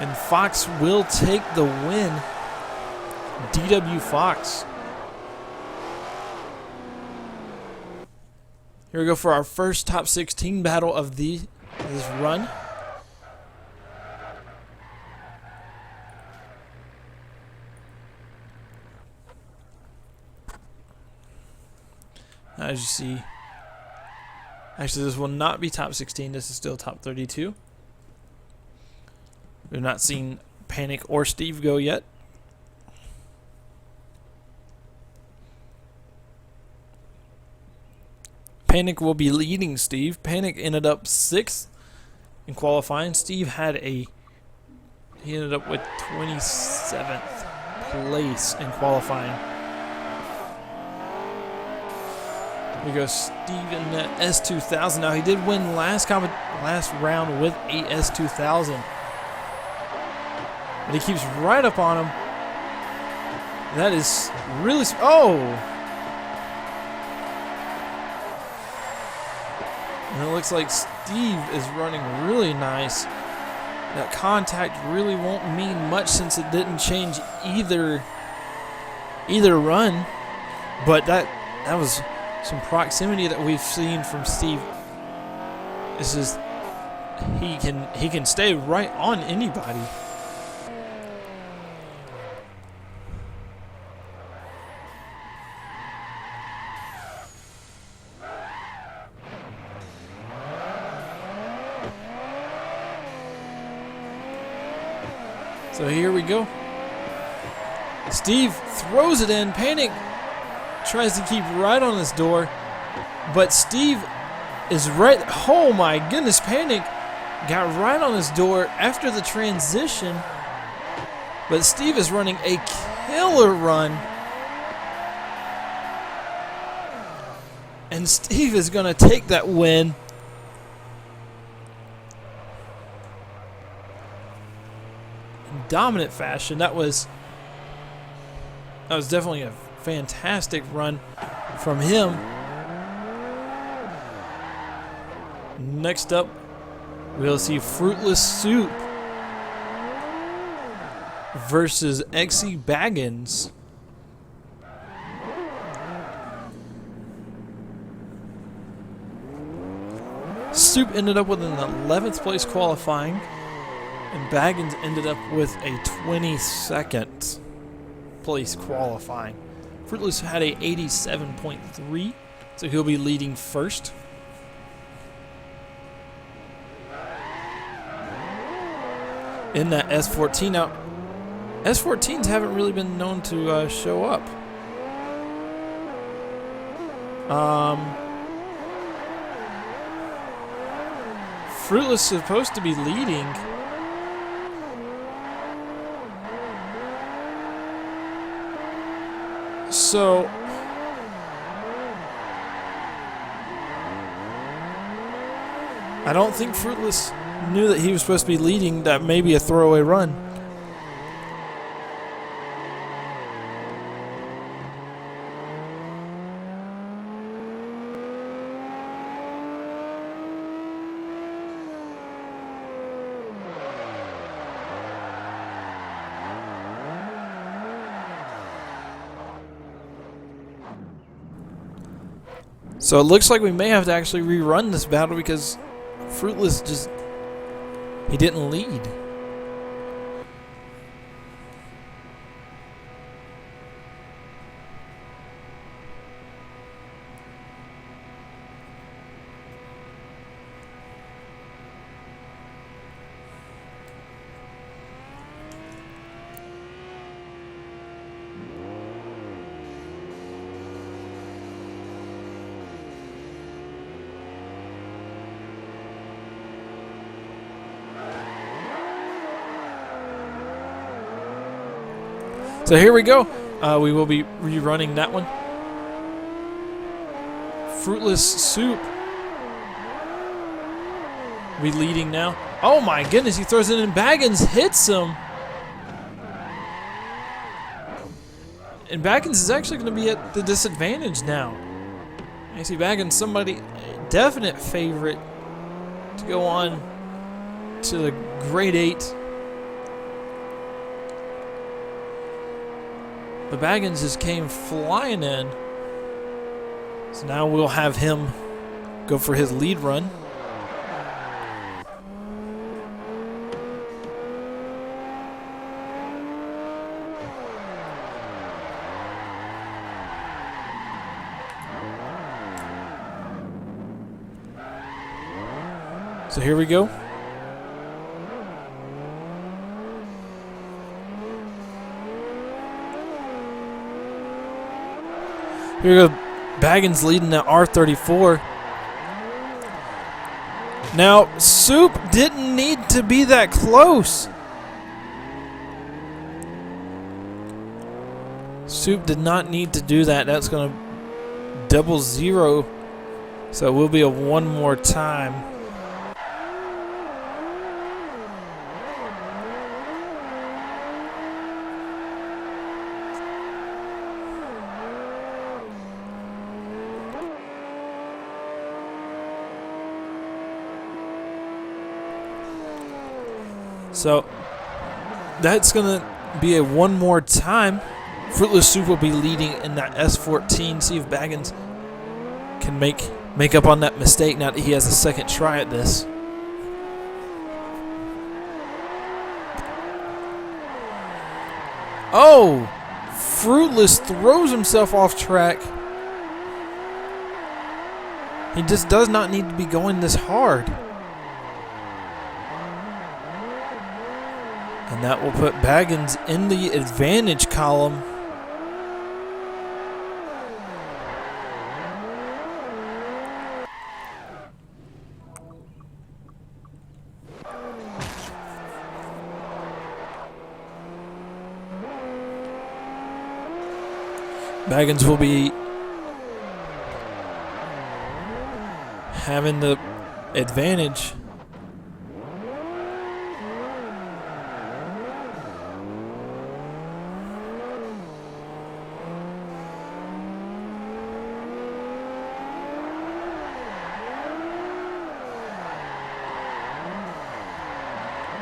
And Fox will take the win. DW Fox. Here we go for our first top 16 battle of this run. As you see, actually, this will not be top 16. This is still top 32. We've not seen Panic or Steve go yet. Panic will be leading Steve. Panic ended up 6th in qualifying. Steve had he ended up with 27th place in qualifying. Here goes Steve in the S2000. Now, he did win last round with a S2000. But he keeps right up on him. That is really... Oh! And it looks like Steve is running really nice. That contact really won't mean much since it didn't change either run. But that was some proximity that we've seen from Steve. It's just he can stay right on anybody. So here we go. Steve throws it in. Panic tries to keep right on his door, but Steve is right. Oh my goodness, Panic got right on his door after the transition, but Steve is running a killer run. And Steve is going to take that win. In dominant fashion. That was definitely a fantastic run from him. Next up, we'll see Fruitless Soup versus XC Baggins. Soup ended up with an 11th place qualifying, and Baggins ended up with a 22nd place qualifying. Fruitless had a 87.3, so he'll be leading first. In that S14. Now, S14s haven't really been known to show up. Fruitless is supposed to be leading. So I don't think Fruitless knew that he was supposed to be leading. That may be a throwaway run. So it looks like we may have to actually rerun this battle because Fruitless he didn't lead. So here we go. We will be rerunning that one. Fruitless Soup. We leading now. Oh my goodness, he throws it in. Baggins hits him. And Baggins is actually going to be at the disadvantage now. I see Baggins, somebody, a definite favorite to go on to the Grade 8. But Baggins just came flying in. So now we'll have him go for his lead run. So here we go. Here we go. Baggins leading that R34. Now, Soup didn't need to be that close. Soup did not need to do that. That's going to double zero. So it will be a one more time. So that's going to be a one more time. Fruitless Soup will be leading in that S14. See if Baggins can make up on that mistake now that he has a second try at this. Oh! Fruitless throws himself off track. He just does not need to be going this hard. And that will put Baggins in the advantage column. Baggins will be having the advantage.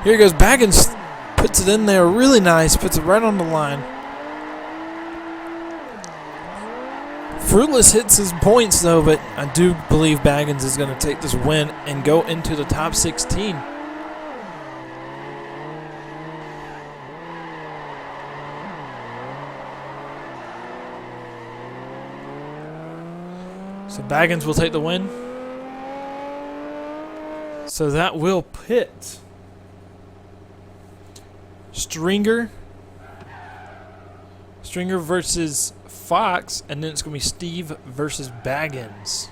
Here goes Baggins, puts it in there really nice, puts it right on the line. Fruitless hits his points though, but I do believe Baggins is going to take this win and go into the top 16. So Baggins will take the win. So that will pit Stringer versus Fox, and then it's going to be Steve versus Baggins.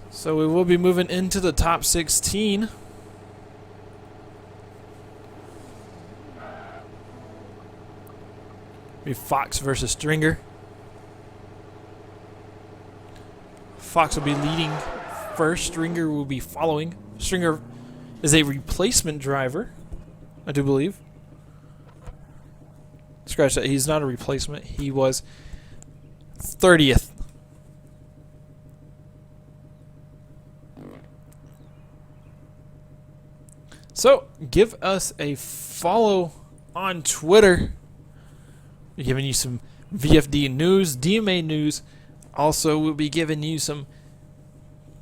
So we will be moving into the top 16. Be Fox versus Stringer. Fox will be leading first. Stringer will be following. Stringer is a replacement driver, I do believe. Scratch that. He's not a replacement. He was 30th. So, give us a follow on Twitter. We're giving you some VFD news, DMA news. Also, we'll be giving you some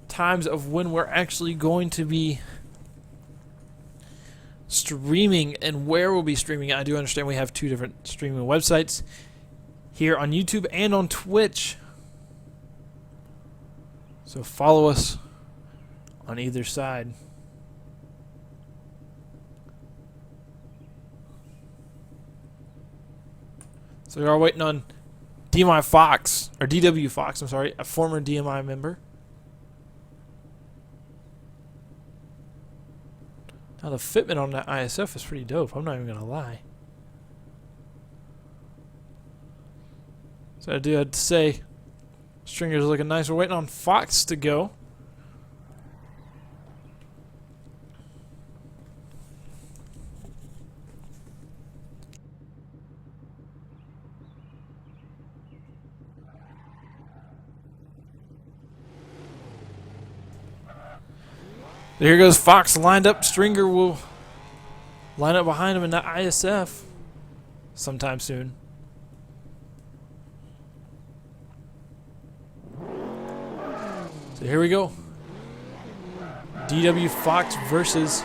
times of when we're actually going to be streaming and where we'll be streaming. I do understand we have two different streaming websites here on YouTube and on Twitch. So follow us on either side. So we are waiting on DMI Fox, or DW Fox, I'm sorry, a former DMI member. Now the fitment on that ISF is pretty dope, I'm not even going to lie. So I do have to say, Stringer's looking nice. We're waiting on Fox to go. Here goes Fox lined up. Stringer will line up behind him in that ISF sometime soon. So here we go. DW Fox versus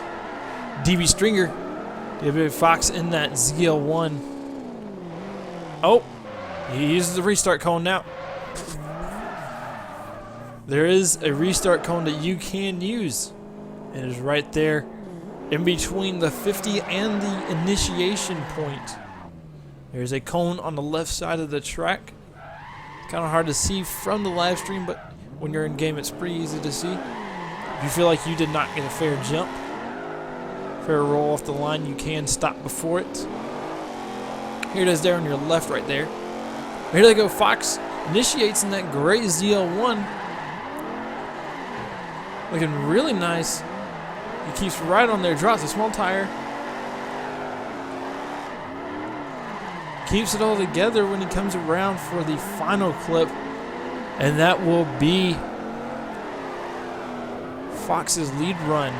DB Stringer. DW Fox in that ZL1. Oh, he uses the restart cone now. There is a restart cone that you can use. It is right there in between the 50 and the initiation point. There's a cone on the left side of the track. Kind of hard to see from the live stream, but when you're in game, it's pretty easy to see. If you feel like you did not get a fair jump, fair roll off the line, you can stop before it. Here it is there on your left right there. Here they go. Fox initiates in that gray ZL1. Looking really nice. He keeps right on there, drops a small tire. Keeps it all together when he comes around for the final clip. And that will be Fox's lead run.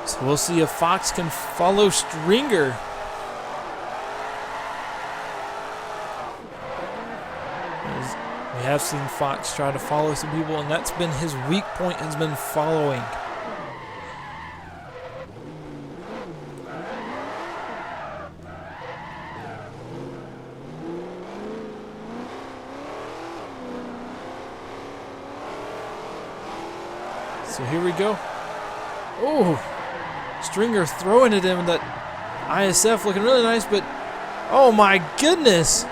So we'll see if Fox can follow Stringer. We have seen Fox try to follow some people, and that's been his weak point, has been following. So here we go. Oh, Stringer throwing it in with that ISF, looking really nice, but oh my goodness.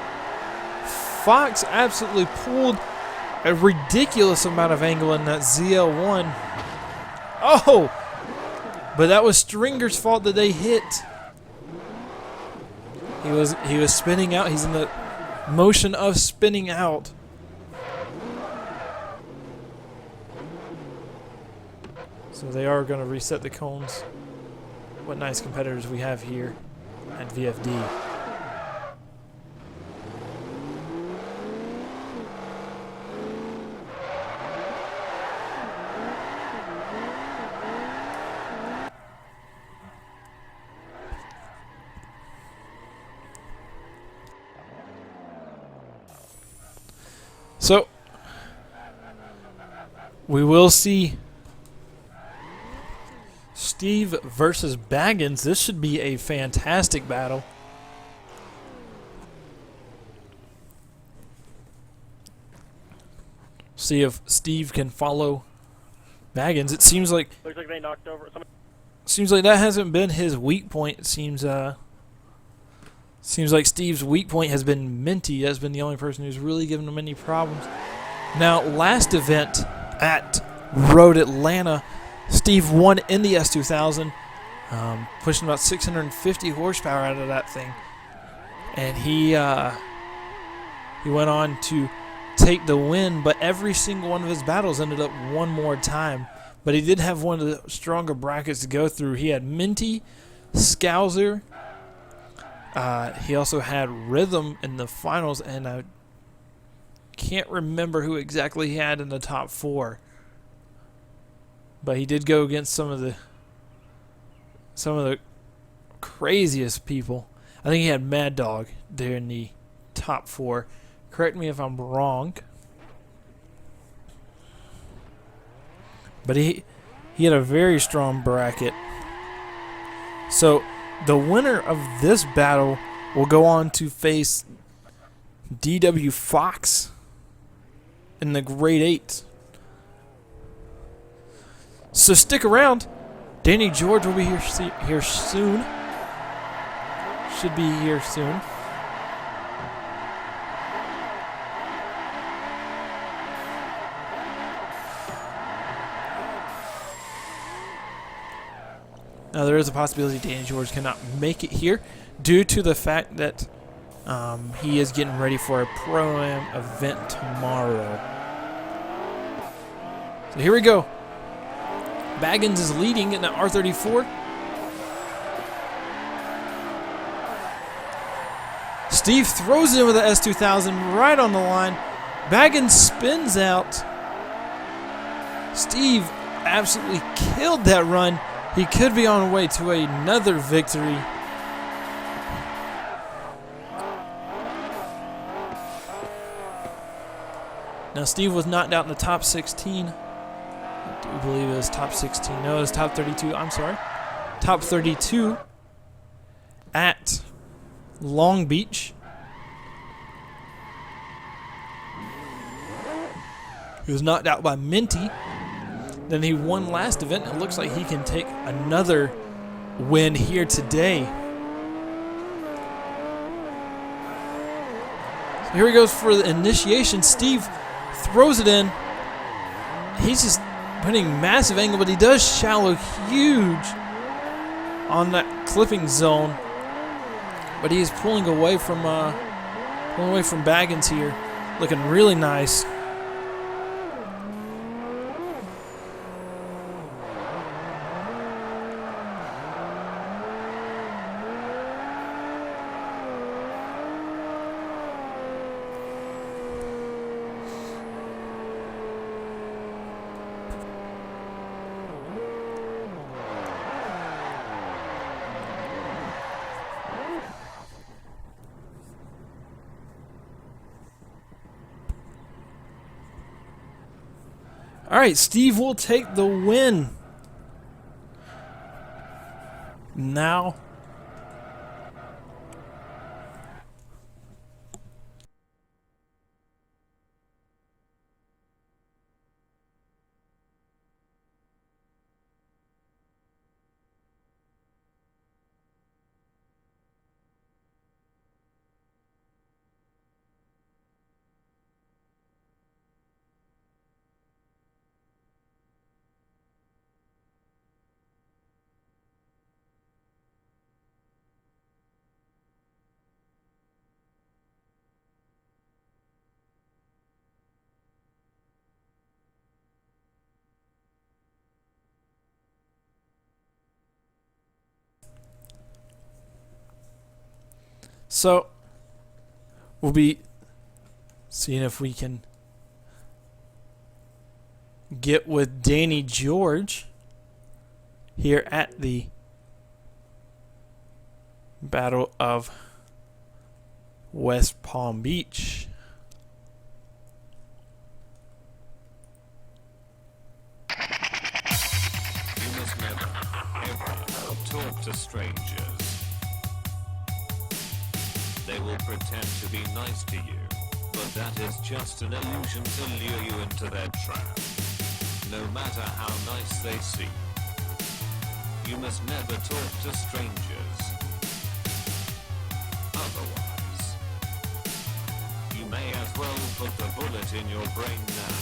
Fox absolutely pulled a ridiculous amount of angle in that ZL1. Oh, but that was Stringer's fault that they hit. He was spinning out. He's in the motion of spinning out. So they are going to reset the cones. What nice competitors we have here at VFD. So we will see Steve versus Baggins. This should be a fantastic battle. See if Steve can follow Baggins. It seems like Looks like they knocked over somebody. seems like that hasn't been his weak point. It seems like Steve's weak point has been Minty. That's been the only person who's really given him any problems. Now, last event at Road Atlanta, Steve won in the S2000, pushing about 650 horsepower out of that thing, and he went on to take the win. But every single one of his battles ended up one more time. But he did have one of the stronger brackets to go through. He had Minty, Scouser. He also had Rhythm in the finals, and I can't remember who exactly he had in the top 4. But he did go against some of the craziest people. I think he had Mad Dog there in the top 4. Correct me if I'm wrong. But he had a very strong bracket. So the winner of this battle will go on to face DW Fox in the Grade 8. So stick around. Danny George will be here soon. Should be here soon. Now there is a possibility Danny George cannot make it here due to the fact that he is getting ready for a Pro-Am event tomorrow. So here we go. Baggins is leading in the R34. Steve throws it in with the S2000 right on the line. Baggins spins out. Steve absolutely killed that run. He could be on the way to another victory. Now, Steve was knocked out in the top 16. I do believe it was top 16. No, it was top 32. I'm sorry. Top 32 at Long Beach. He was knocked out by Minty. Then he won last event. It looks like he can take another win here today. So here he goes for the initiation. Steve throws it in. He's just putting massive angle, but he does shallow huge on that clipping zone. But he is pulling away from Baggins here, looking really nice. All right, Steve will take the win. Now, so we'll be seeing if we can get with Danny George here at the Battle of West Palm Beach. You must never, ever talk to strangers. They will pretend to be nice to you, but that is just an illusion to lure you into their trap. No matter how nice they seem, you must never talk to strangers. Otherwise, you may as well put the bullet in your brain now.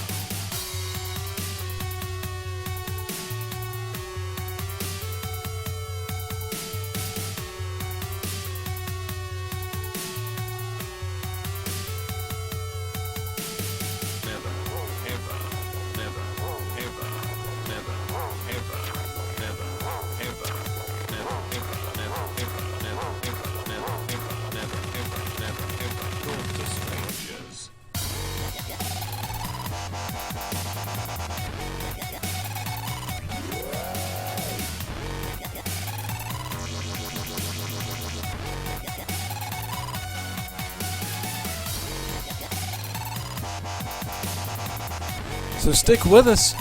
So stick with us.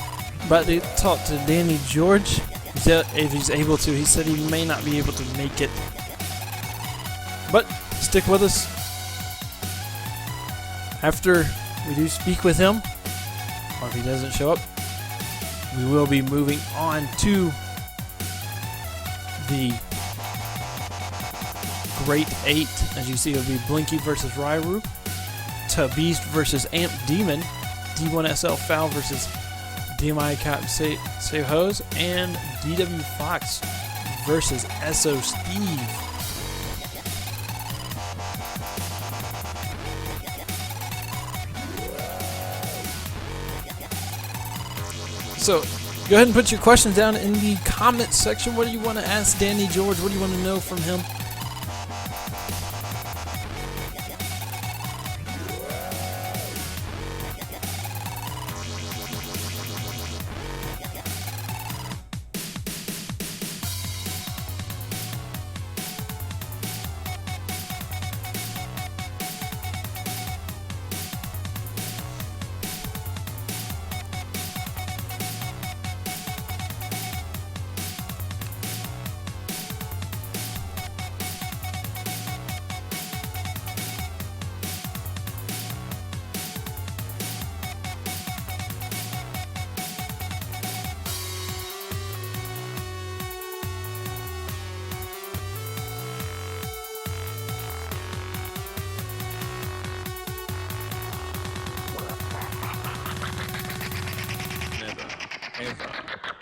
About to talk to Danny George. If he's able to. He said he may not be able to make it. But stick with us. After we do speak with him, or if he doesn't show up, we will be moving on to the Great 8. As you see, it'll be Blinky versus Rairu, Beast versus Amp Demon, D1SL Foul versus DMI Captain Say Hose, and DW Fox versus SO Steve. So go ahead and put your questions down in the comments section. What do you want to ask Danny George? What do you want to know from him?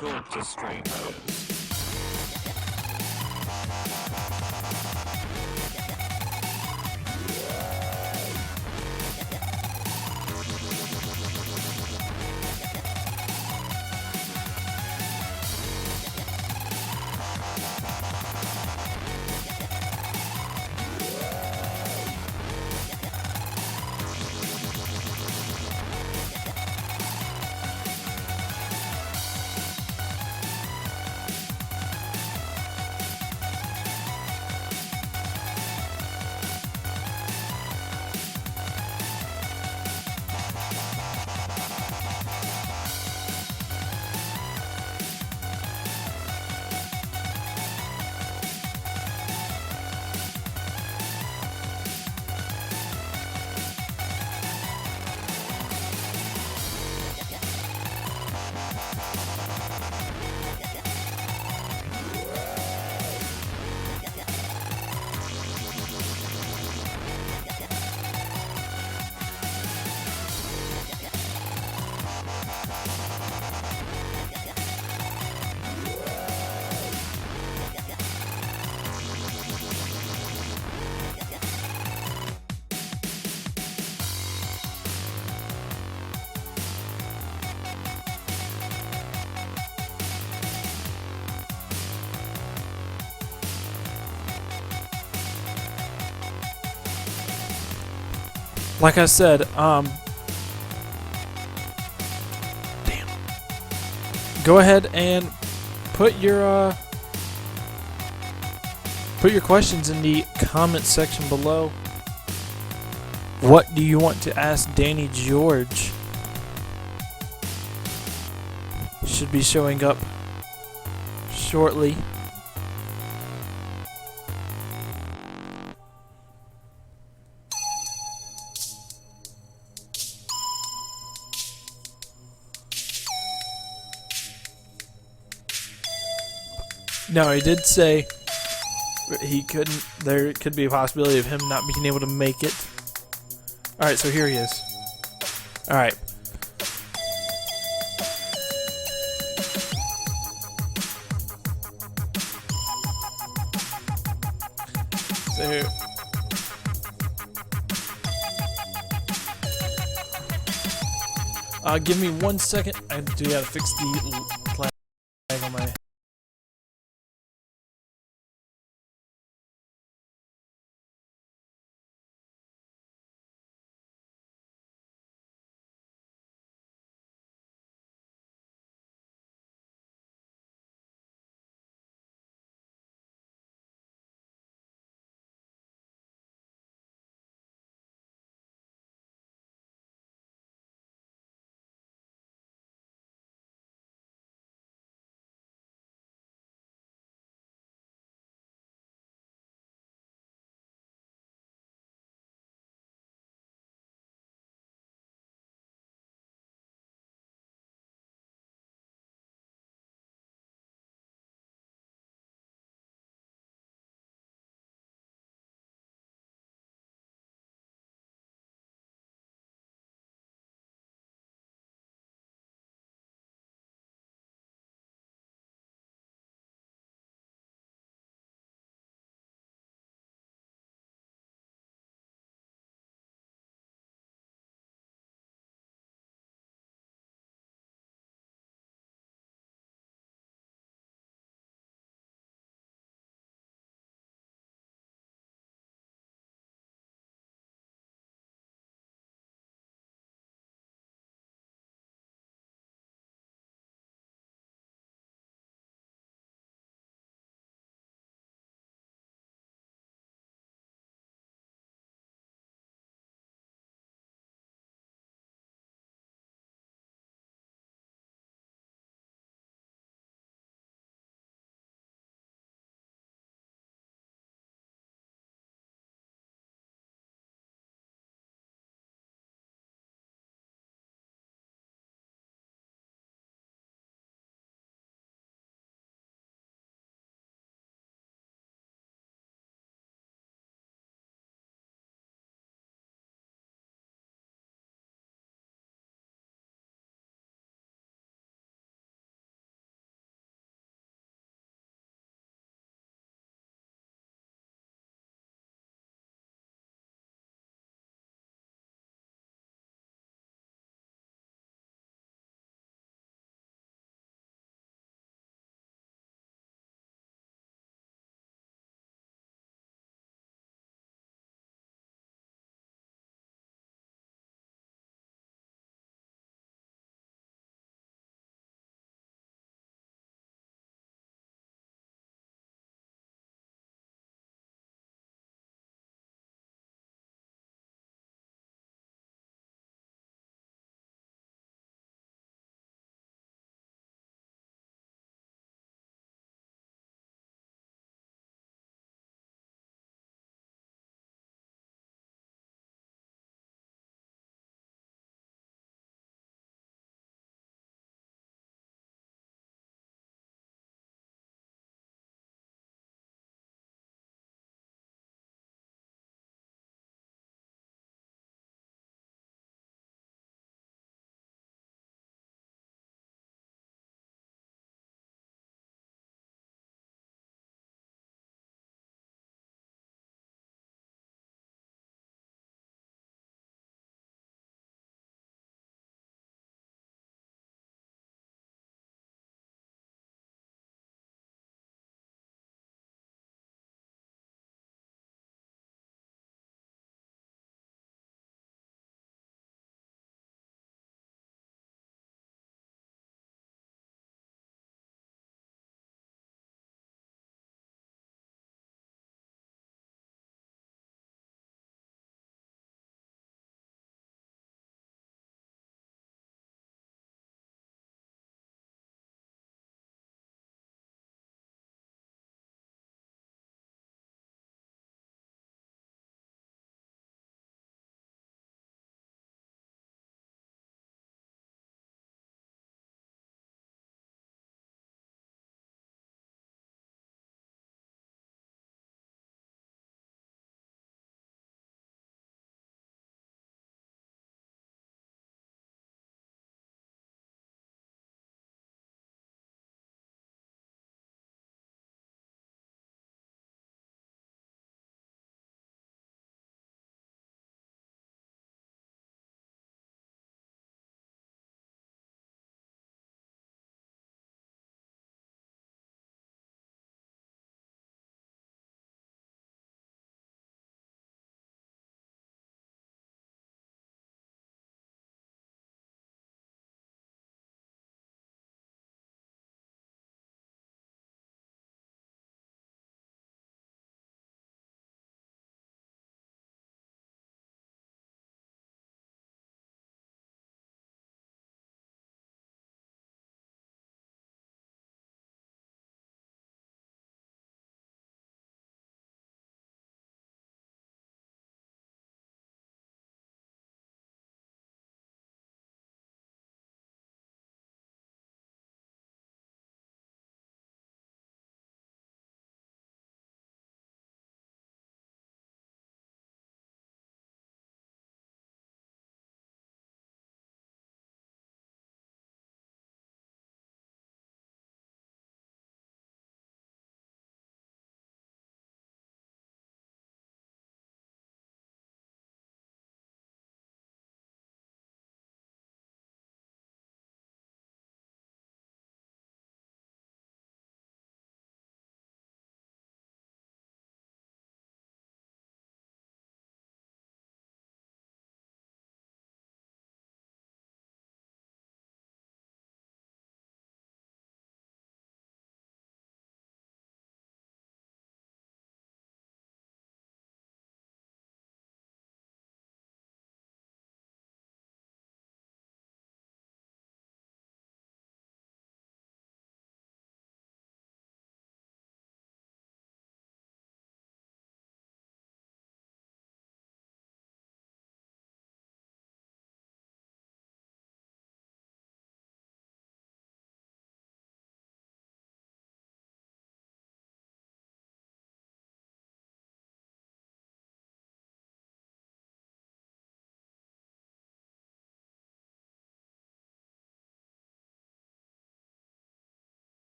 Talk to strangers. Like I said, damn. Go ahead and put your questions in the comment section below. What do you want to ask Danny George? Should be showing up shortly. No, he did say he couldn't. There could be a possibility of him not being able to make it. All right, so here he is. All right. So here. Give me 1 second. I do gotta fix the